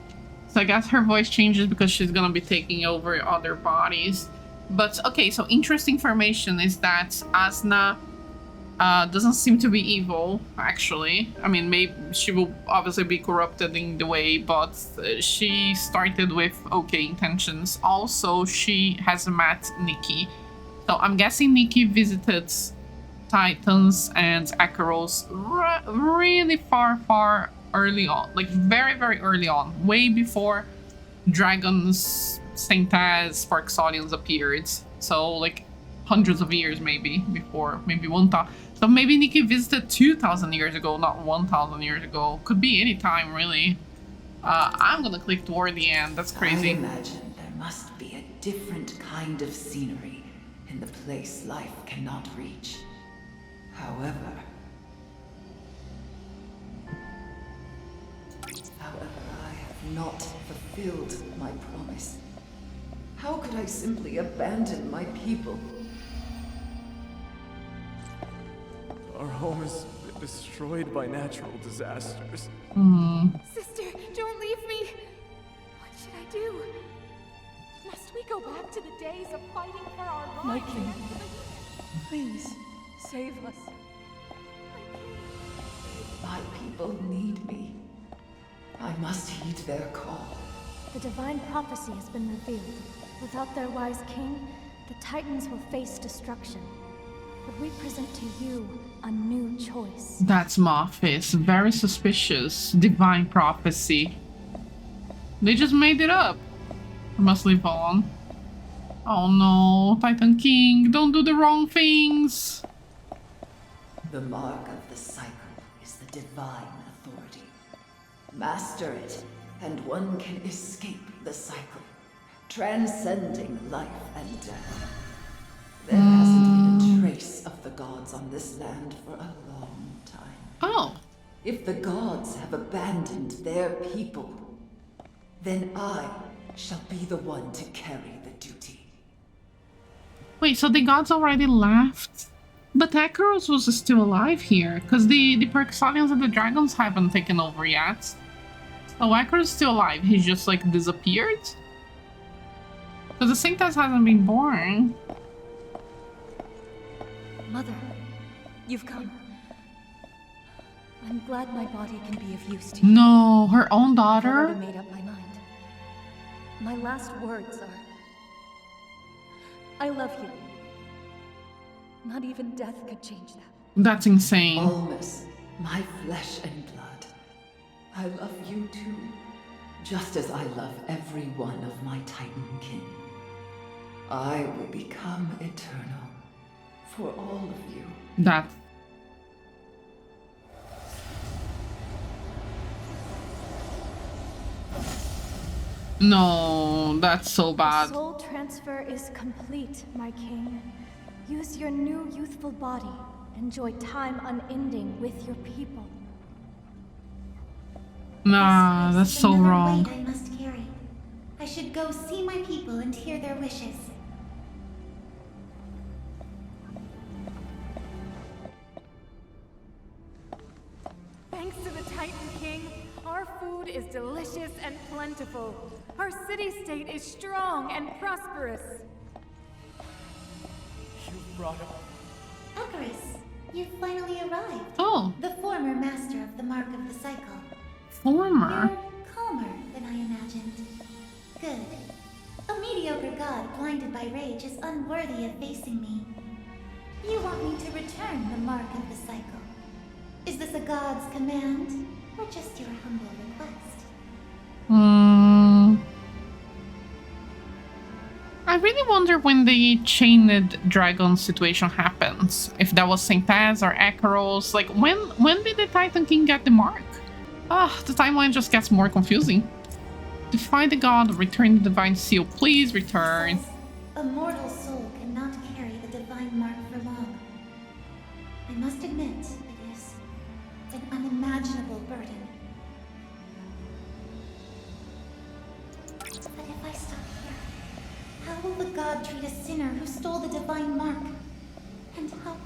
So I guess her voice changes because she's gonna be taking over other bodies. But okay, so interesting information is that Asna doesn't seem to be evil, actually. I mean, maybe she will obviously be corrupted in the way, but she started with okay intentions. Also, she has met Nikki. So I'm guessing Nikki visited Titans and Acheros really far early on, like very early on, way before dragons, Saintas, Sparksolians appeared. So like hundreds of years maybe before, maybe 1,000. So maybe Nikki visited 2,000 years ago, not 1,000 years ago. Could be any time really. I'm gonna click toward the end. That's crazy. I imagine there must be a different kind of scenery in the place life cannot reach. However, I have not fulfilled my promise. How could I simply abandon my people? Our home has been destroyed by natural disasters. Sister, don't leave me! What should I do? Must we go back to the days of fighting for our lives? My king, please, save us. My people need me. I must heed their call. The divine prophecy has been revealed. Without their wise king, the Titans will face destruction. But we present to you a new choice. That's Moffis. Very suspicious. Divine prophecy. They just made it up. I must live on. Oh no, Titan King, don't do the wrong things. The mark of the cycle is the divine authority. Master it, and one can escape the cycle, transcending life and death. There hasn't been a trace of the gods on this land for a long time. Oh. If the gods have abandoned their people, then I shall be the one to carry the duty. Wait, so the gods already left? But Acheros was still alive here, because the Perksonians and the dragons haven't taken over yet. So Acheros is still alive, he just like disappeared? Because the Saintas hasn't been born. Mother, you've come. I'm glad my body can be of use to you. No, her own I've daughter? already made up my mind. My last words are, I love you. Not even death could change that. That's insane. Almas, my flesh and blood. I love you too, just as I love every one of my Titan kin. I will become eternal for all of you. That. No, that's so bad. The soul transfer is complete, my king. Use your new youthful body. Enjoy time unending with your people. Nah, that's so Another wrong. weight I must carry. I should go see my people and hear their wishes. Thanks to the Titan King, our food is delicious and plentiful. Our city-state is strong and prosperous. You brought him. Icarus, you finally arrived. Oh. The former master of the Mark of the Cycle. Former? You're calmer than I imagined. Good. A mediocre god blinded by rage is unworthy of facing me. You want me to return the Mark of the Cycle. Is this a god's command, or just your humble request? I really wonder when the chained dragon situation happens. If that was St. Paz or Akaros. Like, when did the Titan King get the mark? The timeline just gets more confusing. Defy the god, return the divine seal. Please return. A mortal soul cannot carry the divine mark for long. I must admit, it is an unimaginable burden. But if I stop here, how will the god treat a sinner who stole the divine mark? And how...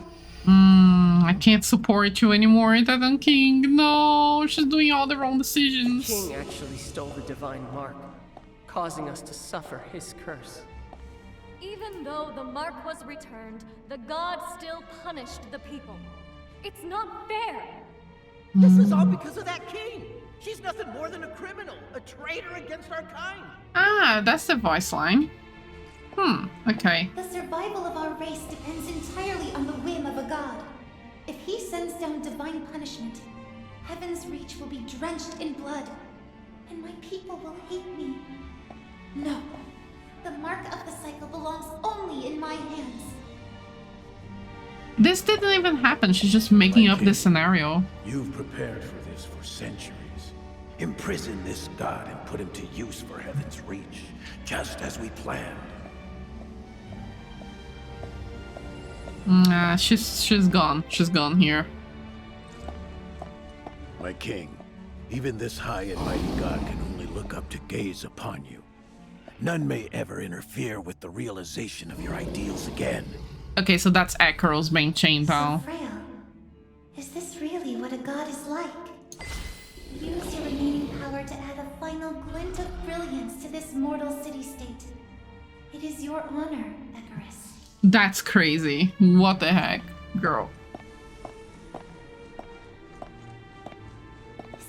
I can't support you anymore, Titan King. No, she's doing all the wrong decisions. The king actually stole the divine mark, causing us to suffer his curse. Even though the mark was returned, the god still punished the people. It's not fair. This is all because of that king. She's nothing more than a criminal, a traitor against our kind. Ah, that's the voice line. Okay. The survival of our race depends entirely on the whim of a god. If he sends down divine punishment, Heaven's Reach will be drenched in blood, and my people will hate me. No, the Mark of the Cycle belongs only in my hands. This didn't even happen. She's just making up this scenario. You've prepared for this for centuries. Imprison this god and put him to use for Heaven's Reach, just as we planned. Nah, she's gone. She's gone here. My king, even this high and mighty god can only look up to gaze upon you. None may ever interfere with the realization of your ideals again. Okay, so that's Akaros being chained down. Frail. Is this really what a god is like? Use your remaining power to add a final glint of brilliance to this mortal city-state. It is your honor, Icarus. That's crazy. What the heck, girl?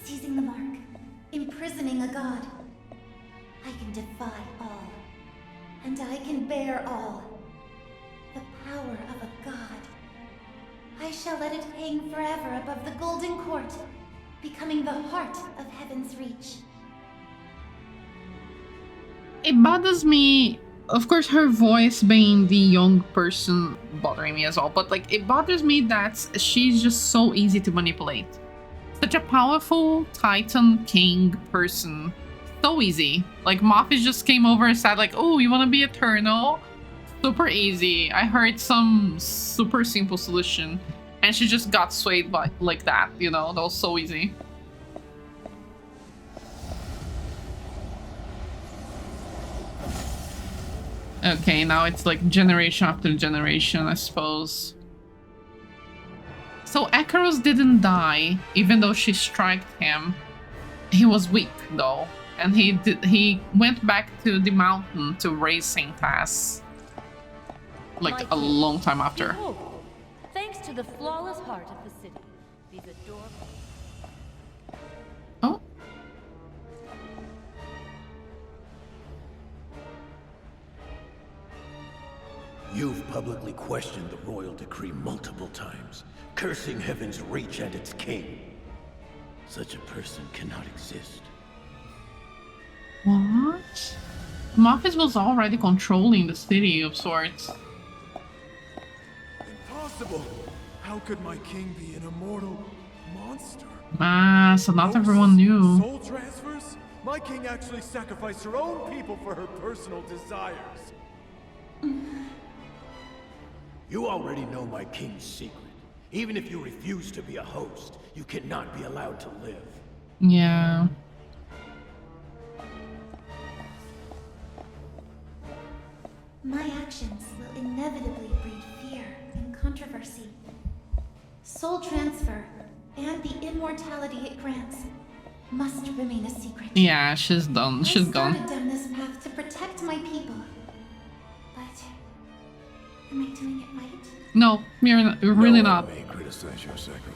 Seizing the mark. Imprisoning a god. I can defy all. And I can bear all. The power of a god. I shall let it hang forever above the Golden Court, becoming the heart of Heaven's Reach. It bothers me. Of course, her voice being the young person bothering me as well, but like it bothers me that she's just so easy to manipulate. Such a powerful Titan King person. So easy. Like Moffat just came over and said like, oh, you want to be eternal? Super easy. I heard some super simple solution and she just got swayed by like that, you know? That was so easy. Okay, now it's like generation after generation, I suppose. So Akaros didn't even though she struck him. He was weak though, and he went back to the mountain to raise St. Paz. Like a long time after. Behold, thanks to the flawless heart of the city, these adorable... Oh. You've publicly questioned the royal decree multiple times, cursing Heaven's Reach and its king. Such a person cannot exist. What? Moffat was already controlling the city of sorts. Impossible! How could my king be an immortal monster? Ah, so not everyone knew. Soul transfers? My king actually sacrificed her own people for her personal desires. You already know my king's secret. Even if you refuse to be a host, you cannot be allowed to live. Yeah. My actions will inevitably breed fear and controversy. Soul transfer and the immortality it grants must remain a secret. Yeah, she's done. She's I gone. started down this path to protect my people. But am I doing it right? No, you're really not. No one may criticize your sacrifice.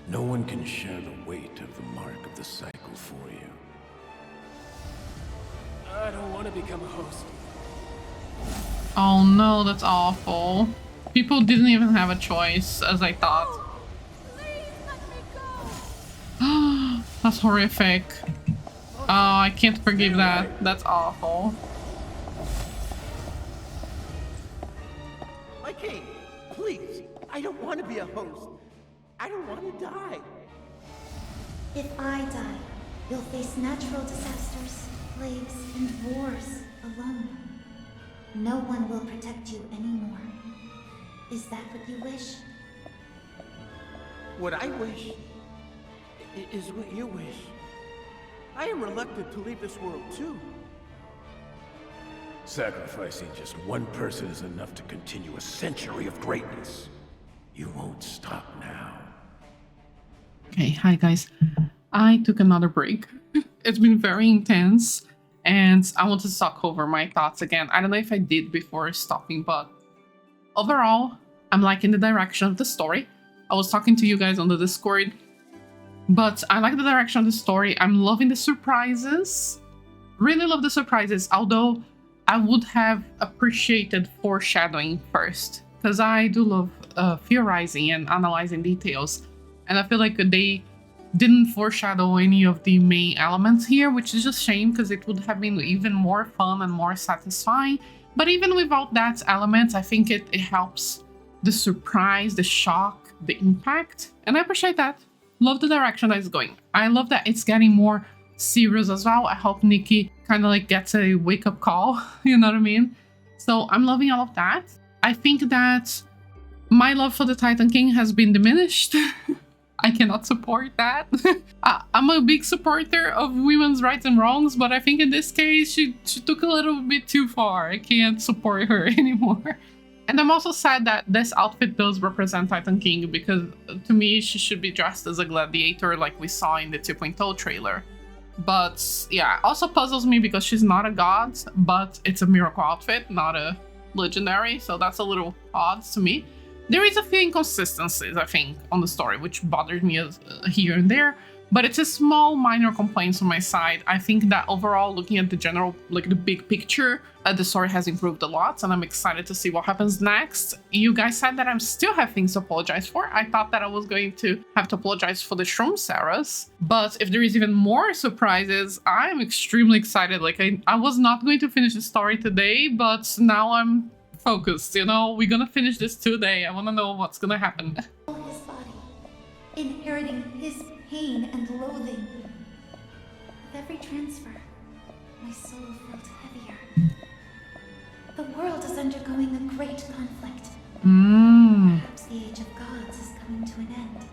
No one can share the weight of the mark of the cycle for you. I don't want to become a host. Oh no, that's awful. People didn't even have a choice, as I thought. That's horrific. Oh, I can't forgive that. That's awful. My king, please. I don't want to be a host. I don't want to die. If I die, you'll face natural disasters, plagues, and wars alone. No one will protect you anymore. Is that what you wish? What I wish is what you wish. I am reluctant to leave this world too. Sacrificing just one person is enough to continue a century of greatness. You won't stop now. Okay, hi guys. I took another break. It's been very intense and I want to talk over my thoughts again. I don't know if I did before stopping, but overall, I'm liking the direction of the story. I was talking to you guys on the Discord, but I like the direction of the story. I'm loving the surprises. Really love the surprises, although I would have appreciated foreshadowing first, because I do love theorizing and analyzing details. And I feel like they didn't foreshadow any of the main elements here, which is just a shame because it would have been even more fun and more satisfying. But even without that element, I think it helps the surprise, the shock, the impact. And I appreciate that. Love the direction that it's going. I love that it's getting more serious as well. I hope Nikki kind of like gets a wake-up call, you know what I mean? So I'm loving all of that. I think that my love for the Titan King has been diminished. I cannot support that. I'm a big supporter of women's rights and wrongs, but I think in this case, she took a little bit too far. I can't support her anymore. And I'm also sad that this outfit does represent Titan King, because to me, she should be dressed as a gladiator like we saw in the 2.0 trailer. But yeah, also puzzles me because she's not a god, but it's a miracle outfit, not a legendary. So that's a little odd to me. There is a few inconsistencies, I think, on the story, which bothered me here and there, but it's a small minor complaints on my side. I think that overall, looking at the general, like the big picture, the story has improved a lot, and I'm excited to see what happens next. You guys said that I still have things to apologize for. I thought that I was going to have to apologize for the Shroom Sarahs, but if there is even more surprises, I'm extremely excited. Like, I was not going to finish the story today, but now I'm focused, you know? We're gonna finish this today. I want to know what's gonna happen. His body, inheriting his pain and loathing. With every transfer, my soul felt heavier. The world is undergoing a great conflict. Perhaps the Age of Gods is coming to an end.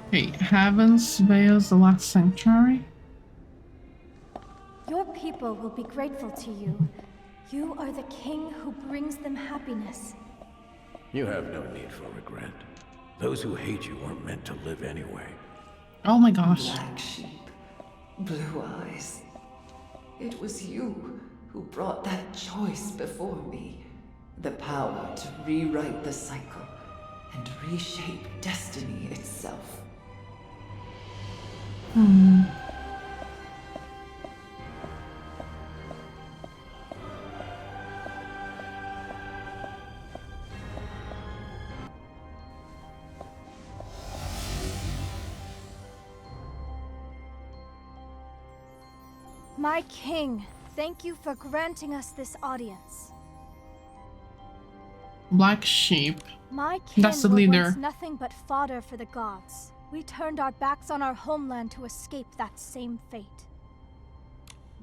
Okay, Heavens veils the last sanctuary. Your people will be grateful to you. You are the king who brings them happiness. You have no need for regret. Those who hate you weren't meant to live anyway. Oh my gosh. Black sheep, blue eyes. It was you who brought that choice before me. The power to rewrite the cycle and reshape destiny itself. My king, thank you for granting us this audience. Black sheep. My kin That's the were leader. once nothing but fodder for the gods. We turned our backs on our homeland to escape that same fate.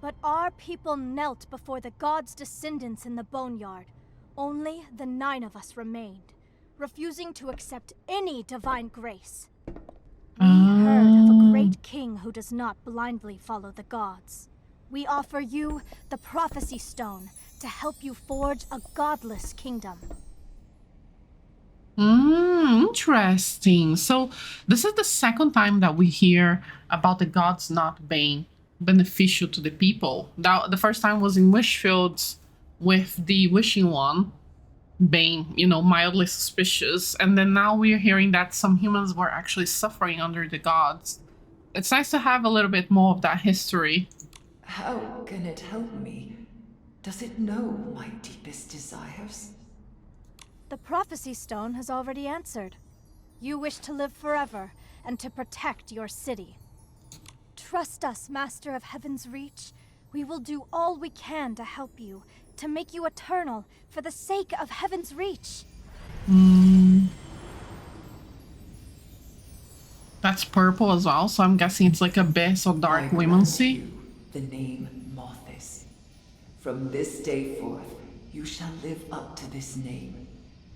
But our people knelt before the gods' descendants in the boneyard. Only the 9 of us remained, refusing to accept any divine grace. We heard of a great king who does not blindly follow the gods. We offer you the Prophecy Stone to help you forge a godless kingdom. Interesting. So this is the second time that we hear about the gods not being beneficial to the people. Now, the first time was in Wishfields with the Wishing One being, you know, mildly suspicious. And then now we're hearing that some humans were actually suffering under the gods. It's nice to have a little bit more of that history. How can it help me? Does it know my deepest desires? The Prophecy Stone has already answered. You wish to live forever and to protect your city. Trust us, Master of Heaven's Reach. We will do all we can to help you, to make you eternal for the sake of Heaven's Reach. That's purple as well, so I'm guessing it's like a bit so dark womency. The name Mothis. From this day forth, you shall live up to this name.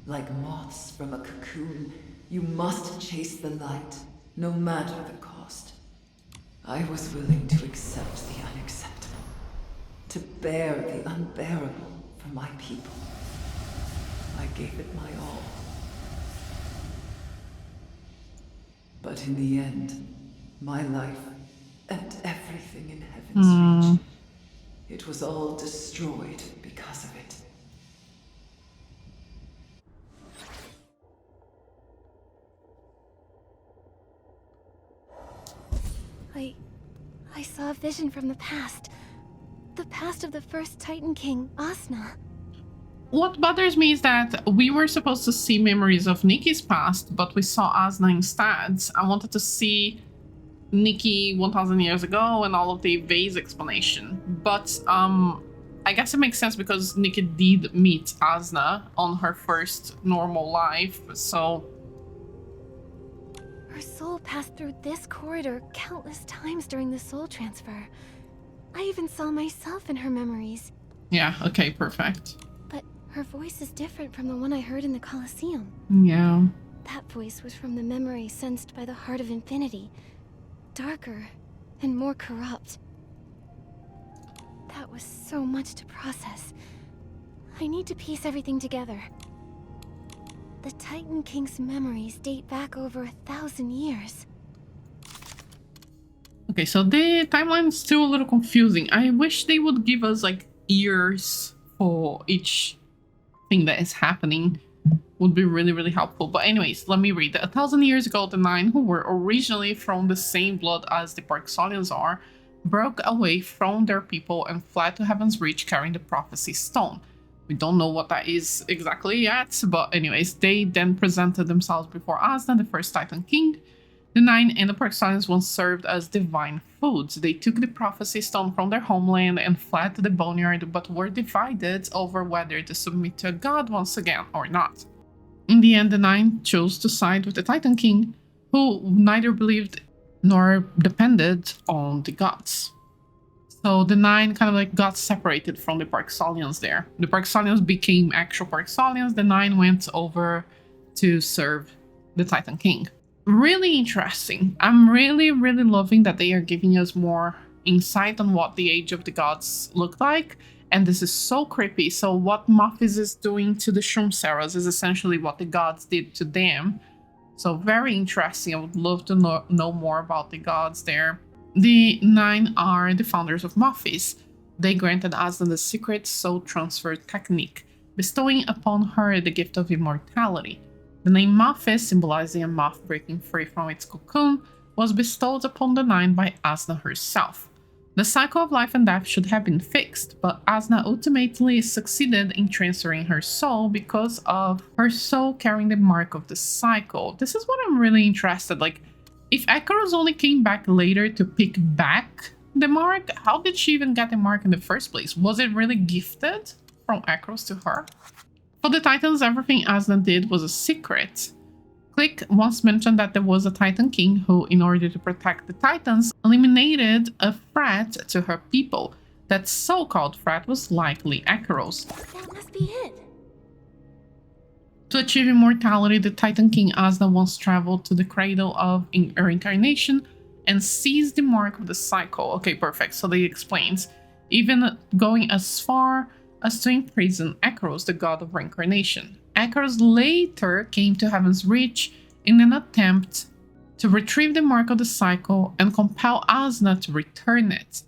Like moths from a cocoon, you must chase the light, no matter the cost. I was willing to accept the unacceptable, to bear the unbearable for my people. I gave it my all. But in the end, my life and everything in Heaven's Reach, it was all destroyed because of it. I saw a vision from the past. The past of the first Titan King, Asna. What bothers me is that we were supposed to see memories of Nikki's past, but we saw Asna instead. I wanted to see Nikki 1000 years ago and all of the vase explanation. But I guess it makes sense because Nikki did meet Asna on her first normal life, so... Her soul passed through this corridor countless times during the soul transfer. I even saw myself in her memories. Yeah, okay, perfect. But her voice is different from the one I heard in the Colosseum. Yeah. That voice was from the memory sensed by the Heart of Infinity. Darker and more corrupt. That was so much to process. I need to piece everything together. The Titan King's memories date back over 1,000 years. Okay, so the timeline is still a little confusing. I wish they would give us like years for each thing that is happening. Would be really, really helpful. But anyways, let me read. 1,000 years ago, the 9, who were originally from the same blood as the Parksolians are, broke away from their people and fled to Heaven's Reach carrying the Prophecy Stone. We don't know what that is exactly yet, but anyways, they then presented themselves before Asna, the first Titan King. The 9 and the Parksolians once served as divine foods. They took the Prophecy Stone from their homeland and fled to the Boneyard, but were divided over whether to submit to a god once again or not. In the end, the 9 chose to side with the Titan King, who neither believed nor depended on the gods. So the 9 kind of like got separated from the Parksolians there. The Parksolians became actual Parksolians. The 9 went over to serve the Titan King. Really interesting. I'm really, really loving that they are giving us more insight on what the Age of the Gods looked like. And this is so creepy. So what Mothis is doing to the Shroomseras is essentially what the gods did to them. So very interesting. I would love to know more about the gods there. The 9 are the founders of Mothis. They granted Asna the secret soul transfer technique, bestowing upon her the gift of immortality. The name Mothis, symbolizing a moth breaking free from its cocoon, was bestowed upon the 9 by Asna herself. The cycle of life and death should have been fixed, but Asna ultimately succeeded in transferring her soul because of her soul carrying the mark of the cycle. This is what I'm really interested in. Like, if Akaros only came back later to pick back the mark, how did she even get the mark in the first place? Was it really gifted from Akaros to her? For the Titans, everything Asna did was a secret. Click once mentioned that there was a Titan King who, in order to protect the Titans, eliminated a threat to her people. That so-called threat was likely Akaros. That must be it. To achieve immortality, the Titan King Asna once traveled to the cradle of reincarnation and seized the mark of the cycle. Okay, perfect. So they explains, even going as far as to imprison Akeros, the god of reincarnation. Akeros later came to Heaven's Reach in an attempt to retrieve the mark of the cycle and compel Asna to return it.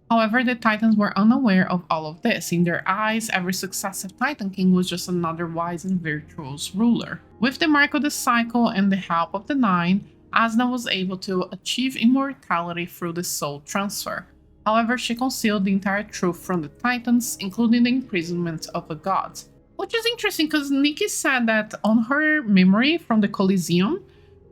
However, the Titans were unaware of all of this. In their eyes, every successive Titan King was just another wise and virtuous ruler. With the mark of the cycle and the help of the Nine, Asna was able to achieve immortality through the soul transfer. However, she concealed the entire truth from the Titans, including the imprisonment of a god. Which is interesting because Nikki said that on her memory from the Coliseum,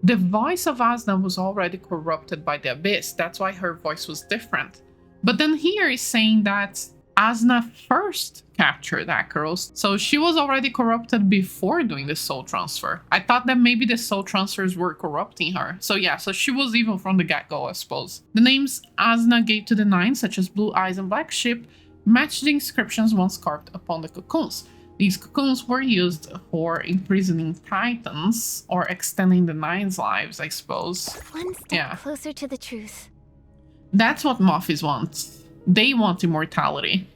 the voice of Asna was already corrupted by the Abyss. That's why her voice was different. But then here is saying that Asna first captured Akeros, so she was already corrupted before doing the soul transfer. I thought that maybe the soul transfers were corrupting her. So yeah, so she was evil from the get-go, I suppose. The names Asna gave to the Nine, such as Blue Eyes and Black Ship, matched the inscriptions once carved upon the cocoons. These cocoons were used for imprisoning Titans, or extending the Nine's lives, I suppose. One step closer to the truth. That's what Moffies want. They want immortality.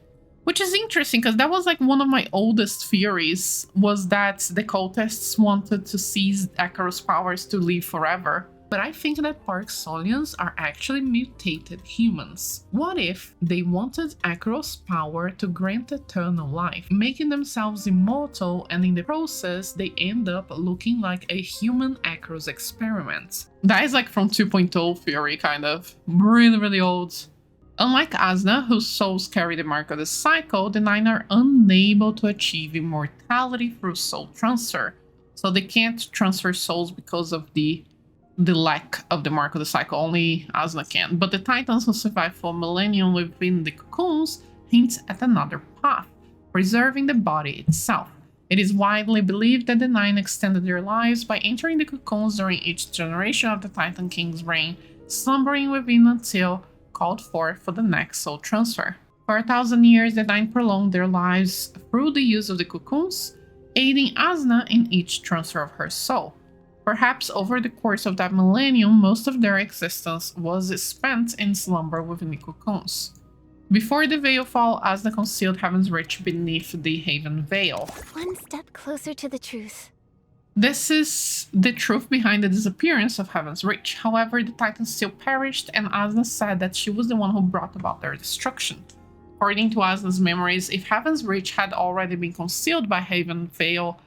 Which is interesting, because that was like one of my oldest theories, was that the cultists wanted to seize Akeros' powers to live forever. But I think that Parksolians are actually mutated humans. What if they wanted Akeros' power to grant eternal life, making themselves immortal, and in the process they end up looking like a human Akeros experiment? That is like from 2.0 theory, kind of. Really old. Unlike Asna, whose souls carry the mark of the cycle, the Nine are unable to achieve immortality through soul transfer. So they can't transfer souls because of the lack of the mark of the cycle. Only Asna can. But the Titans who survive for a millennium within the cocoons hint at another path, preserving the body itself. It is widely believed that the Nine extended their lives by entering the cocoons during each generation of the Titan King's reign, slumbering within until called for the next soul transfer. For 1,000 years, the Nine prolonged their lives through the use of the cocoons, aiding Asna in each transfer of her soul. Perhaps over the course of that millennium, most of their existence was spent in slumber within the cocoons. Before the veil fall, Asna concealed Heaven's Reach beneath the Haven Veil. One step closer to the truth. This is the truth behind the disappearance of Heaven's Reach. However, the Titans still perished, and Asna said that she was the one who brought about their destruction. According to Asna's memories, if Heaven's Reach had already been concealed by Haven Veil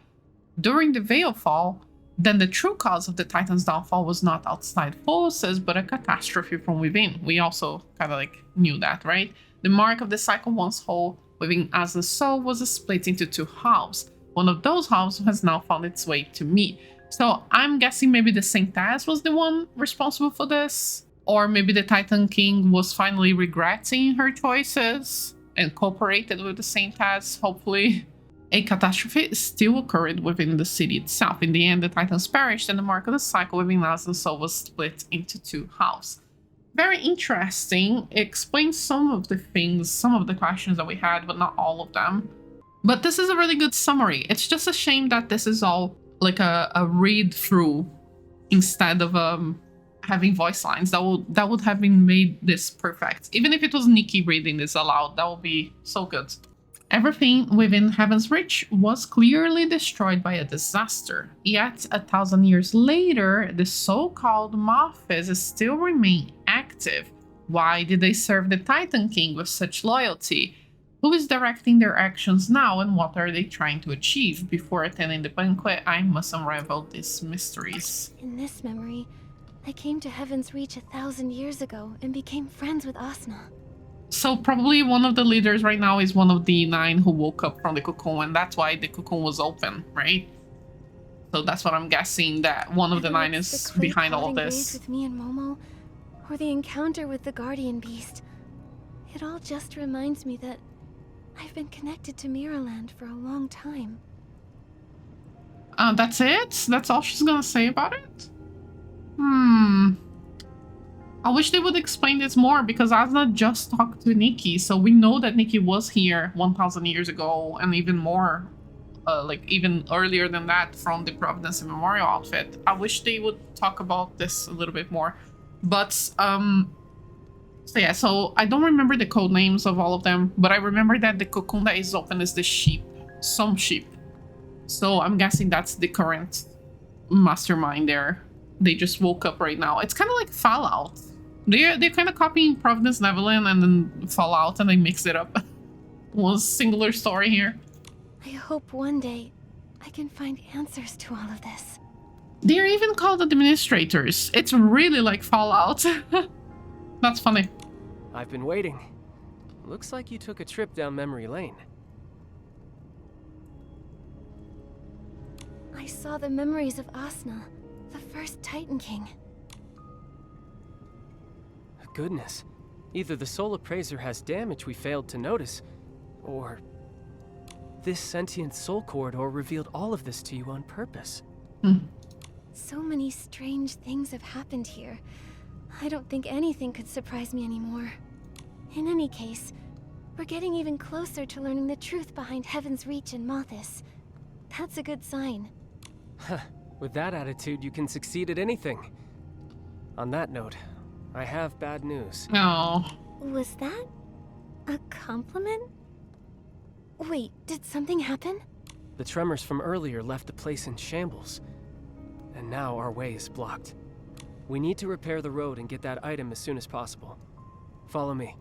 during the Veil Fall, then the true cause of the Titans' downfall was not outside forces, but a catastrophe from within. We also kind of like knew that, right? The mark of the cycle once whole within Asna's soul was split into two halves. One of those halves has now found its way to me. So I'm guessing maybe the Saintess was the one responsible for this. Or maybe the Titan King was finally regretting her choices and cooperated with the Saintess, hopefully. A catastrophe still occurred within the city itself. In the end, the Titans perished and the mark of the cycle within Asna's soul was split into two halves. Very interesting. It explains some of the things, some of the questions that we had, but not all of them. But this is a really good summary. It's just a shame that this is all like a read-through instead of having voice lines. That would have been made this perfect. Even if it was Nikki reading this aloud, that would be so good. Everything within Heaven's Reach was clearly destroyed by a disaster. Yet, 1,000 years later, the so-called Moffies still remain active. Why did they serve the Titan King with such loyalty? Who is directing their actions now, and what are they trying to achieve? Before attending the banquet, I must unravel these mysteries. In this memory, I came to Heaven's Reach 1,000 years ago and became friends with Asna. So probably one of the leaders right now is one of the 9 who woke up from the cocoon, and that's why the cocoon was open, right? So that's what I'm guessing, that one of the 9 is behind all of this. With me and Momo, or the encounter with the Guardian Beast. It all just reminds me that I've been connected to Mirrorland for a long time. That's it? That's all she's gonna say about it? I wish they would explain this more, because Asna just talked to Nikki, so we know that Nikki was here 1,000 years ago and even more like even earlier than that from the Providence and Memorial outfit. I wish they would talk about this a little bit more. But so yeah, so I don't remember the code names of all of them, but I remember that the cocoon that is open is the sheep, some sheep. So I'm guessing that's the current mastermind there. They just woke up right now. It's kind of like Fallout. They're kind of copying Providence Neverland and then Fallout, and they mix it up. One singular story here. I hope one day I can find answers to all of this. They're even called administrators. It's really like Fallout. That's funny. I've been waiting. Looks like you took a trip down memory lane. I saw the memories of Asna, the first Titan King. Goodness. Either the Soul Appraiser has damage we failed to notice, or this sentient soul corridor revealed all of this to you on purpose. So many strange things have happened here. I don't think anything could surprise me anymore. In any case, we're getting even closer to learning the truth behind Heaven's Reach and Mothis. That's a good sign. With that attitude, you can succeed at anything. On that note, I have bad news. No. Was that a compliment? Wait, did something happen? The tremors from earlier left the place in shambles, and now our way is blocked. We need to repair the road and get that item as soon as possible. Follow me.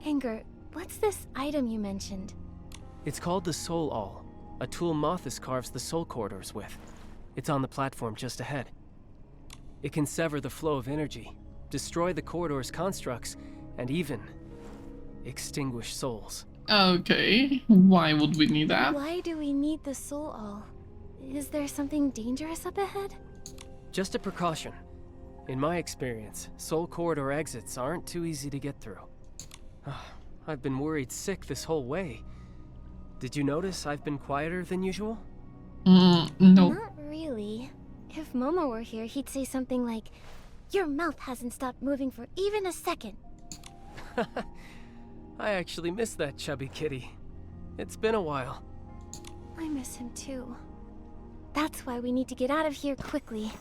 Anger, what's this item you mentioned? It's called the Soul Awl, a tool Mothis carves the soul corridors with. It's on the platform just ahead. It can sever the flow of energy, destroy the corridor's constructs, and even extinguish souls. Okay, why would we need that? Why do we need the Soul Awl? Is there something dangerous up ahead? Just a precaution. In my experience, soul corridor exits aren't too easy to get through. I've been worried sick this whole way. Did you notice I've been quieter than usual? No. Not really. If Momo were here, he'd say something like, "Your mouth hasn't stopped moving for even a second." I actually miss that chubby kitty. It's been a while. I miss him too. That's why we need to get out of here quickly.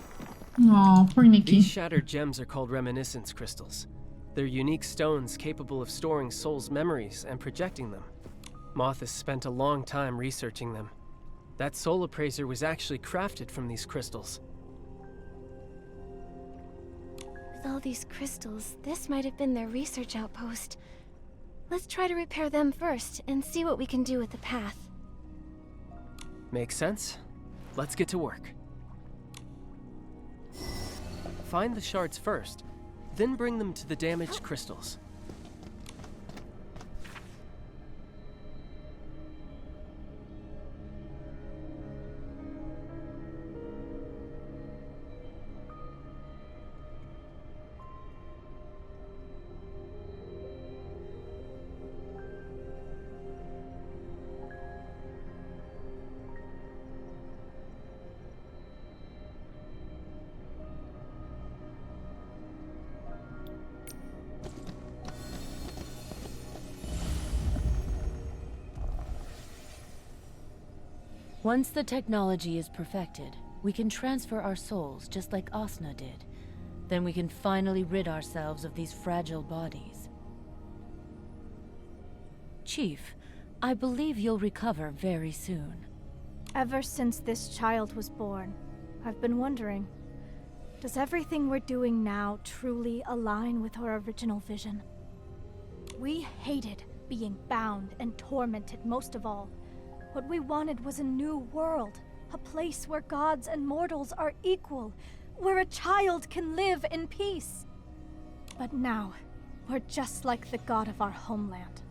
Aw, poor Nikki. These shattered gems are called reminiscence crystals. They're unique stones capable of storing souls' memories and projecting them. Mothis spent a long time researching them. That soul appraiser was actually crafted from these crystals. With all these crystals, this might have been their research outpost. Let's try to repair them first and see what we can do with the path. Makes sense. Let's get to work. Find the shards first, then bring them to the damaged crystals. Once the technology is perfected, we can transfer our souls just like Asna did. Then we can finally rid ourselves of these fragile bodies. Chief, I believe you'll recover very soon. Ever since this child was born, I've been wondering, does everything we're doing now truly align with our original vision? We hated being bound and tormented most of all. What we wanted was a new world, A place where gods and mortals are equal, where a child can live in peace. But now, we're just like the god of our homeland.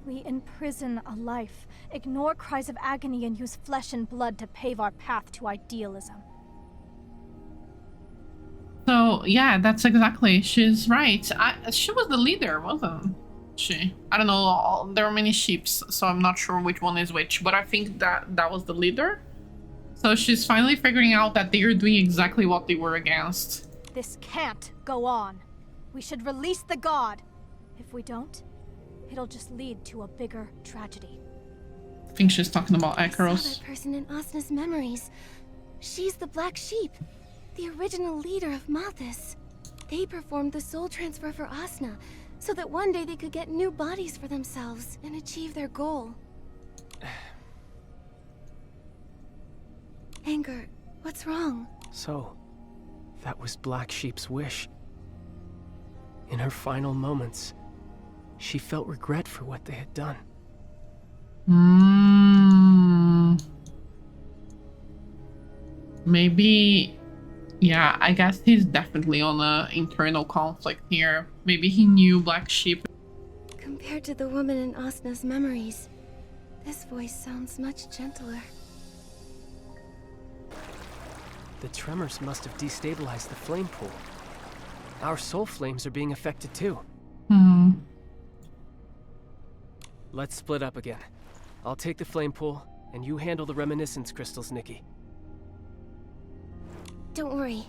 We imprison a life, ignore cries of agony, and use flesh and blood to pave our path to idealism. So, yeah, that's exactly. She's right. She was the leader, wasn't she? I don't know. There are many ships, so I'm not sure which one is which, but I think that was the leader. So she's finally figuring out that they are doing exactly what they were against. This can't go on. We should release the god. If we don't, it'll just lead to a bigger tragedy. I think she's talking about Akaros. I saw that person in Asna's memories. She's the Black Sheep, the original leader of Mathis. They performed the soul transfer for Asna, so that one day they could get new bodies for themselves and achieve their goal. Anger, what's wrong? So, that was Black Sheep's wish. In her final moments, she felt regret for what they had done. Maybe, yeah, I guess he's definitely on an internal conflict here. Maybe he knew Black Sheep. Compared to the woman in Asna's memories, this voice sounds much gentler. The tremors must have destabilized the flame pool. Our soul flames are being affected too. Let's split up again. I'll take the flame pool, and you handle the reminiscence crystals, Nikki. Don't worry.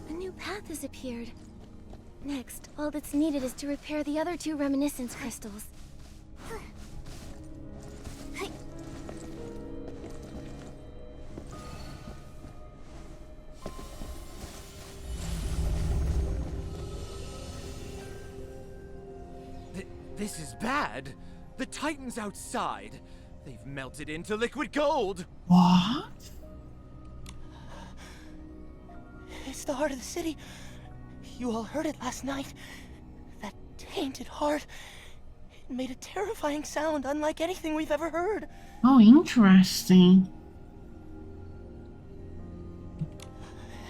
A new path has appeared. Next, all that's needed is to repair the other 2 reminiscence crystals. This is bad. The Titan's outside. They've melted into liquid gold. What? It's the heart of the city. You all heard it last night. That tainted heart. It made a terrifying sound unlike anything we've ever heard. Oh, interesting.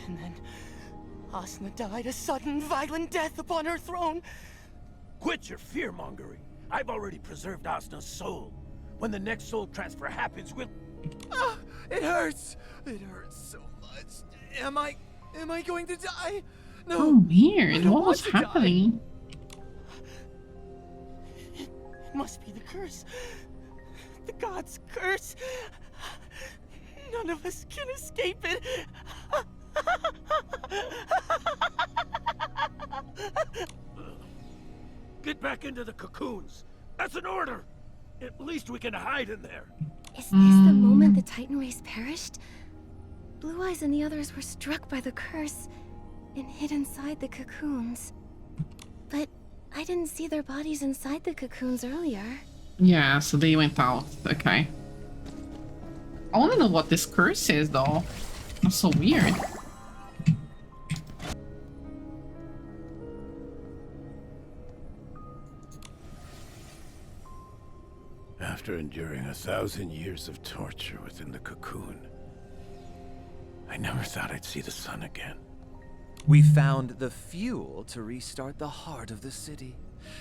And then Asna died a sudden, violent death upon her throne. Quit your fear-mongering. I've already preserved Asna's soul. When the next soul transfer happens, we'll... Ah, it hurts. It hurts so much. Am I going to die? No. Oh, weird. I don't What want was to die. happening? It must be the curse. The god's curse. None of us can escape it. Get back into the cocoons. That's an order. At least we can hide in there. Is this the moment the Titan race perished? Blue Eyes and the others were struck by the curse and hid inside the cocoons. But I didn't see their bodies inside the cocoons earlier. Yeah, so they went out. Okay. I want to know what this curse is, though. That's so weird. After enduring 1,000 years of torture within the cocoon, I never thought I'd see the sun again. We found the fuel to restart the heart of the city,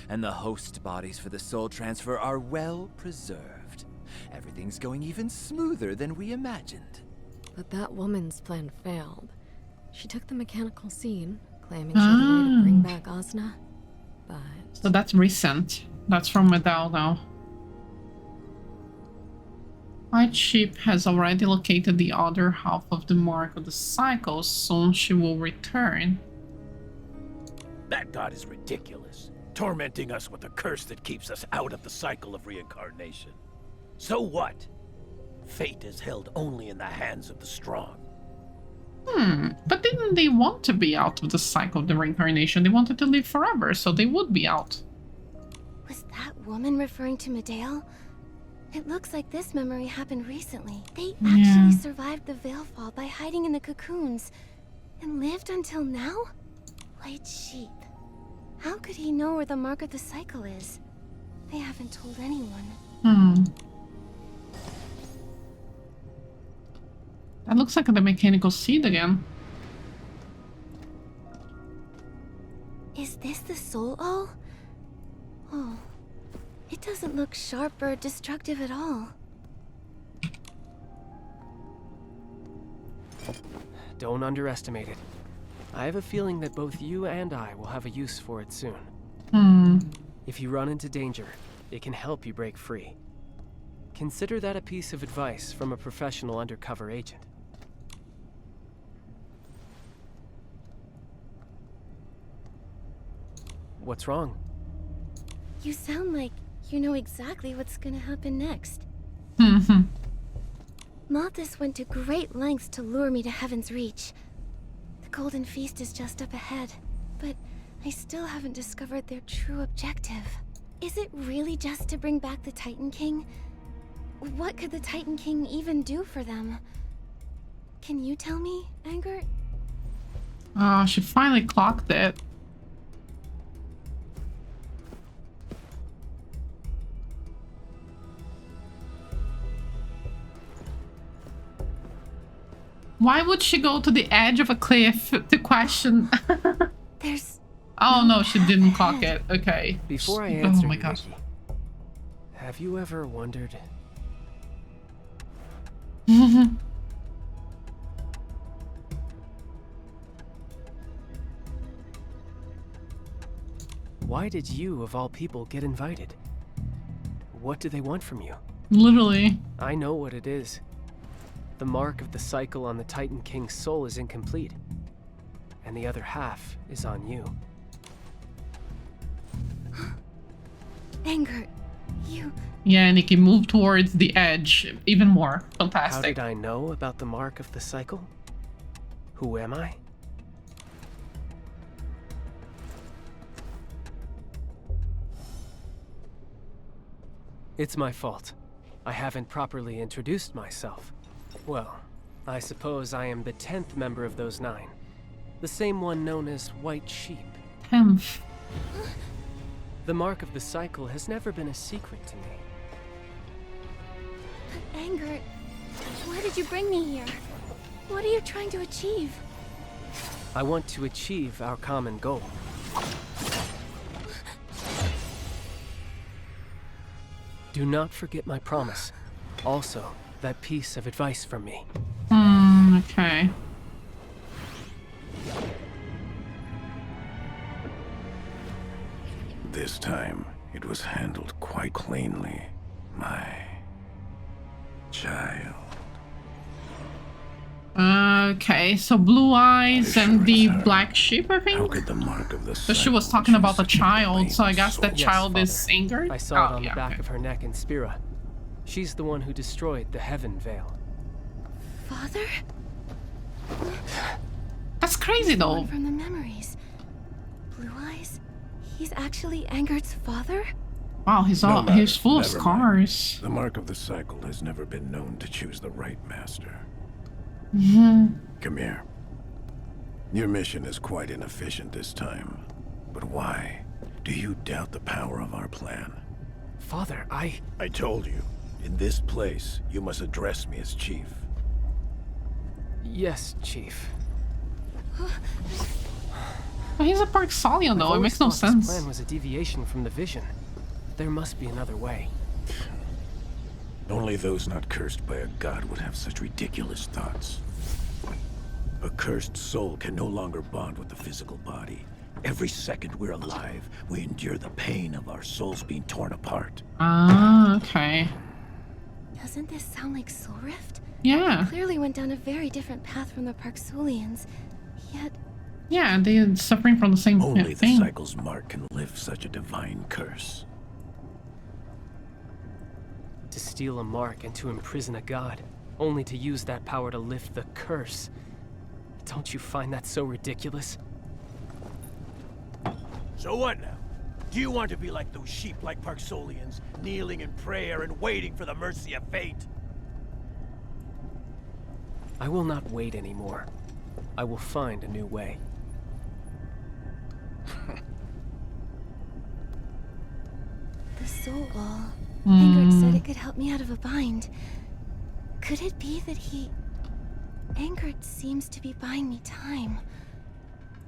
and the host bodies for the soul transfer are well preserved. Everything's going even smoother than we imagined. But that woman's plan failed. She took the mechanical scene, claiming she had a way to bring back Asna, but... So that's recent. That's from Medal now. White Sheep has already located the other half of the mark of the cycle. Soon she will return. That god is ridiculous, tormenting us with a curse that keeps us out of the cycle of reincarnation. So what? Fate is held only in the hands of the strong. But didn't they want to be out of the cycle of the reincarnation? They wanted to live forever, so they would be out. Was that woman referring to Medale? It looks like this memory happened recently. They actually survived the Veilfall by hiding in the cocoons and lived until now? White Sheep. How could he know where the mark of the cycle is? They haven't told anyone. That looks like the mechanical seed again. Is this the soul all? Oh, it doesn't look sharp or destructive at all. Don't underestimate it. I have a feeling that both you and I will have a use for it soon. If you run into danger, it can help you break free. Consider that a piece of advice from a professional undercover agent. What's wrong? You sound like you know exactly what's gonna happen next. Mothis went to great lengths to lure me to Heaven's Reach. The Golden Feast is just up ahead, but I still haven't discovered their true objective. Is it really just to bring back the Titan King? What could the Titan King even do for them? Can you tell me, Angert? She finally clocked it. Why would she go to the edge of a cliff to question? There's... Oh no, she didn't clock it. Okay. Before I answer, oh my gosh. Nikki, have you ever wondered? Why did you, of all people, get invited? What do they want from you? Literally. I know what it is. The mark of the cycle on the Titan King's soul is incomplete, and the other half is on you. Angert, you... Yeah, Nikki, move towards the edge even more. Fantastic. How did I know about the mark of the cycle? Who am I? It's my fault. I haven't properly introduced myself. Well, I suppose I am the 10th member of those 9. The same one known as White Sheep. 10th. The mark of the cycle has never been a secret to me. But Angert, why did you bring me here? What are you trying to achieve? I want to achieve our common goal. Do not forget my promise. Also, that piece of advice from me. Okay. This time, it was handled quite cleanly, my child. Okay, so blue eyes and the black sheep, I think? How could the mark of the So she was talking about the child, so I guess that Yes, child Father. is Angert? I saw it on yeah, the back okay. of her neck in Spira. She's the one who destroyed the Heaven Veil. Father? That's crazy though. One from the memories. Blue eyes? He's actually Angert's father? Wow, he's No matter, he's full of never scars. mind. The mark of the cycle has never been known to choose the right master. Come here. Your mission is quite inefficient this time. But why? Do you doubt the power of our plan? Father, I told you. In this place, you must address me as Chief. Yes, Chief. But he's a Parksolian though, it makes no This sense. plan was a deviation from the vision. There must be another way. Only those not cursed by a god would have such ridiculous thoughts. A cursed soul can no longer bond with the physical body. Every second we're alive, we endure the pain of our souls being torn apart. Ah, okay. Doesn't this sound like Soul Rift? Yeah. They clearly went down a very different path from the Parksolians, yet... Yeah, they're suffering from the same Only the thing. cycle's mark can lift such a divine curse. To steal a mark and to imprison a god, only to use that power to lift the curse. Don't you find that so ridiculous? So what now? Do you want to be like those sheep like Parksolians, kneeling in prayer and waiting for the mercy of fate? I will not wait anymore. I will find a new way. The soul ball. Angert said it could help me out of a bind. Could it be that he... Angert seems to be buying me time.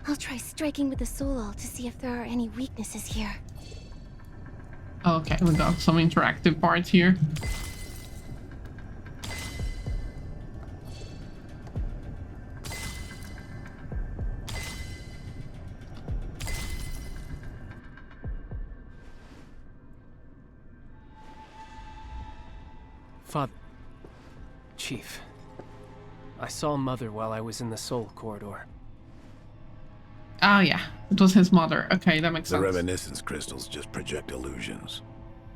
I'll try striking with the Solal to see if there are any weaknesses here. Okay, we got some interactive parts here. Father... Chief. I saw Mother while I was in the Soul Corridor. Oh yeah, it was his mother. Okay, that makes The sense. reminiscence crystals just project illusions.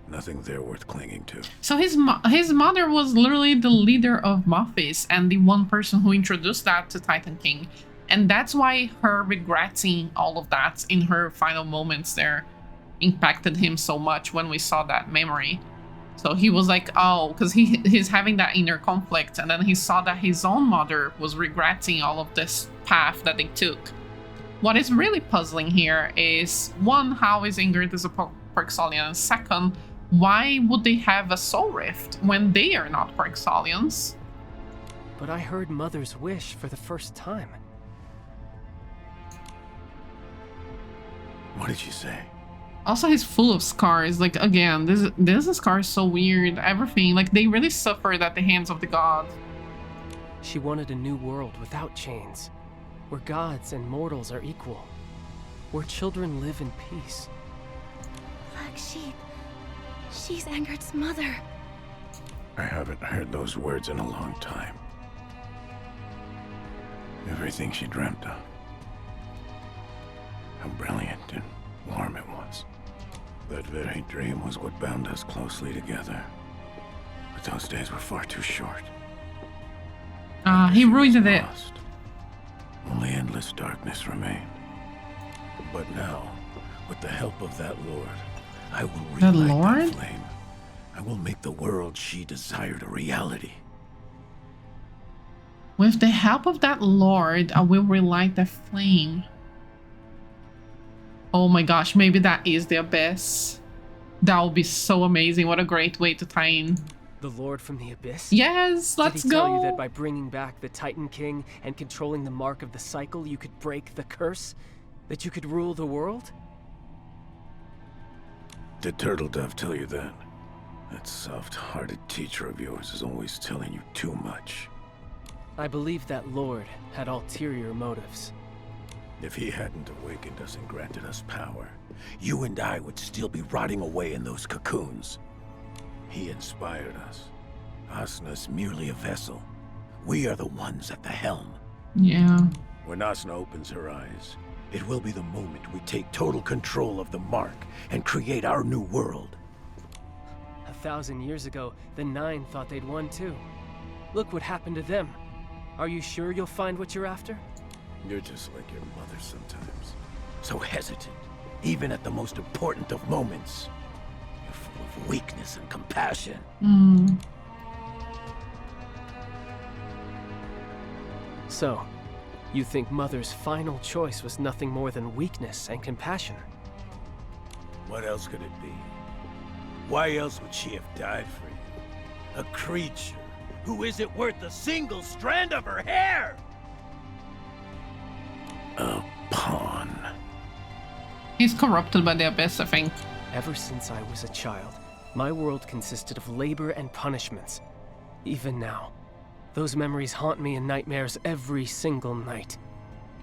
Nothing there worth clinging to. So his mother was literally the leader of Mophis and the one person who introduced that to Titan King. And that's why her regretting all of that in her final moments there impacted him so much when we saw that memory. So he was like, oh, because he's having that inner conflict, and then he saw that his own mother was regretting all of this path that they took. What is really puzzling here is, one, how is Ingrid as a Parksolian? And second, why would they have a soul rift when they are not Parksolians? But I heard Mother's wish for the first time. What did she say? Also, he's full of scars. Like, again, this scar is so weird. Everything. Like, they really suffered at the hands of the gods. She wanted a new world without chains, where gods and mortals are equal, where children live in peace. Black Sheep. She's Angert's mother. I haven't heard those words in a long time. Everything she dreamt of. How brilliant and warm it was. That very dream was what bound us closely together. But those days were far too short. He ruined it. Lost. Only endless darkness remained. But now, with the help of that Lord, I will relight that flame. I will make the world she desired a reality. With the help of that Lord, I will relight the flame. Oh my gosh, maybe that is the Abyss. That would be so amazing. What a great way to tie in. The Lord from the Abyss? Yes, let's Did he tell you go. that by bringing back the Titan King and controlling the mark of the cycle, you could break the curse? That you could rule the world? Did Turtle Dove tell you that? That soft-hearted teacher of yours is always telling you too much. I believe that Lord had ulterior motives. If he hadn't awakened us and granted us power, you and I would still be rotting away in those cocoons. He inspired us. Asna's merely a vessel. We are the ones at the helm. Yeah. When Asna opens her eyes, it will be the moment we take total control of the mark and create our new world. 1,000 years ago, the Nine thought they'd won too. Look what happened to them. Are you sure you'll find what you're after? You're just like your mother sometimes. So hesitant, even at the most important of moments. You're full of weakness and compassion. So, you think Mother's final choice was nothing more than weakness and compassion? What else could it be? Why else would she have died for you? A creature who isn't worth a single strand of her hair! A pawn. He's corrupted by the Abyss, I think. Ever since I was a child, my world consisted of labor and punishments. Even now, those memories haunt me in nightmares every single night.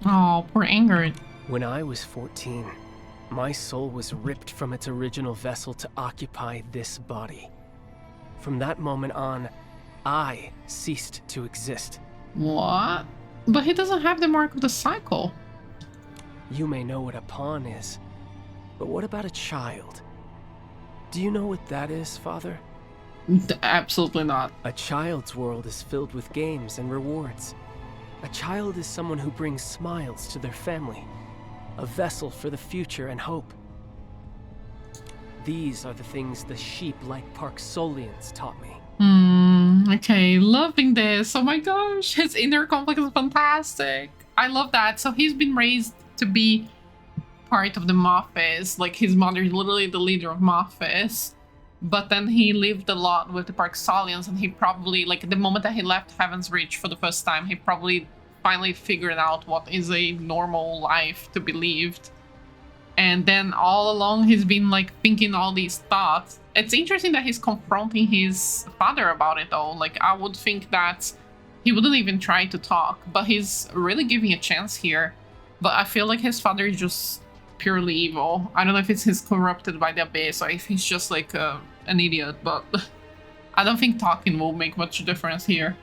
Oh, poor Ingrid. When I was 14, my soul was ripped from its original vessel to occupy this body. From that moment on, I ceased to exist. What? But he doesn't have the mark of the cycle. You may know what a pawn is, but what about a child? Do you know what that is, Father? Absolutely not. A child's world is filled with games and rewards. A child is someone who brings smiles to their family, a vessel for the future and hope. These are the things the sheep like Parksolians taught me. Okay, loving this. Oh my gosh, his inner conflict is fantastic. I love that. So he's been raised to be part of the Mophis. Like his mother is literally the leader of Mophis. but then he lived a lot with the Parksolians, and he probably, like, the moment that he left Heaven's Reach for the first time, he probably finally figured out what is a normal life to be lived. And then all along he's been like thinking all these thoughts. It's interesting that he's confronting his father about it though. Like, I would think that he wouldn't even try to talk, but he's really giving a chance here. But I feel like his father is just purely evil. I don't know if it's he's corrupted by the Abyss or if he's just like an idiot, but I don't think talking will make much difference here.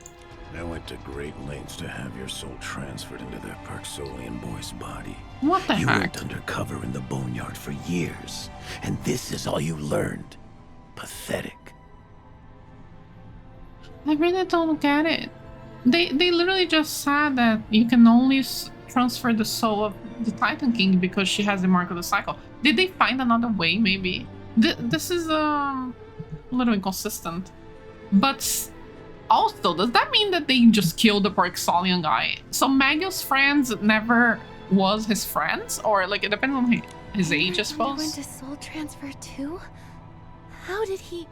I went to great lengths to have your soul transferred into that Parksolian boy's body. What the You heck? worked undercover in the Boneyard for years, and this is all you learned. Pathetic. I really don't get it. They literally just said that you can only transfer the soul of the Titan King because she has the mark of the cycle. Did they find another way, maybe? This is a little inconsistent. But also, does that mean that they just killed the Parksolian guy? So Magil's friends never was his friends? Or, like, it depends on his age, I suppose? Went to soul transfer too? How did he...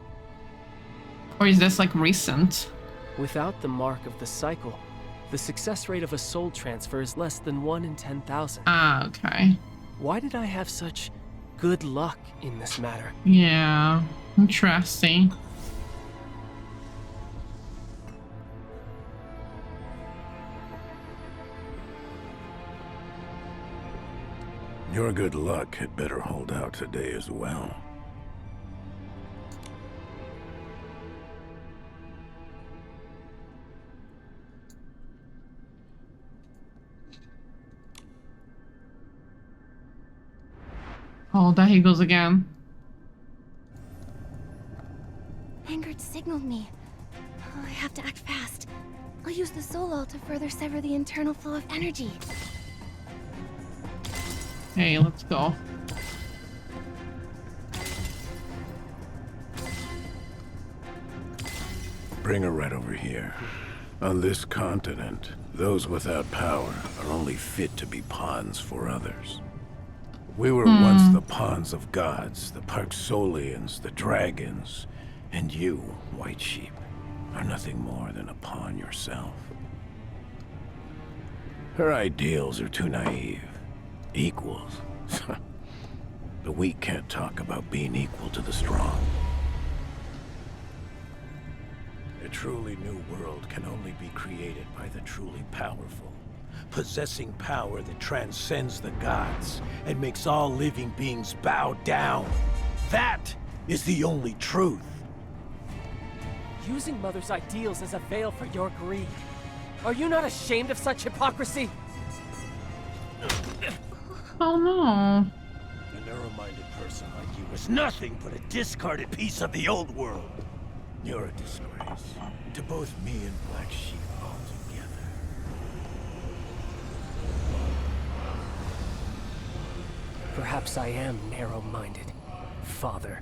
Or is this, like, recent? Without the mark of the cycle, the success rate of a soul transfer is less than 1 in 10,000. Ah, okay. Why did I have such good luck in this matter? Yeah, interesting. Your good luck had better hold out today as well. Oh, there he goes again. Angard signaled me. Oh, I have to act fast. I'll use the soul all to further sever the internal flow of energy. Hey, let's go. Bring her right over here. On this continent, those without power are only fit to be pawns for others. We were once the pawns of gods, the Parksolians, the dragons, and you, White Sheep, are nothing more than a pawn yourself. Her ideals are too naive. Equals. The weak can't talk about being equal to the strong. A truly new world can only be created by the truly powerful, possessing power that transcends the gods and makes all living beings bow down. That is the only truth. Using Mother's ideals as a veil for your greed. Are you not ashamed of such hypocrisy? Oh no. A narrow-minded person like you is nothing but a discarded piece of the old world. You're a disgrace to both me and Black Sheep altogether. Perhaps I am narrow-minded, Father.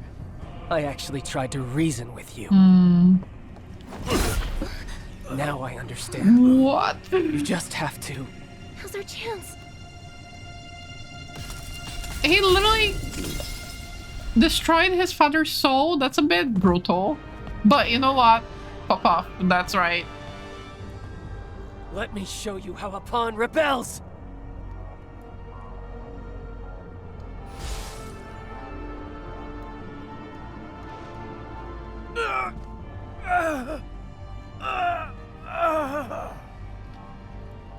I actually tried to reason with you. Now I understand. What? You just have to. How's our chance? He literally destroyed his father's soul. That's a bit brutal. But you know what? Pop off. That's right. Let me show you how a pawn rebels!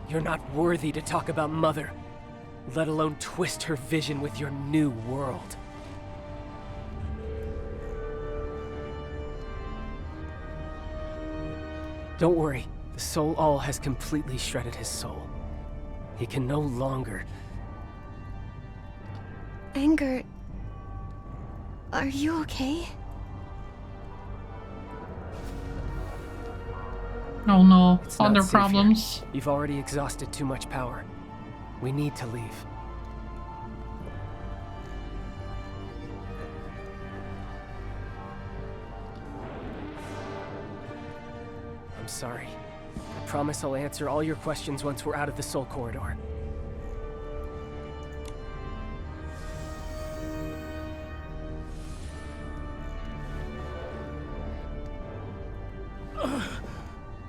You're not worthy to talk about Mother, let alone twist her vision with your new world. Don't worry, the Soul All has completely shredded his soul. He can no longer... Angard... Are you okay? Oh no, It's not other safe here. problems. You've already exhausted too much power. We need to leave. I'm sorry. I promise I'll answer all your questions once we're out of the Soul Corridor.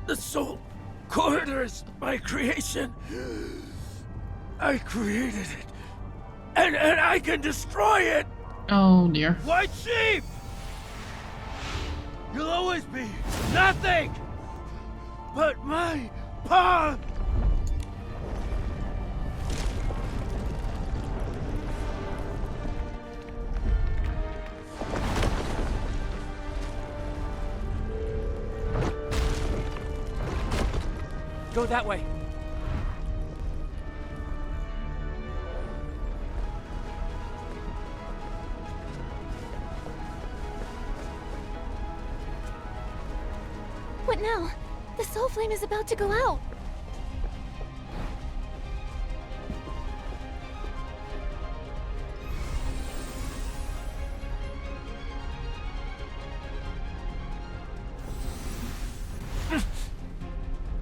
The soul corridor is my creation. I created it. And I can destroy it! Oh dear. White sheep! You'll always be nothing but my pawn! Go that way. What now? The soul flame is about to go out.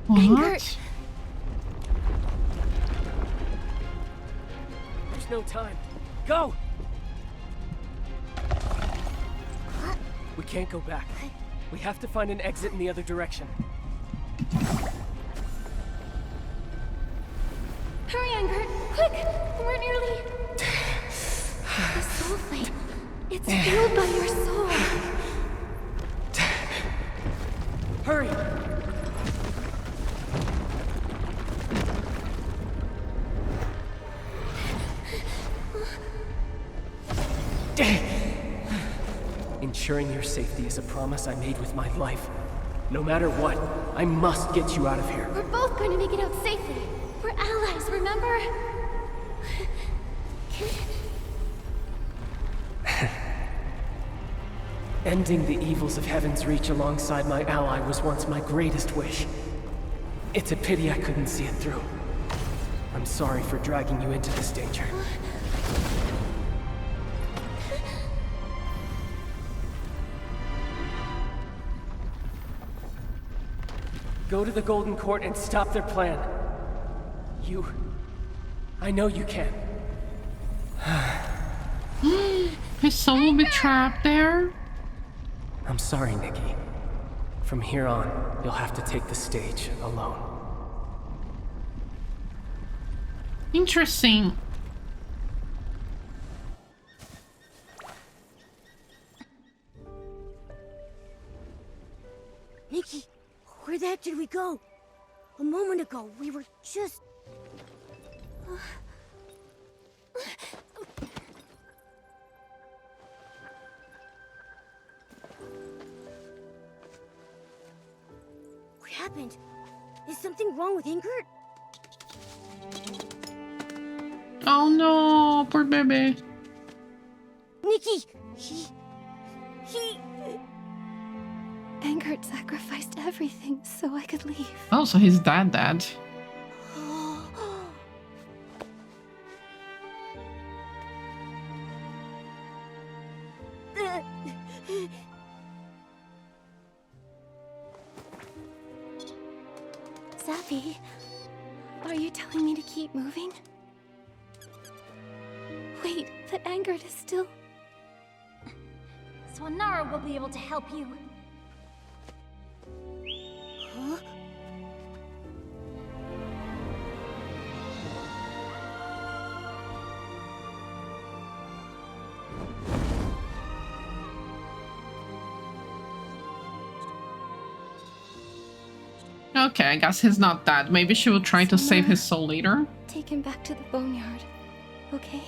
What? There's no time. Go! We can't go back. We have to find an exit in the other direction. Hurry, Angert! Quick! We're nearly... The soul flame. It's fueled by your soul. Hurry! Ensuring your safety is a promise I made with my life. No matter what, I must get you out of here. We're both going to make it out safely. We're allies, remember? Ending the evils of Heaven's Reach alongside my ally was once my greatest wish. It's a pity I couldn't see it through. I'm sorry for dragging you into this danger. Go to the Golden Court and stop their plan. I know you can. His soul will be trapped there? I'm sorry, Nikki. From here on, you'll have to take the stage alone. Interesting. Nikki, where the heck did we go? A moment ago, we were just... What happened? Is something wrong with Ingrid? Oh no, poor baby. Nikki, he... Angert sacrificed everything so I could leave. Oh, so he's dead. Zappy, are you telling me to keep moving? Wait, but Angert is still... Swanara will be able to help you. Huh? Okay, I guess he's not dead. Maybe she will try to save his soul later. Take him back to the boneyard, okay?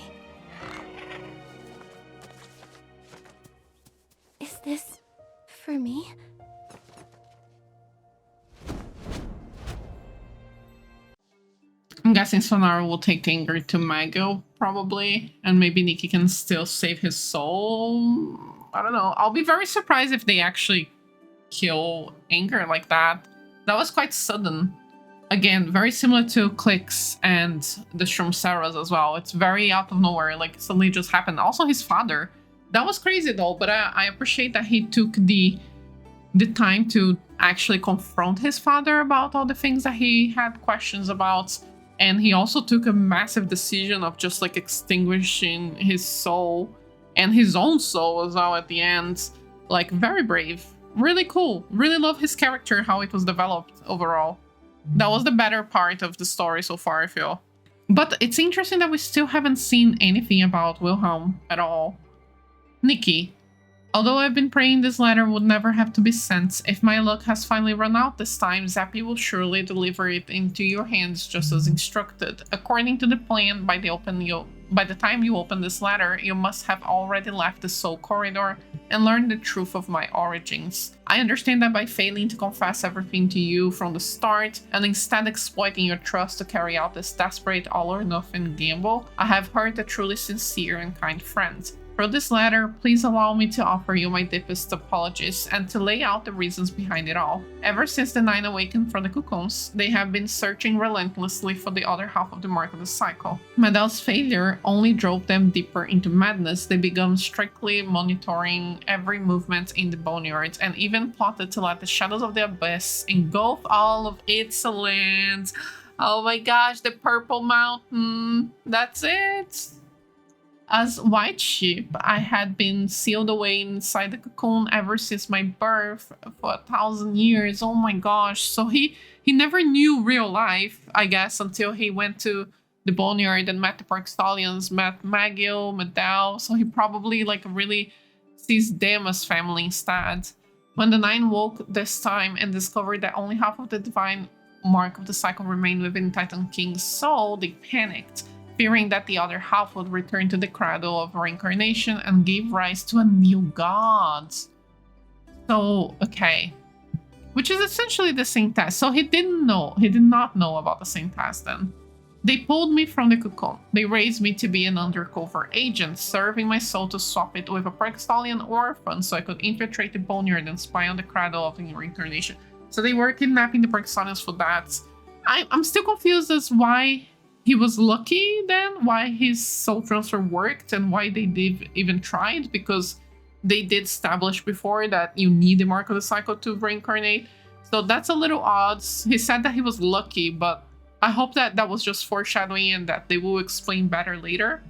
Is this for me? I'm guessing Sonara will take Ingrid to Mago, probably. And maybe Nikki can still save his soul. I don't know. I'll be very surprised if they actually kill Ingrid like that. That was quite sudden. Again, very similar to Clix and the Shroom-Saras as well. It's very out of nowhere, like suddenly just happened. Also his father. That was crazy though, but I appreciate that he took the time to actually confront his father about all the things that he had questions about. And he also took a massive decision of just like extinguishing his soul and his own soul as well at the end. Like very brave. really cool. Really love his character, how it was developed overall. That was the better part of the story so far, I feel. But it's interesting that we still haven't seen anything about Wilhelm at all. Nikki. Although I've been praying this letter would never have to be sent, if my luck has finally run out this time, Zappy will surely deliver it into your hands just as instructed. According to the plan, by the time you open this letter, you must have already left the Soul Corridor and learned the truth of my origins. I understand that by failing to confess everything to you from the start, and instead exploiting your trust to carry out this desperate all-or-nothing gamble, I have hurt a truly sincere and kind friend. For this letter, please allow me to offer you my deepest apologies and to lay out the reasons behind it all. Ever since the 9 awakened from the cocoons, they have been searching relentlessly for the other half of the Mark of the Cycle. Medel's failure only drove them deeper into madness. They began strictly monitoring every movement in the boneyards and even plotted to let the shadows of the abyss engulf all of Itzaland. Oh my gosh, the Purple Mountain. That's it. As white sheep, I had been sealed away inside the cocoon ever since my birth for 1,000 years. Oh my gosh. So he never knew real life, I guess, until he went to the boneyard and met the Park Stallions, met Magil, Medel. So he probably like really sees them as family instead. When the 9 woke this time and discovered that only half of the divine Mark of the Cycle remained within Titan King's soul, they panicked, fearing that the other half would return to the cradle of reincarnation and give rise to a new god. So, okay. Which is essentially the same test. So he did not know about the same test then. They pulled me from the cocoon. They raised me to be an undercover agent, serving my soul to swap it with a Park Stallion orphan so I could infiltrate the boneyard and spy on the cradle of reincarnation. So they were kidnapping the Park Stallions for that. I'm still confused as why he was lucky then, why his soul transfer worked, and why they did even tried, because they did establish before that you need the Mark of the Cycle to reincarnate. So that's a little odd. He said that he was lucky, but I hope that that was just foreshadowing and that they will explain better later.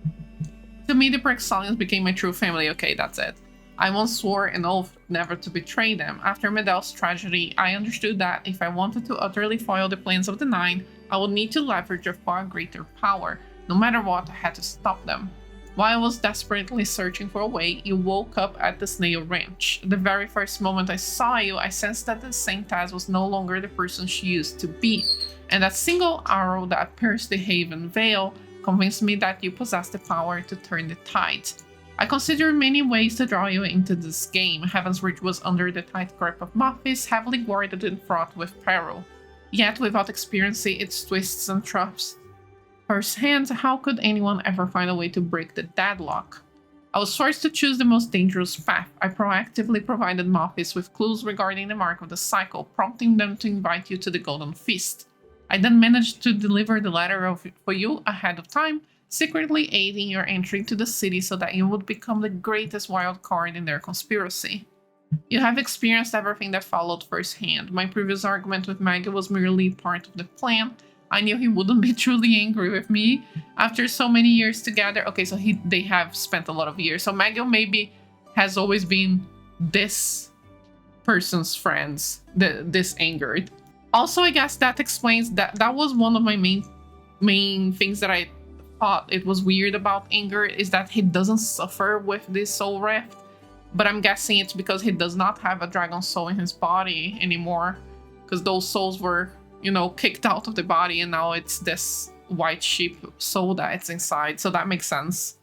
To me, the Park Stallions became my true family. Okay, that's it. I once swore an oath never to betray them. After Medel's tragedy, I understood that if I wanted to utterly foil the plans of the 9, I would need to leverage a far greater power. No matter what, I had to stop them. While I was desperately searching for a way, you woke up at the Snail Ranch. The very first moment I saw you, I sensed that the Saint Taz was no longer the person she used to be, and that single arrow that pierced the Haven Veil convinced me that you possessed the power to turn the tide. I considered many ways to draw you into this game. Heaven's Reach was under the tight grip of Mothis, heavily guarded and fraught with peril. Yet, without experiencing its twists and traps firsthand, how could anyone ever find a way to break the deadlock? I was forced to choose the most dangerous path. I proactively provided Mothis with clues regarding the Mark of the Cycle, prompting them to invite you to the Golden Feast. I then managed to deliver the letter for you ahead of time, secretly aiding your entry to the city so that you would become the greatest wild card in their conspiracy. You have experienced everything that followed firsthand. My previous argument with Maggie was merely part of the plan. I knew he wouldn't be truly angry with me after so many years together. Okay, so they have spent a lot of years. So Maggie maybe has always been this person's friends, this angered. Also, I guess that explains that was one of my main things that I thought it was weird about Anger, is that he doesn't suffer with this soul rift. But I'm guessing it's because he does not have a dragon soul in his body anymore, because those souls were, you know, kicked out of the body, and now it's this white sheep soul that's inside. So that makes sense.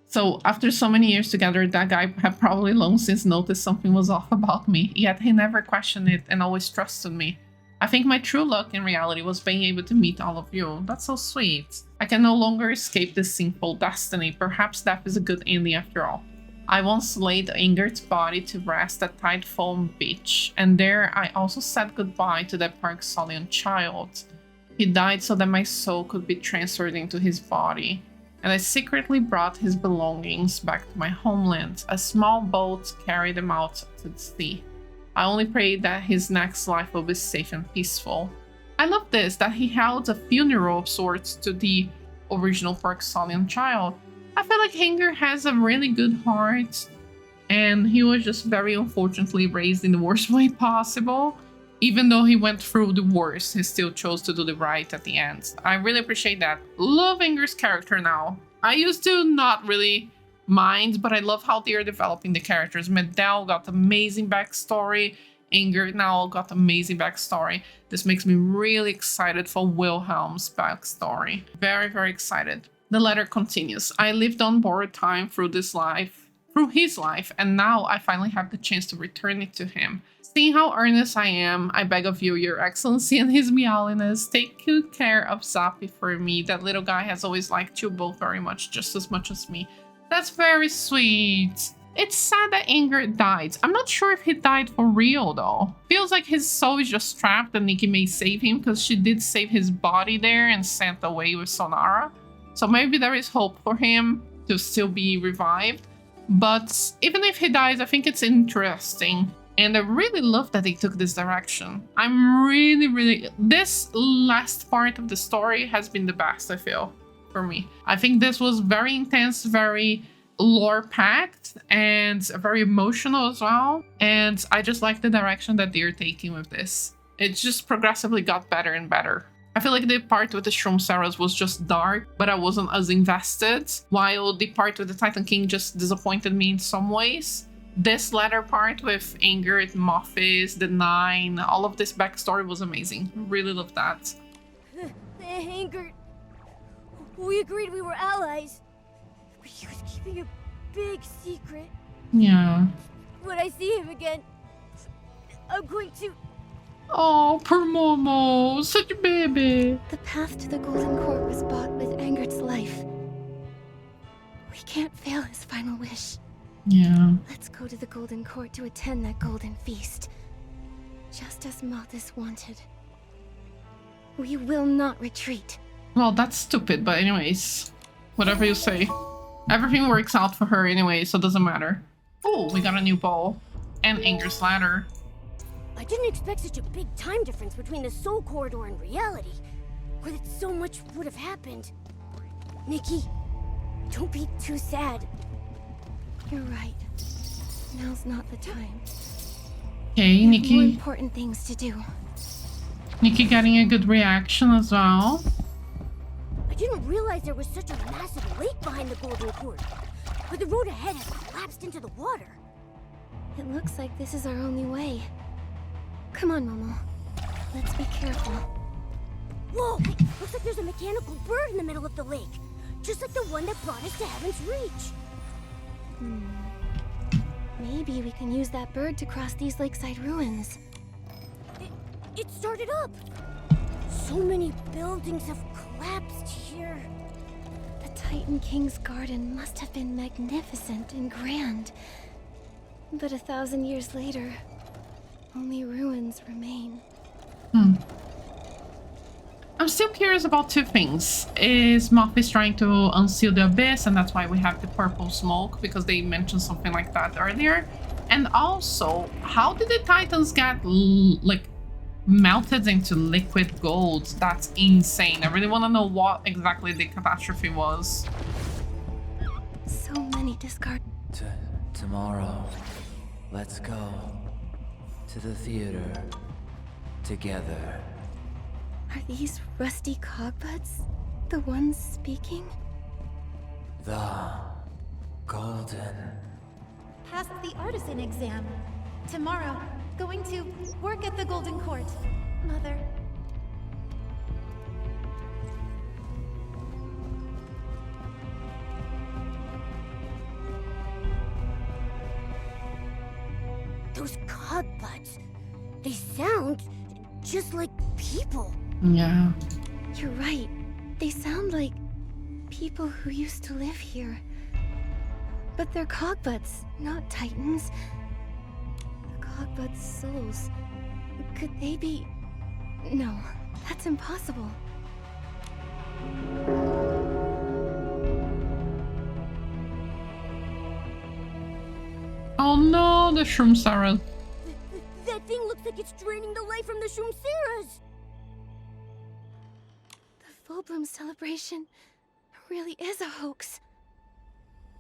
So after so many years together, that guy had probably long since noticed something was off about me, yet he never questioned it and always trusted me. I think my true luck in reality was being able to meet all of you. That's so sweet. I can no longer escape this sinful destiny. Perhaps death is a good ending after all. I once laid Ingrid's body to rest at Tide Foam Beach, and there I also said goodbye to that Park Stallion child. He died so that my soul could be transferred into his body, and I secretly brought his belongings back to my homeland. A small boat carried them out to the sea. I only pray that his next life will be safe and peaceful. I love this, that he held a funeral of sorts to the original Park Stallion child. I feel like Hanger has a really good heart and he was just very unfortunately raised in the worst way possible. Even though he went through the worst, he still chose to do the right at the end. I really appreciate that. Love Anger's character now. I used to not really mind, but I love how they are developing the characters. Medell got amazing backstory. Anger now got amazing backstory. This makes me really excited for Wilhelm's backstory. Very, very excited. The letter continues. I lived on borrowed time through his life, and now I finally have the chance to return it to him. Seeing how earnest I am, I beg of you, Your Excellency and His Meowliness, take good care of Zappi for me. That little guy has always liked you both very much, just as much as me. That's very sweet. It's sad that Anger died. I'm not sure if he died for real though. Feels like his soul is just trapped and Nikki may save him because she did save his body there and sent away with Sonara. So maybe there is hope for him to still be revived. But even if he dies, I think it's interesting. And I really love that they took this direction. I'm really... This last part of the story has been the best, I feel, for me. I think this was very intense, very lore-packed, and very emotional as well. And I just like the direction that they're taking with this. It just progressively got better and better. I feel like the part with the Shroom Sarahs was just dark, but I wasn't as invested, while the part with the Titan King just disappointed me in some ways. This latter part with Anger, Mophis, the Nine, all of this backstory was amazing. Really loved that. Anger, we agreed we were allies, but he was keeping a big secret. Yeah. When I see him again, I'm going to... Oh, poor Momo, such a baby. The path to the Golden Court was bought with Angert's life. We can't fail his final wish. Yeah. Let's go to the Golden Court to attend that golden feast. Just as Mothis wanted. We will not retreat. Well, that's stupid, but anyways, whatever you say. Everything works out for her anyway, so it doesn't matter. Oh, we got a new bow. And Anger's ladder. I didn't expect such a big time difference between the Soul Corridor and reality, where that so much would have happened. Nikki, don't be too sad. You're right. Now's not the time. Okay, Nikki. More important things to do. Nikki getting a good reaction as well. I didn't realize there was such a massive lake behind the Golden Court, but the road ahead has collapsed into the water. It looks like this is our only way. Come on, Momo. Let's be careful. Whoa! Looks like there's a mechanical bird in the middle of the lake, just like the one that brought us to Heaven's Reach. Maybe we can use that bird to cross these lakeside ruins. It started up! So many buildings have collapsed here. The Titan King's garden must have been magnificent and grand. But 1,000 years later, only ruins remain. I'm still curious about two things. Is Mophis trying to unseal the abyss, and that's why we have the purple smoke, because they mentioned something like that earlier? And also, how did the Titans get like melted into liquid gold? That's insane. I really want to know what exactly the catastrophe was. So many discard. Tomorrow, let's go to the theater together. Are these rusty cogbuds the ones speaking? The golden. Passed the artisan exam. Tomorrow, going to work at the Golden Court. Mother. Those cogbuds, they sound just like people. Yeah. You're right. They sound like people who used to live here. But they're cogbuds, not titans. The cogbuds' souls. Could they be... No, that's impossible. Oh no, the Shroom Sarah. That thing looks like it's draining the life from the Shroomceras. The full bloom celebration really is a hoax.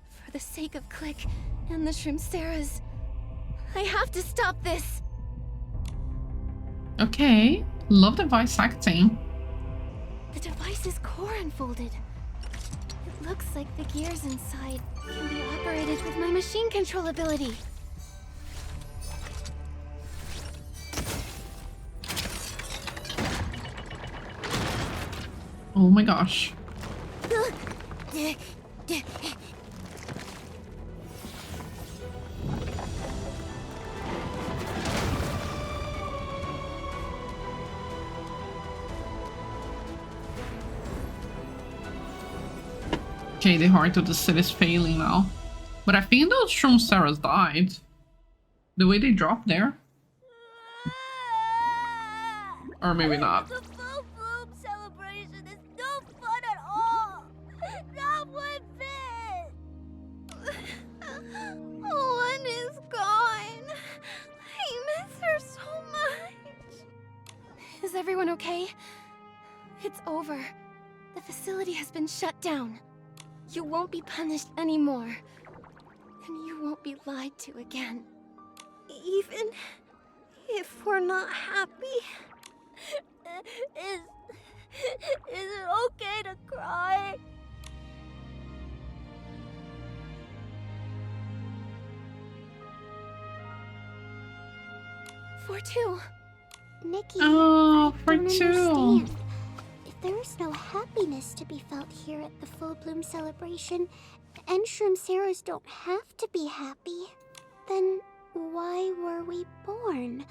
For the sake of Click and the Shroomsteras, I have to stop this. Okay, love the voice acting. The device's core unfolded. It looks like the gears inside can be operated with my machine control ability. Oh my gosh. Okay, the heart of the city is failing now. But I think those Shroomsteras died. The way they dropped there. Or maybe not. The full bloom celebration is no fun at all. Not one bit. One is gone. I miss her so much. Is everyone okay? It's over. The facility has been shut down. You won't be punished anymore. And you won't be lied to again. Even if we're not happy, is it okay to cry? For two. Nikki, Oh, I for don't two. understand. If there is no happiness to be felt here at the full bloom celebration, and Shroomsteras don't have to be happy, then why were we born?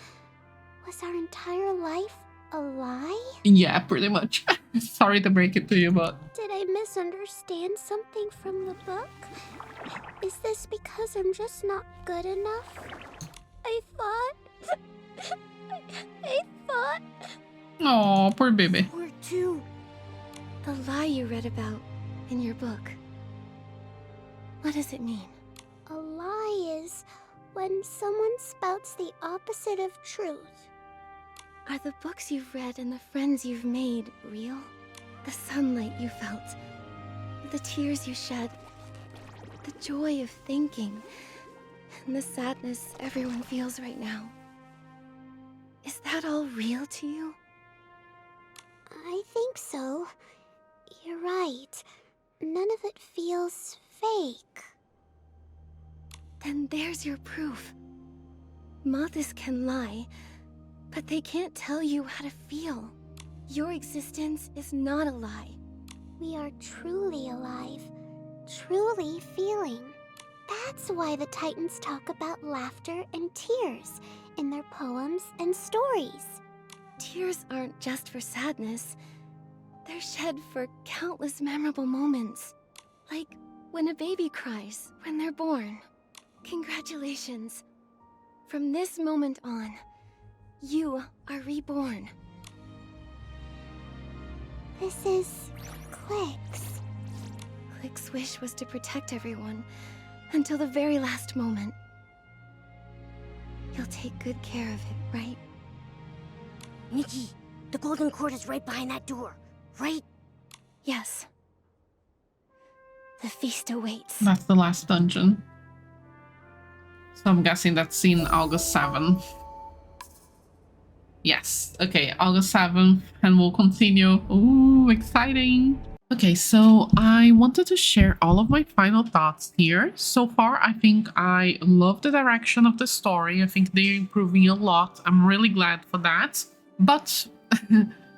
Was our entire life a lie? Yeah, pretty much. Sorry to break it to you, but... Did I misunderstand something from the book? Is this because I'm just not good enough? I thought... I thought... Oh, poor baby. Or two. The lie you read about in your book. What does it mean? A lie is when someone spouts the opposite of truth. Are the books you've read and the friends you've made real? The sunlight you felt, the tears you shed, the joy of thinking, and the sadness everyone feels right now. Is that all real to you? I think so. You're right. None of it feels fake. Then there's your proof. Moths can lie, but they can't tell you how to feel. Your existence is not a lie. We are truly alive, truly feeling. That's why the Titans talk about laughter and tears in their poems and stories. Tears aren't just for sadness. They're shed for countless memorable moments. Like when a baby cries when they're born. Congratulations. From this moment on, you are reborn. This is Click's. Click's wish was to protect everyone until the very last moment. You'll take good care of it, right? Nikki, the golden cord is right behind that door, right? Yes. The feast awaits. That's the last dungeon. So I'm guessing that's in August 7th. Yes, okay, August 7th, and we'll continue. Ooh, exciting. Okay, so I wanted to share all of my final thoughts here. So far, I think I love the direction of the story. I think they're improving a lot. I'm really glad for that. But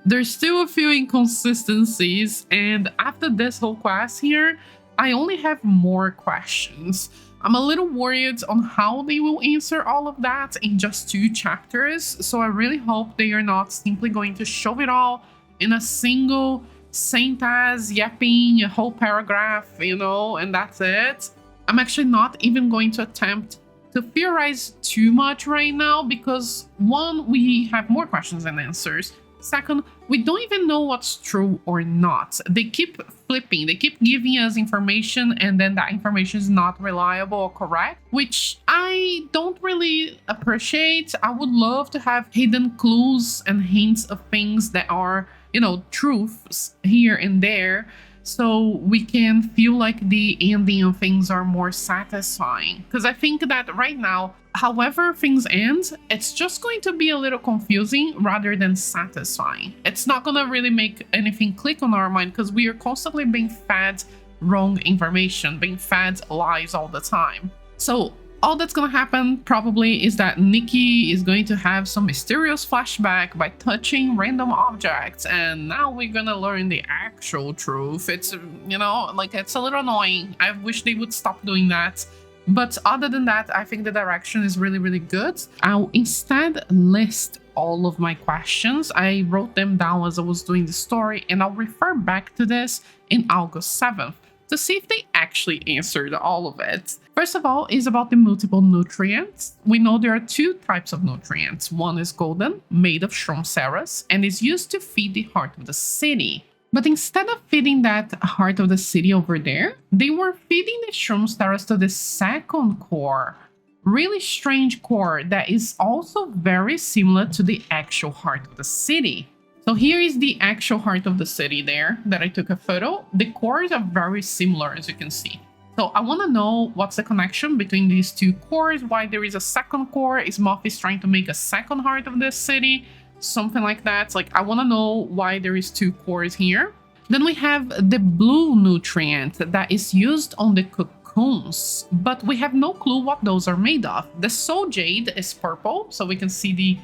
there's still a few inconsistencies, and after this whole quest here, I only have more questions. I'm a little worried on how they will answer all of that in just 2 chapters, so I really hope they are not simply going to shove it all in a single sentence, yapping a whole paragraph, you know, and that's it. I'm actually not even going to attempt to theorize too much right now because, one, we have more questions than answers. Second, we don't even know what's true or not. They keep flipping, they keep giving us information and then that information is not reliable or correct, which I don't really appreciate. I would love to have hidden clues and hints of things that are, you know, truths here and there. so we can feel like the ending of things are more satisfying. Because I think that right now, however things end, it's just going to be a little confusing rather than satisfying. It's not going to really make anything click on our mind because we are constantly being fed wrong information, being fed lies all the time. So all that's gonna happen probably is that Nikki is going to have some mysterious flashback by touching random objects, and now we're gonna learn the actual truth. It's, you know, like, it's a little annoying. I wish they would stop doing that. But other than that, I think the direction is really, really good. I'll instead list all of my questions. I wrote them down as I was doing the story, and I'll refer back to this in August 7th to see if they actually answered all of it. First of all is about the multiple nutrients. We know there are two types of nutrients. One is golden, made of shroom ceres, and is used to feed the heart of the city. But instead of feeding that heart of the city over there, they were feeding the shroom ceres to the second core. Really strange core that is also very similar to the actual heart of the city. So here is the actual heart of the city there that I took a photo. The cores are very similar, as you can see. So I want to know what's the connection between these two cores, why there is a second core. Is Mothis trying to make a second heart of this city? Something like that. Like, I want to know why there is two cores here. Then we have the blue nutrient that is used on the cocoons, but we have no clue what those are made of. The soul jade is purple, so we can see the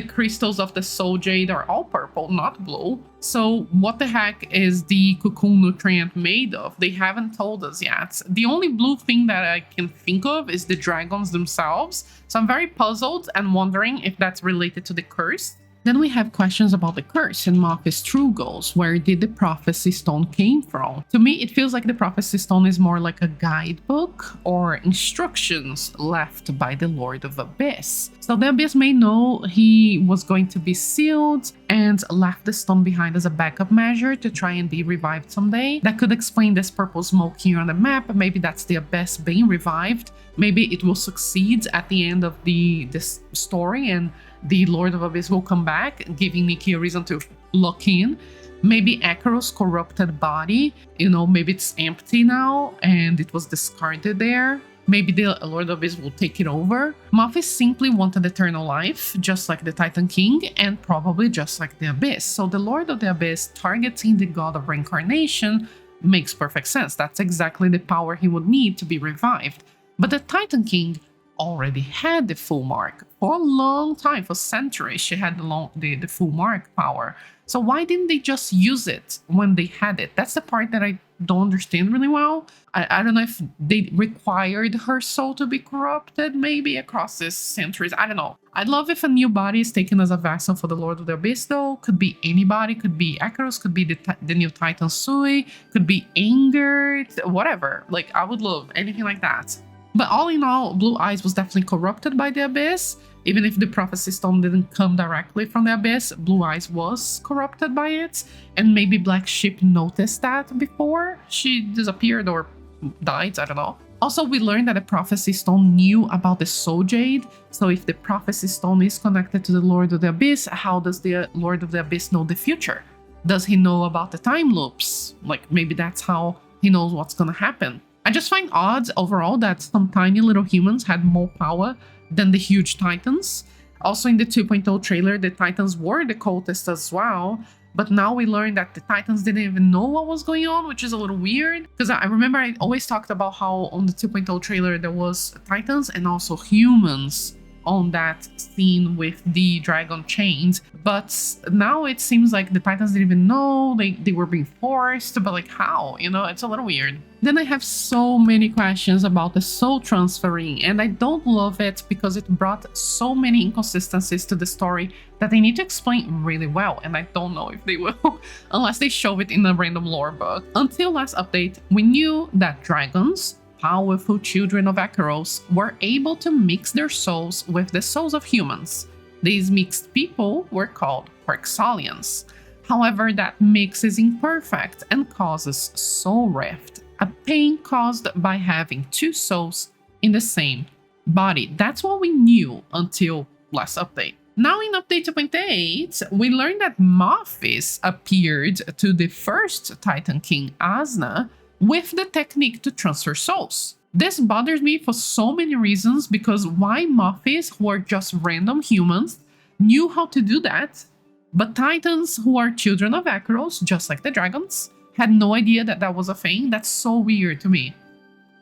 crystals of the soul jade are all purple, not blue. So what the heck is the cocoon nutrient made of? They haven't told us yet. The only blue thing that I can think of is the dragons themselves. So I'm very puzzled and wondering if that's related to the curse. Then we have questions about the curse and Mothis' true goals. Where did the prophecy stone came from? To me, it feels like the prophecy stone is more like a guidebook or instructions left by the Lord of Abyss. So the Abyss may know he was going to be sealed and left the stone behind as a backup measure to try and be revived someday. That could explain this purple smoke here on the map. Maybe that's the Abyss being revived. Maybe it will succeed at the end of this story and the Lord of Abyss will come back, giving Nikki a reason to look in. Maybe Akaro's corrupted body, you know, maybe it's empty now and it was discarded there. Maybe the Lord of Abyss will take it over. Mothis simply wanted eternal life, just like the Titan King, and probably just like the Abyss. So the Lord of the Abyss targeting the god of reincarnation makes perfect sense. That's exactly the power he would need to be revived. But the Titan King already had the full mark for a long time, for centuries. She had the full mark power. So why didn't they just use it when they had it? That's the part that I don't understand really well. I don't know if they required her soul to be corrupted maybe across these centuries. I don't know. I'd love if a new body is taken as a vessel for the Lord of the Abyss though. Could be anybody, could be Akaros, could be the new Titan Sui, could be Anger, whatever. Like, I would love anything like that. But all in all, Blue Eyes was definitely corrupted by the Abyss. Even if the Prophecy Stone didn't come directly from the Abyss, Blue Eyes was corrupted by it. And maybe Black Sheep noticed that before she disappeared or died, I don't know. Also, we learned that the Prophecy Stone knew about the Soul Jade. So if the Prophecy Stone is connected to the Lord of the Abyss, how does the Lord of the Abyss know the future? Does he know about the time loops? Like, maybe that's how he knows what's gonna happen. I just find odd overall that some tiny little humans had more power than the huge titans. Also in the 2.0 trailer, the titans were the cultists as well, but now we learned that the titans didn't even know what was going on, which is a little weird. Because I remember I always talked about how on the 2.0 trailer there was titans and also humans on that scene with the dragon chained, but now it seems like the titans didn't even know, they were being forced, but like how, you know, it's a little weird. Then I have so many questions about the soul transferring, and I don't love it because it brought so many inconsistencies to the story that they need to explain really well, and I don't know if they will unless they show it in a random lore book. Until last update, we knew that dragons, powerful children of Akaros, were able to mix their souls with the souls of humans. These mixed people were called Querxalians. However, that mix is imperfect and causes soul rift, a pain caused by having two souls in the same body. That's what we knew until last update. Now in update 2.8, we learned that Mophis appeared to the first Titan King Asna with the technique to transfer souls. This bothers me for so many reasons, because why Mophis, who are just random humans, knew how to do that, but Titans, who are children of Acheros, just like the dragons, had no idea that that was a thing? That's so weird to me.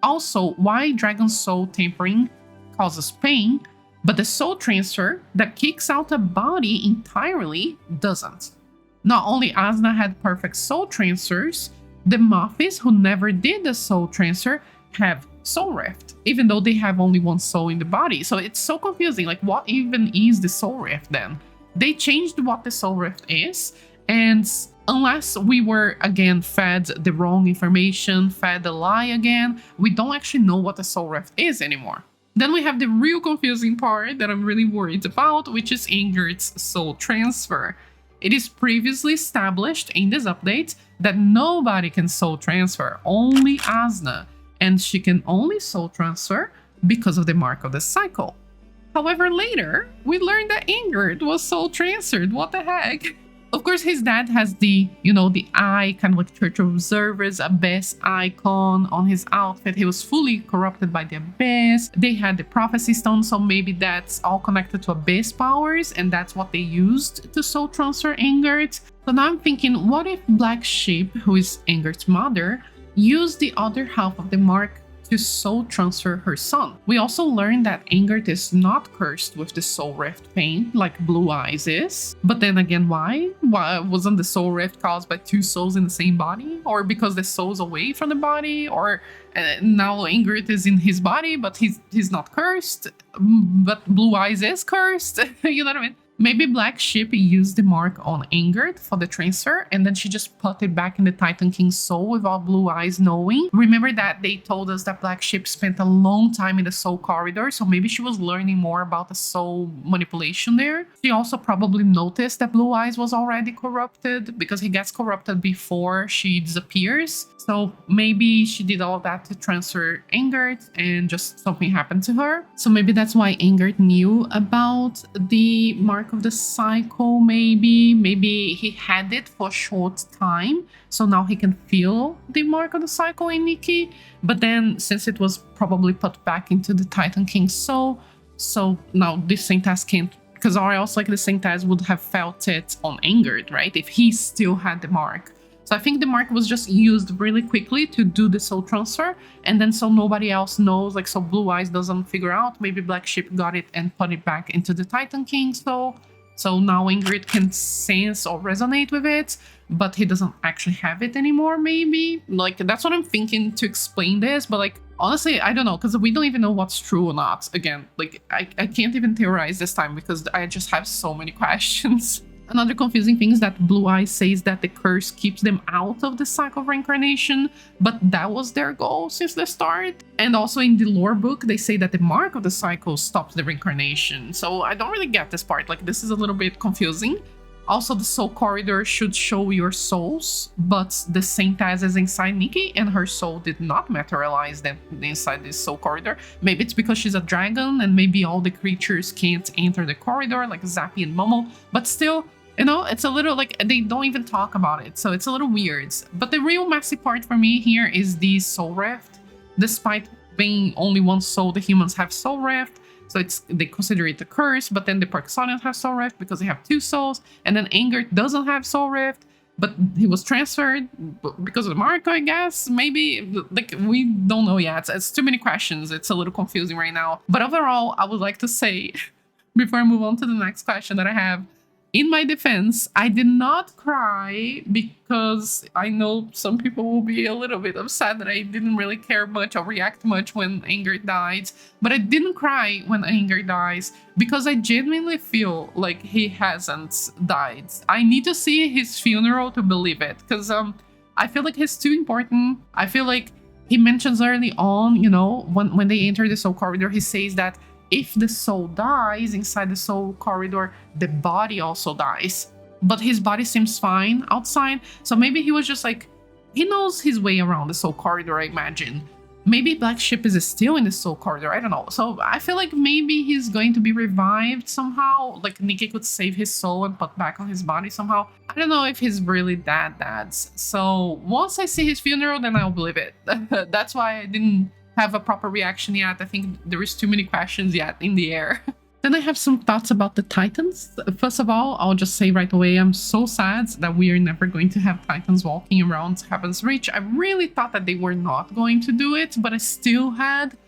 Also, why dragon soul tampering causes pain, but the soul transfer that kicks out a body entirely doesn't. Not only Asna had perfect soul transfers, the Mophis, who never did the soul transfer, have soul rift, even though they have only one soul in the body. So it's so confusing. Like, what even is the soul rift then? They changed what the soul rift is, and unless we were again fed the wrong information, fed a lie again, we don't actually know what the soul rift is anymore. Then we have the real confusing part that I'm really worried about, which is Ingrid's soul transfer. It is previously established in this update that nobody can soul transfer, only Asna, and she can only soul transfer because of the mark of the cycle. However, later, we learned that Ingrid was soul transferred. What the heck? Of course, his dad has the, the eye, kind of like Church of Observers, Abyss icon on his outfit. He was fully corrupted by the Abyss. They had the Prophecy Stone, so maybe that's all connected to Abyss powers, and that's what they used to soul transfer Ingrid. So now I'm thinking, what if Black Sheep, who is Ingrid's mother, used the other half of the mark to soul transfer her son? We also learned that Ingrid is not cursed with the soul rift pain like Blue Eyes is. But then again, why? Why wasn't the soul rift caused by two souls in the same body? Or because the soul's away from the body? Or now Ingrid is in his body, but he's not cursed, but Blue Eyes is cursed? You know what I mean? Maybe Black Sheep used the mark on Ingrid for the transfer, and then she just put it back in the Titan King's soul without Blue Eyes knowing. Remember that they told us that Black Sheep spent a long time in the soul corridor, so maybe she was learning more about the soul manipulation there. She also probably noticed that Blue Eyes was already corrupted, because he gets corrupted before she disappears. So maybe she did all that to transfer Ingrid, and just something happened to her. So maybe that's why Ingrid knew about the mark of the cycle. Maybe he had it for a short time, so now he can feel the mark of the cycle in Nikki. But then, since it was probably put back into the Titan King's soul, so now the Saint-As can't, because or else like the Saint-As would have felt it on Ingrid, right, if he still had the mark. So I think the mark was just used really quickly to do the soul transfer, and then so nobody else knows, like so Blue Eyes doesn't figure out. Maybe Black Sheep got it and put it back into the Titan King's soul. So now Ingrid can sense or resonate with it, but he doesn't actually have it anymore, maybe? Like, that's what I'm thinking to explain this, but like, honestly, I don't know, because we don't even know what's true or not. Again, like, I can't even theorize this time because I just have so many questions. Another confusing thing is that Blue Eyes says that the curse keeps them out of the cycle of reincarnation, but that was their goal since the start. And also in the lore book, they say that the mark of the cycle stops the reincarnation. So I don't really get this part. Like, this is a little bit confusing. Also, the soul corridor should show your souls, but the Saint-As is inside Nikki, and her soul did not materialize inside this soul corridor. Maybe it's because she's a dragon, and maybe all the creatures can't enter the corridor, like Zappy and Momo, but still, it's a little like they don't even talk about it, so it's a little weird. But the real messy part for me here is the soul rift. Despite being only one soul, the humans have soul rift, so they consider it a curse. But then the Parksonians have soul rift because they have two souls, and then Ingrid doesn't have soul rift, but he was transferred because of the mark, I guess. Maybe, like, we don't know yet. It's too many questions. It's a little confusing right now. But overall, I would like to say, before I move on to the next question that I have, in my defense, I did not cry because I know some people will be a little bit upset that I didn't really care much or react much when Ingrid died. But I didn't cry when Ingrid dies because I genuinely feel like he hasn't died. I need to see his funeral to believe it, because I feel like he's too important. I feel like he mentions early on, when they enter the soul corridor, he says that if the soul dies inside the soul corridor, the body also dies. But his body seems fine outside, so maybe he was just like, he knows his way around the soul corridor, I imagine. maybe Black Ship is still in the Soul Corridor. I don't know. So I feel like maybe he's going to be revived somehow. Like Nikki could save his soul and put back on his body somehow. I don't know if he's really that bad. So once I see his funeral, then I'll believe it. That's why I didn't have a proper reaction yet. I think there is too many questions yet in the air. Then I have some thoughts about the Titans. First of all, I'll just say right away, I'm so sad that we are never going to have Titans walking around Heaven's Reach. I really thought that they were not going to do it, but I still had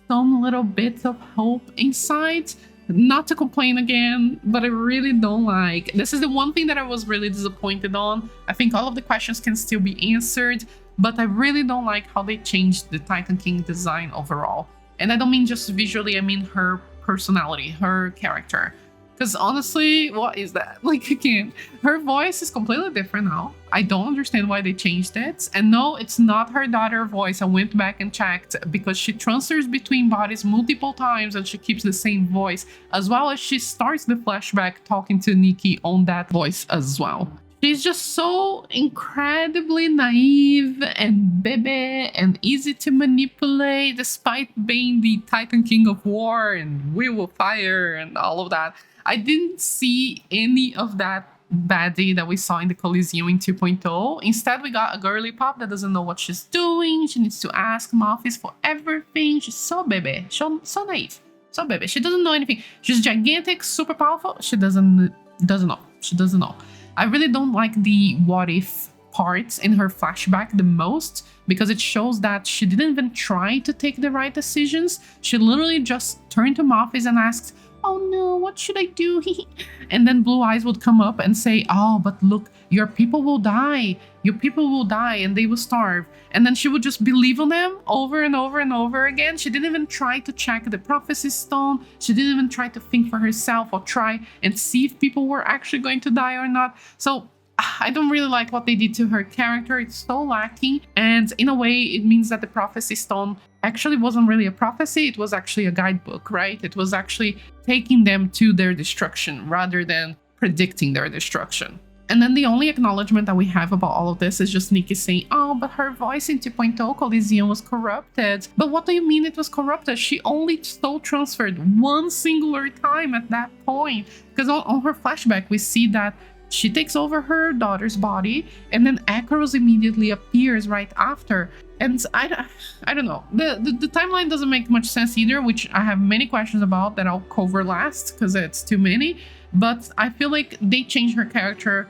some little bits of hope inside. Not to complain again, but I really don't like. This is the one thing that I was really disappointed on. I think all of the questions can still be answered, but I really don't like how they changed the Titan King design overall. And I don't mean just visually, I mean her personality, her character. Because honestly, what is that? Like, again, her voice is completely different now. I don't understand why they changed it. And no, it's not her daughter voice. I went back and checked because she transfers between bodies multiple times and she keeps the same voice, as well as she starts the flashback talking to Nikki on that voice as well. She's just so incredibly naive and baby and easy to manipulate, despite being the Titan King of War and Wheel of Fire and all of that. I didn't see any of that baddie that we saw in the Coliseum in 2.0. Instead, we got a girly pop that doesn't know what she's doing. She needs to ask Morphis for everything. She's so baby, so naive, so baby. She doesn't know anything. She's gigantic, super powerful. She doesn't know. She doesn't know. I really don't like the what if parts in her flashback the most, because it shows that she didn't even try to take the right decisions. She literally just turned to Morphis and asked, "Oh no, what should I do?" And then Blue Eyes would come up and say, "Oh, but look, your people will die. Your people will die and they will starve." And then she would just believe on them over and over and over again. She didn't even try to check the prophecy stone. She didn't even try to think for herself or try and see if people were actually going to die or not. So I don't really like what they did to her character. It's so lacking. And in a way, it means that the prophecy stone actually wasn't really a prophecy. It was actually a guidebook, right? It was actually taking them to their destruction rather than predicting their destruction. And then the only acknowledgement that we have about all of this is just Nikki saying, "Oh, but her voice in 2.0 Coliseum was corrupted." But what do you mean it was corrupted? She only soul transferred one singular time at that point. Because on her flashback, we see that she takes over her daughter's body and then Akros immediately appears right after. And I don't know. The timeline doesn't make much sense either, which I have many questions about that I'll cover last because it's too many. But I feel like they changed her character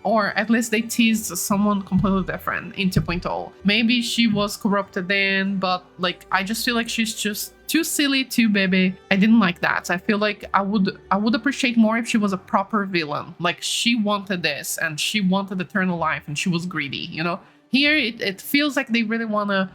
or at least they teased someone completely different in 2.0. Maybe she was corrupted then, but like I just feel like she's just too silly, too baby. I didn't like that. I feel like I would appreciate more if she was a proper villain. Like she wanted this and she wanted eternal life and she was greedy, you know? Here it feels like they really want to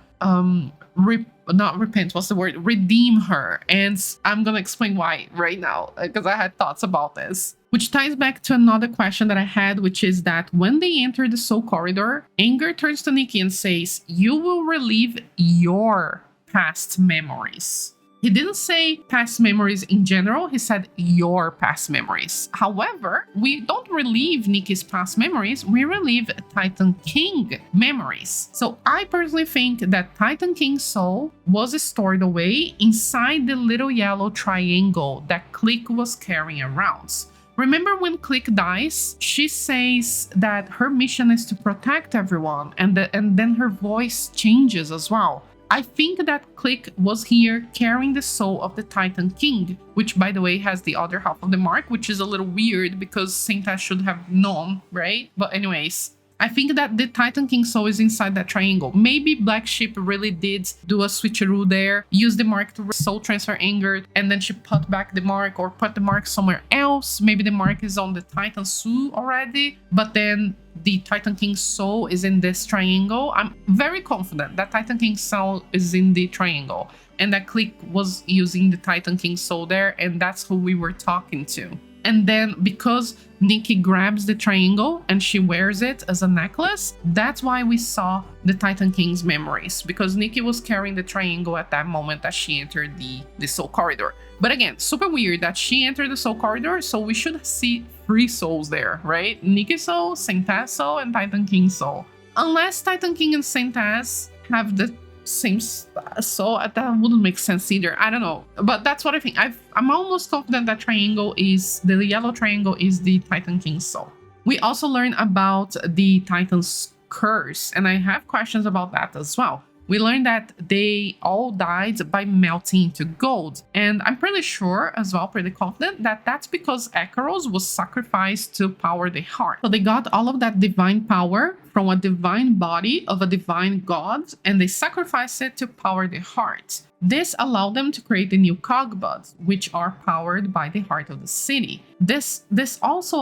redeem her, and I'm gonna explain why right now because I had thoughts about this, which ties back to another question that I had, which is that when they enter the Soul Corridor, Anger turns to Nikki and says, "You will relive your past memories." He didn't say past memories in general, he said your past memories. However, we don't relive Nikki's past memories, we relive Titan King memories. So I personally think that Titan King's soul was stored away inside the little yellow triangle that Click was carrying around. Remember when Click dies, she says that her mission is to protect everyone, and then her voice changes as well. I think that Click was here carrying the soul of the Titan King, which by the way has the other half of the mark, which is a little weird because Sainta should have known, right? But anyways, I think that the Titan King soul is inside that triangle. Maybe Black Sheep really did do a switcheroo there, use the mark to soul transfer Anger, and then she put back the mark or put the mark somewhere else. Maybe the mark is on the Titan Su already, but then the Titan King's soul is in this triangle. I'm very confident that Titan King's soul is in the triangle and that Click was using the Titan King's soul there, and that's who we were talking to. And then because Nikki grabs the triangle and she wears it as a necklace, that's why we saw the Titan King's memories, because Nikki was carrying the triangle at that moment that she entered the Soul Corridor. But again, super weird that she entered the Soul Corridor, so we should see 3 souls there, right? Nikki's soul, Sainta's soul, and Titan King's soul. Unless Titan King and Sainta's have the seems so that wouldn't make sense either. I don't know, but that's what I think. I'm almost confident that the yellow triangle is the Titan King's soul. We also learn about the Titan's curse, and I have questions about that as well. We learned that they all died by melting into gold, and I'm pretty sure as well, pretty confident, that that's because Acheros was sacrificed to power the heart. So they got all of that divine power from a divine body of a divine god, and they sacrificed it to power the heart. This allowed them to create the new cogbuds, which are powered by the heart of the city. This also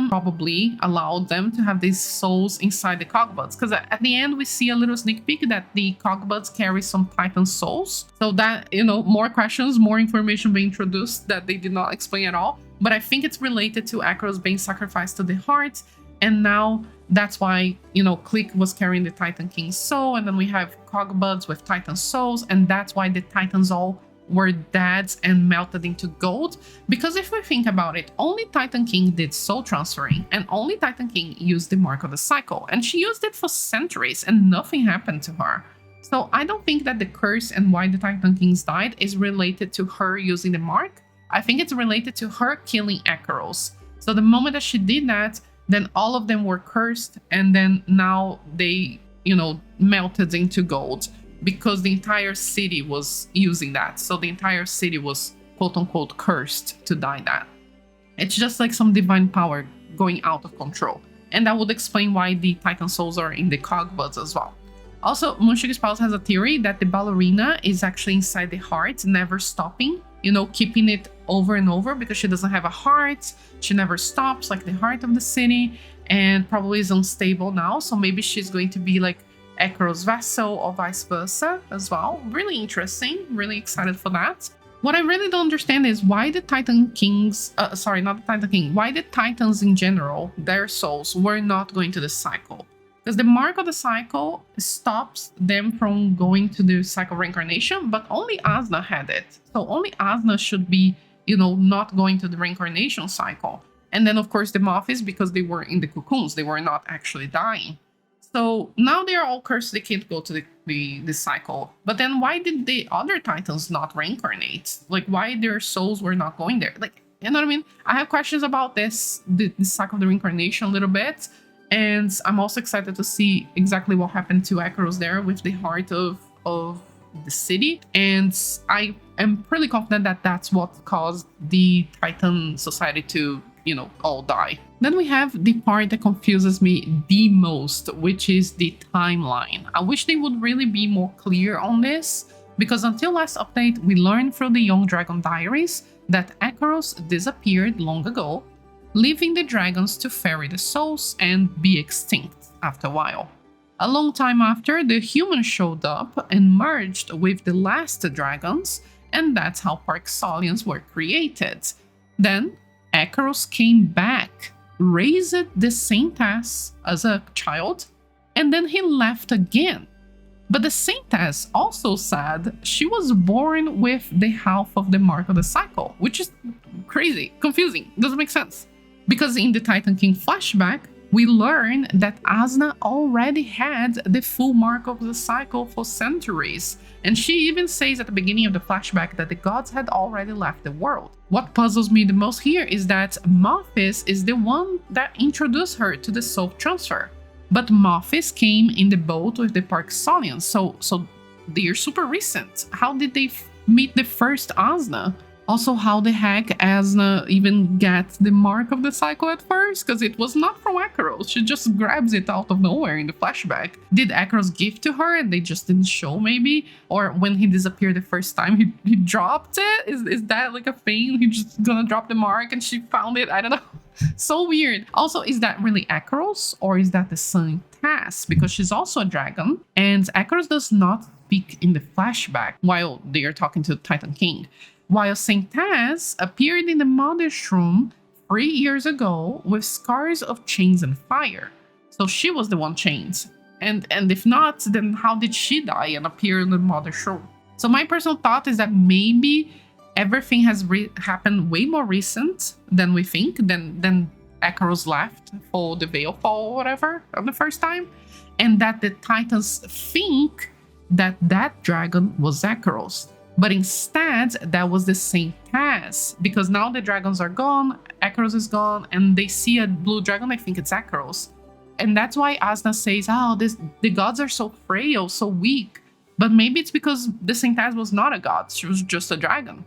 probably allowed them to have these souls inside the cogbuds, because at the end we see a little sneak peek that the cogbuds carry some Titan souls. So that, more questions, more information being introduced that they did not explain at all. But I think it's related to Acheros being sacrificed to the heart, and now that's why, Click was carrying the Titan King's soul, and then we have cogbuds with Titan souls, and that's why the Titans all were dead and melted into gold. Because if we think about it, only Titan King did soul transferring, and only Titan King used the Mark of the Cycle, and she used it for centuries and nothing happened to her. So I don't think that the curse and why the Titan Kings died is related to her using the mark. I think it's related to her killing Acheros. So the moment that she did that, then all of them were cursed, and then now they, melted into gold because the entire city was using that. So the entire city was quote unquote cursed to die that. It's just like some divine power going out of control. And that would explain why the Titan souls are in the cogbuds as well. Also, Moonsugar Spouse has a theory that the ballerina is actually inside the heart, never stopping, keeping it over and over because she doesn't have a heart. She never stops, like the heart of the city, and probably is unstable now. So maybe she's going to be like Acheros' vessel or vice versa as well. Really interesting. Really excited for that. What I really don't understand is why the Titan Kings, sorry, not the Titan King, why the Titans in general, their souls were not going to the cycle. Because the mark of the cycle stops them from going to the cycle of reincarnation, but only Asna had it. So only Asna should be, not going to the reincarnation cycle. And then, of course, the Mothis, because they were in the cocoons, they were not actually dying. So now they are all cursed, they can't go to the cycle. But then why did the other Titans not reincarnate? Like, why their souls were not going there? Like, you know what I mean? I have questions about this, the cycle of the reincarnation a little bit. And I'm also excited to see exactly what happened to Acheros there with the heart of the city. And I am pretty confident that that's what caused the Titan society to, all die. Then we have the part that confuses me the most, which is the timeline. I wish they would really be more clear on this, because until last update, we learned through the Young Dragon Diaries that Acheros disappeared long ago, leaving the dragons to ferry the souls and be extinct after a while. A long time after, the humans showed up and merged with the last dragons, and that's how Parksolians were created. Then, Acheros came back, raised the Saintess as a child, and then he left again. But the Saintess also said she was born with the half of the Mark of the Cycle, which is crazy, confusing, doesn't make sense. Because in the Titan King flashback, we learn that Asna already had the full Mark of the Cycle for centuries. And she even says at the beginning of the flashback that the gods had already left the world. What puzzles me the most here is that Mothis is the one that introduced her to the soul transfer. But Mothis came in the boat with the Parksolians, so they're super recent. How did they meet the first Asna? Also, how the heck Asna even gets the Mark of the Cycle at first? Because it was not from Acheros. She just grabs it out of nowhere in the flashback. Did Acheros give to her and they just didn't show maybe? Or when he disappeared the first time, he dropped it? Is that like a thing? He just gonna drop the mark and she found it? I don't know. So weird. Also, is that really Acheros or is that the Saintess? Because she's also a dragon and Acheros does not speak in the flashback while they are talking to Titan King. While Saintess appeared in the Mother's Room 3 years ago with scars of chains and fire. So she was the one chained. And if not, then how did she die and appear in the Mother's Room? So my personal thought is that maybe everything has happened way more recent than we think, than Acheros left for the Veil Fall or whatever on the first time. And that the Titans think that that dragon was Akeros. But instead, that was the Saint Taz, because now the dragons are gone, Akeros is gone, and they see a blue dragon, I think it's Akeros. And that's why Asna says, oh, the gods are so frail, so weak. But maybe it's because the Saint Taz was not a god, she was just a dragon.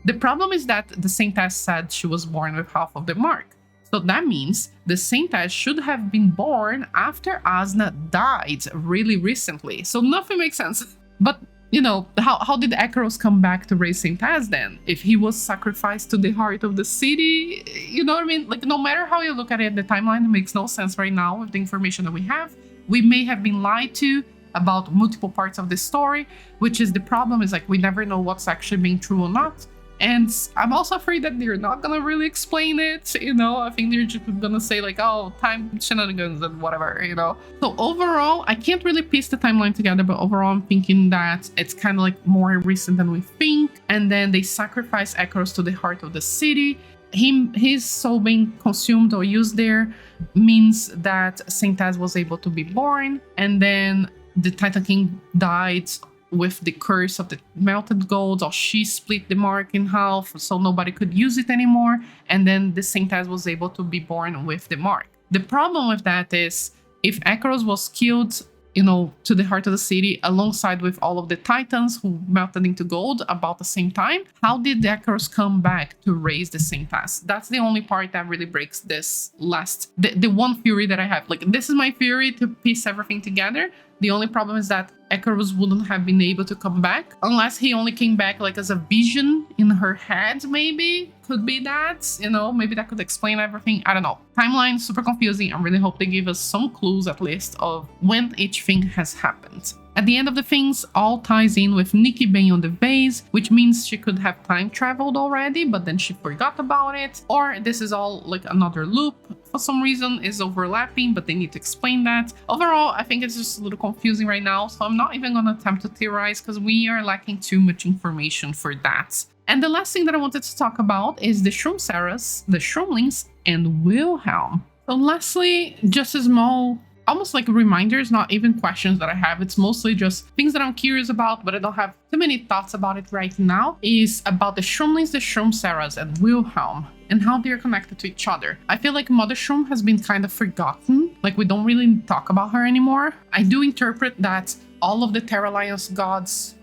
The problem is that the Saint Taz said she was born with half of the mark. So that means the Saint Taz should have been born after Asna died really recently. So nothing makes sense. But, you know, how did Akeros come back to raise Saint Taz then? If he was sacrificed to the heart of the city, you know what I mean? Like, no matter how you look at it, the timeline makes no sense right now with the information that we have. We may have been lied to about multiple parts of the story, which is the problem, is like we never know what's actually being true or not. And I'm also afraid that they're not gonna really explain it, you know. I think they're just gonna say like, oh, time shenanigans and whatever, you know. So overall, I can't really piece the timeline together, but overall I'm thinking that it's kind of like more recent than we think. And then they sacrifice Akeros to the heart of the city. His soul being consumed or used there means that Saint Taz was able to be born, and then the Titan King died with the curse of the melted gold, or she split the mark in half so nobody could use it anymore, and then the Saint Taz was able to be born with the mark. The problem with that is, if Akeros was killed, you know, to the heart of the city alongside with all of the Titans who melted into gold about the same time, how did Akeros come back to raise the Saint Taz? That's the only part that really breaks this the one theory that I have. Like, this is my theory to piece everything together. The only problem is that Akeros wouldn't have been able to come back unless he only came back like as a vision in her head, maybe. Could be that, you know, maybe that could explain everything. I don't know. Timeline, super confusing. I really hope they give us some clues at least of when each thing has happened. At the end of the things, all ties in with Nikki being on the vase, which means she could have time traveled already, but then she forgot about it. Or this is all like another loop. For some reason is overlapping, but they need to explain that. Overall, I think it's just a little confusing right now, so I'm not even going to attempt to theorize because we are lacking too much information for that. And the last thing that I wanted to talk about is the Shroomsaras, the Shroomlings, and Wilhelm. So lastly, just a small, almost like reminders, not even questions that I have. It's mostly just things that I'm curious about, but I don't have too many thoughts about it right now, is about the Shroomlings, the Shroomsaras, and Wilhelm, and how they're connected to each other. I feel like Mother Shroom has been kind of forgotten. Like, we don't really talk about her anymore. I do interpret that all of the Terra Alliance gods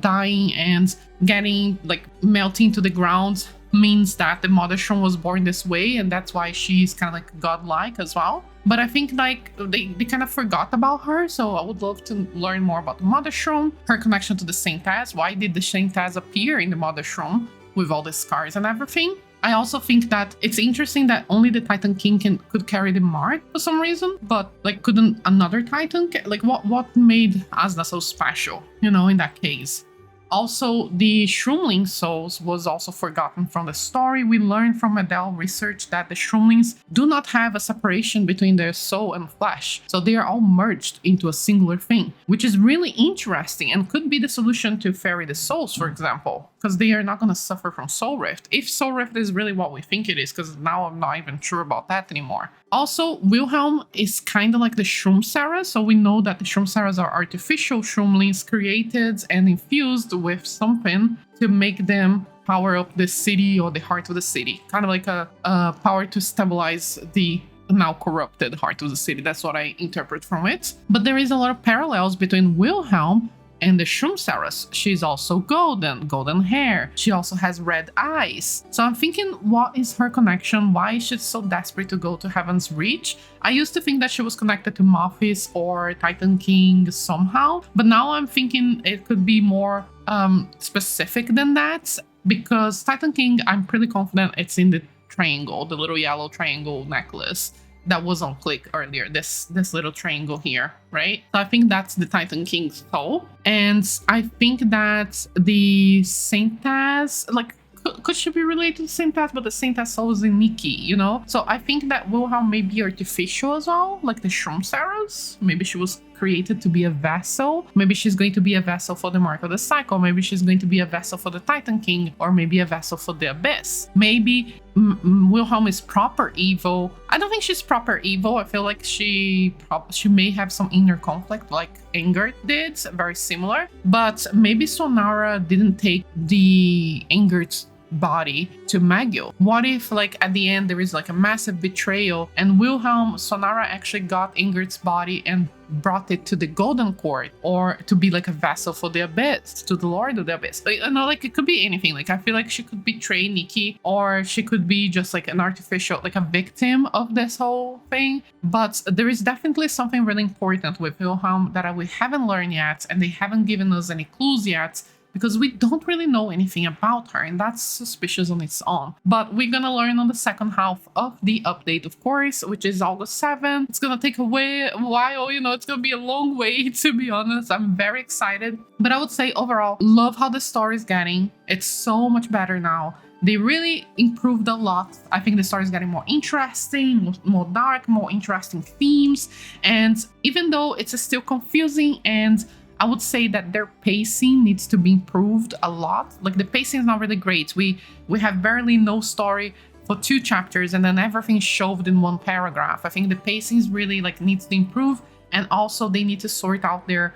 dying and getting, like, melting to the ground means that the Mother Shroom was born this way, and that's why she's kind of like godlike as well. But I think like they kind of forgot about her, so I would love to learn more about the Mother Shroom, her connection to the Saint Taz. Why did the Saint Taz appear in the Mother Shroom with all the scars and everything? I also think that it's interesting that only the Titan King could carry the mark for some reason, but like couldn't another Titan? Like what made Asna so special, you know, in that case? Also, the Shroomling souls was also forgotten from the story. We learned from Adele research that the Shroomlings do not have a separation between their soul and flesh, so they are all merged into a singular thing, which is really interesting and could be the solution to ferry the souls, for example, because they are not going to suffer from soul rift, if soul rift is really what we think it is, because now I'm not even sure about that anymore. Also, Wilhelm is kind of like the Shroomsaras, so we know that the Shroomsaras are artificial Shroomlings created and infused with something to make them power up the city or the heart of the city. Kind of like a power to stabilize the now corrupted heart of the city. That's what I interpret from it. But there is a lot of parallels between Wilhelm and the Shroomsaras. She's also golden hair. She also has red eyes. So I'm thinking, what is her connection? Why is she so desperate to go to Heaven's Reach? I used to think that she was connected to Mophis or Titan King somehow, but now I'm thinking it could be more specific than that, because Titan King, I'm pretty confident it's in the triangle, the little yellow triangle necklace that was on Click earlier, this little triangle here, right? So I think that's the Titan King's soul. And I think that the Saint Taz, like, could she be related to Saint Taz? But the Saint Taz soul is in Nikki, you know? So I think that Wilhelm may be artificial as well, like the Shroomsaras. Maybe she was created to be a vessel. Maybe she's going to be a vessel for the Mark of the Cycle. Maybe she's going to be a vessel for the Titan King, or maybe a vessel for the Abyss. Maybe Wilhelm is proper evil. I don't think she's proper evil. I feel like she may have some inner conflict, like Ingrid did, very similar. But maybe Sonara didn't take the Ingrid's body to Magil. What if like at the end there is like a massive betrayal and Sonara actually got Ingrid's body and brought it to the Golden Court, or to be like a vessel for the Abyss, to the Lord of the Abyss. You know, like it could be anything. Like I feel like she could betray Nikki, or she could be just like an artificial, like a victim of this whole thing. But there is definitely something really important with Wilhelm that we haven't learned yet, and they haven't given us any clues yet, because we don't really know anything about her, and that's suspicious on its own. But we're gonna learn on the second half of the update, of course, which is August 7th. It's gonna take a while, you know, it's gonna be a long wait, to be honest. I'm very excited. But I would say overall, love how the story is getting. It's so much better now. They really improved a lot. I think the story is getting more interesting, more dark, more interesting themes. And even though it's still confusing, and I would say that their pacing needs to be improved a lot. Like the pacing is not really great. We have barely no story for 2 chapters, and then everything shoved in 1 paragraph. I think the pacing is really like needs to improve, and also they need to sort out their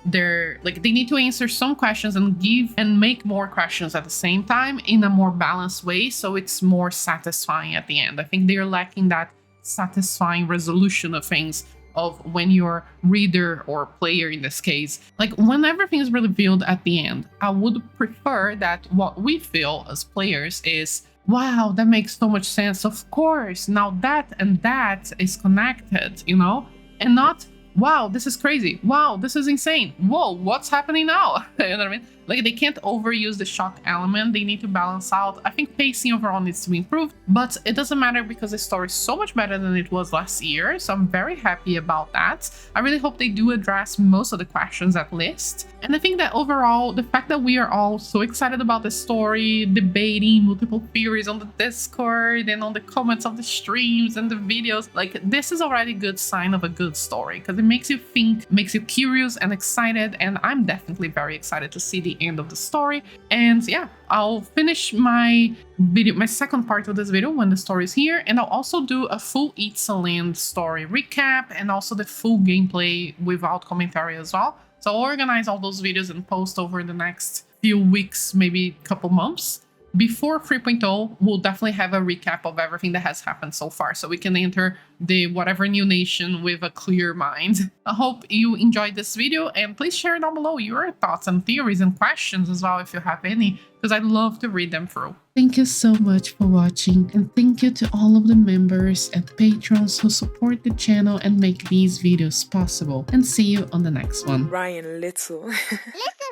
like they need to answer some questions and give and make more questions at the same time in a more balanced way, so it's more satisfying at the end. I think they're lacking that satisfying resolution of things, of when your reader or player in this case, like when everything is revealed at the end. I would prefer that what we feel as players is, wow, that makes so much sense, of course, now that and that is connected, you know, and not, wow, this is crazy, wow, this is insane, whoa, what's happening now? You know what I mean? Like they can't overuse the shock element. They need to balance out. I think pacing overall needs to be improved, but it doesn't matter because the story is so much better than it was last year. So I'm very happy about that. I really hope they do address most of the questions at least. And I think that overall, the fact that we are all so excited about the story, debating multiple theories on the Discord and on the comments of the streams and the videos, like this is already a good sign of a good story, because it makes you think, makes you curious and excited. And I'm definitely very excited to see the end of the story. And yeah, I'll finish my video, my second part of this video, when the story is here, and I'll also do a full Itzaland story recap and also the full gameplay without commentary as well. So I'll organize all those videos and post over the next few weeks, maybe couple months. Before 3.0, we'll definitely have a recap of everything that has happened so far, so we can enter the whatever new nation with a clear mind. I hope you enjoyed this video, and please share down below your thoughts and theories and questions as well if you have any, because I'd love to read them through. Thank you so much for watching, and thank you to all of the members and patrons who support the channel and make these videos possible. And see you on the next one. Ryan Little. Listen